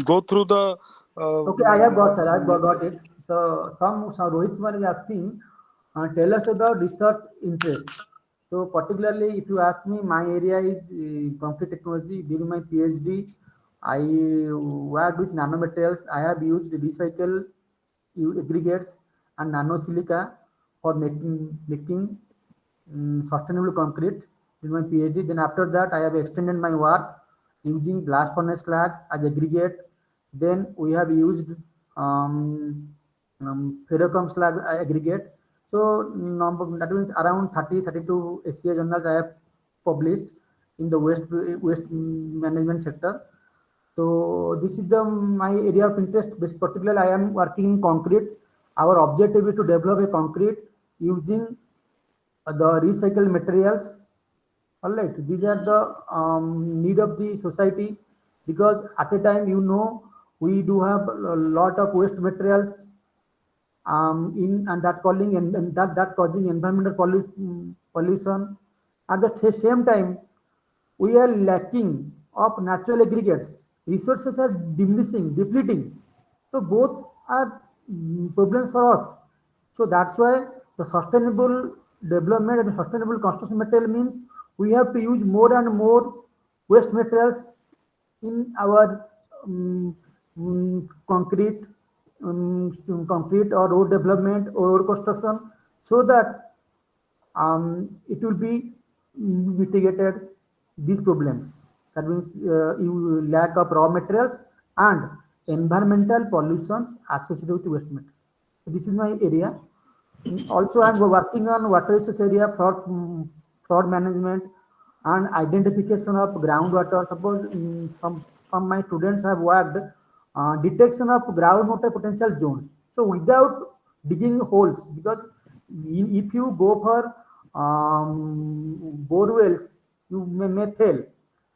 go through the. Okay, I have got, sir. I have got it. So some Rohit Kumar is asking, tell us about research interest. So particularly, if you ask me, my area is computer technology. During my PhD, I worked with nanomaterials. I have used recycle aggregates and nanosilica for making sustainable concrete in my PhD. Then after that, I have extended my work using blast furnace slag as aggregate. Then we have used ferrochrome slag aggregate. So that means around 32 SCI journals I have published in the waste management sector. So this is my area of interest. Particularly, I am working in concrete. Our objective is to develop a concrete using the recycled materials. All right, these are the need of the society, because at a time, we do have a lot of waste materials and that calling and that causing environmental pollution. At the same time, we are lacking of natural aggregates. resources are diminishing, depleting. So both are problems for us. So that's why the sustainable development and sustainable construction material means we have to use more and more waste materials in our concrete, concrete or road development or road construction, so that it will be mitigated these problems. That means you lack of raw materials and environmental pollutions associated with waste materials. So this is my area. Also, I'm working on water resource area, fraud management, and identification of groundwater. Suppose some my students have worked detection of groundwater potential zones. So without digging holes, because if you go for bore wells, you may fail.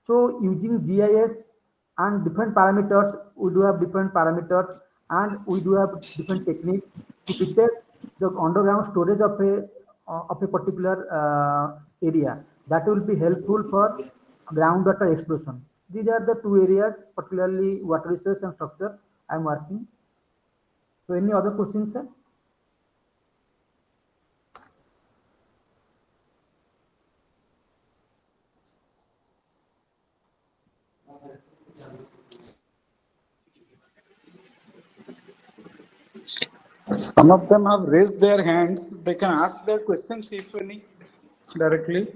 So using GIS and different parameters, we do have different parameters and we do have different techniques to detect the underground storage of a particular area. That will be helpful for groundwater exploration. These are the two areas, particularly water resource and structure, I am working. So any other questions, sir? Some of them have raised their hands. They can ask their questions if any directly.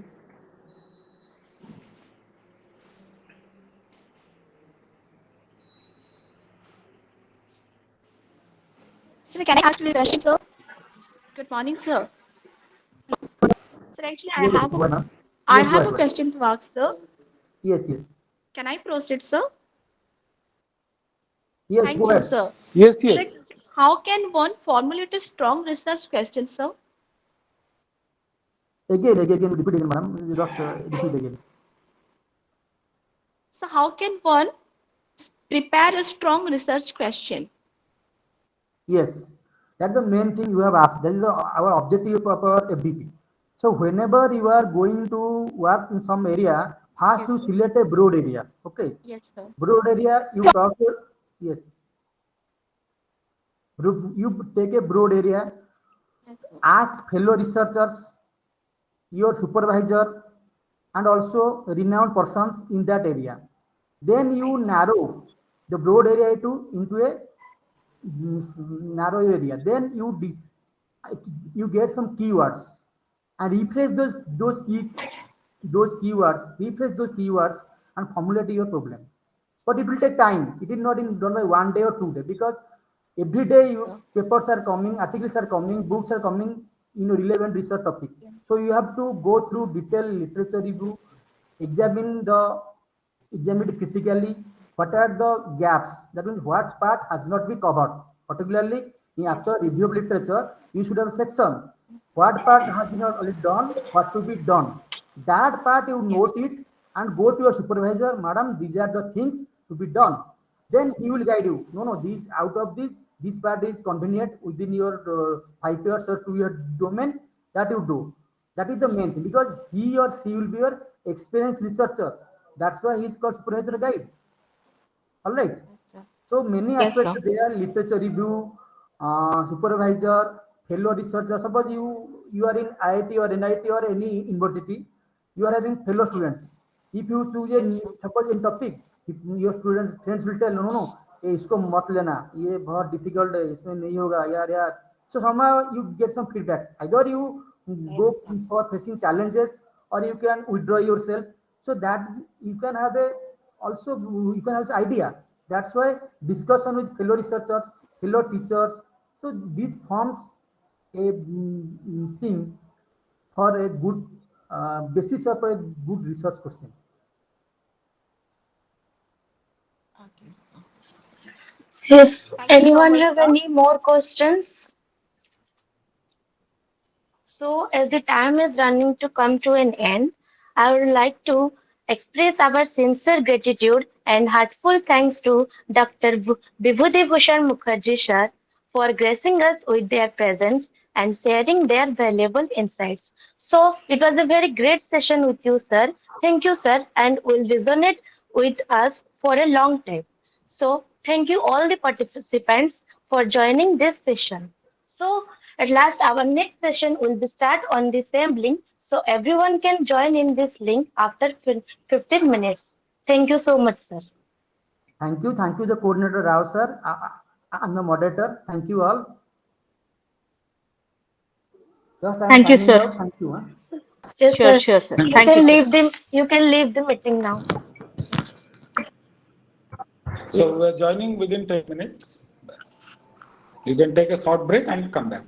Sir, can I ask you a question, sir? Good morning, sir. Sir, actually, Yes, go ahead. I Yes, go have a ahead. question to ask, sir. Yes, yes. Can I proceed, sir? Yes, Thank go you, ahead. sir. Yes, Sir, yes. how can one formulate a strong research question, sir? Again, repeat again, madam. Just repeat again. So, how can one prepare a strong research question? Yes, that's the main thing you have asked. That is our objective of our FDP. So whenever you are going to work in some area, first Yes, you sir. select a broad area. Okay, Yes, sir. broad area you talk. Yes, you take a broad area. Yes, sir. Ask fellow researchers, your supervisor, and also renowned persons in that area. Then you Right. narrow the broad area into a narrow area. Then you get some keywords and refresh those keywords, refresh those keywords and formulate your problem. But it will take time. It is not done by 1 day or 2 days, because every day Yes, sir. papers are coming, articles are coming, books are coming in a relevant research topic. Yeah. So you have to go through detailed literature review, examine the examine it critically. What are the gaps? That means what part has not been covered. Particularly Yes, after sir. review of literature, you should have a section. What part has not already done? What to be done? That part you Yes, note it and go to your supervisor, madam. These are the things to be done. Then he will guide you. No, no, these out of this part is convenient within your 5 years or 2 year domain, that you do. That is the main thing, because he or she will be your experienced researcher. That's why he is called supervisor guide. All right. sir. So many Yes, aspects sir. are there: literature review, supervisor, fellow researcher. Suppose you are in IIT or NIT or any university, you are having fellow students. If you choose a Yes, sir. suppose in topic, if your students friends will tell, no, ये इसको मत लेना, ये बहुत difficult है, इसमें नहीं होगा यार यार. So somehow you get some feedbacks. Either you Yes, go sir. for facing challenges, or you can withdraw yourself, so that you can have a also you can have idea. That's why discussion with fellow researchers, fellow teachers, so this forms a thing for a good basis of a good research question. Okay, sir. Yes. Thank you so Anyone much, have sir. any more questions? So, as the time is running to come to an end, I would like to express our sincere gratitude and heartfelt thanks to Dr. Bibhuti Bhusan Mukharjee sir for gracing us with their presence and sharing their valuable insights. So, it was a very great session with you, sir. Thank you, sir, and will resonate with us for a long time. So thank you all the participants for joining this session. So at last, our next session will be start on the same link. So everyone can join in this link after 15 minutes. Thank you so much, sir. Thank you, the coordinator Rao sir, and the moderator. Thank you all. Just I am Thank you, signing sir. out. Thank you. Yes, Sure, sir. sure, sir. You Thank can you, sir. leave the meeting now. So we're joining within 10 minutes. You can take a short break and come back.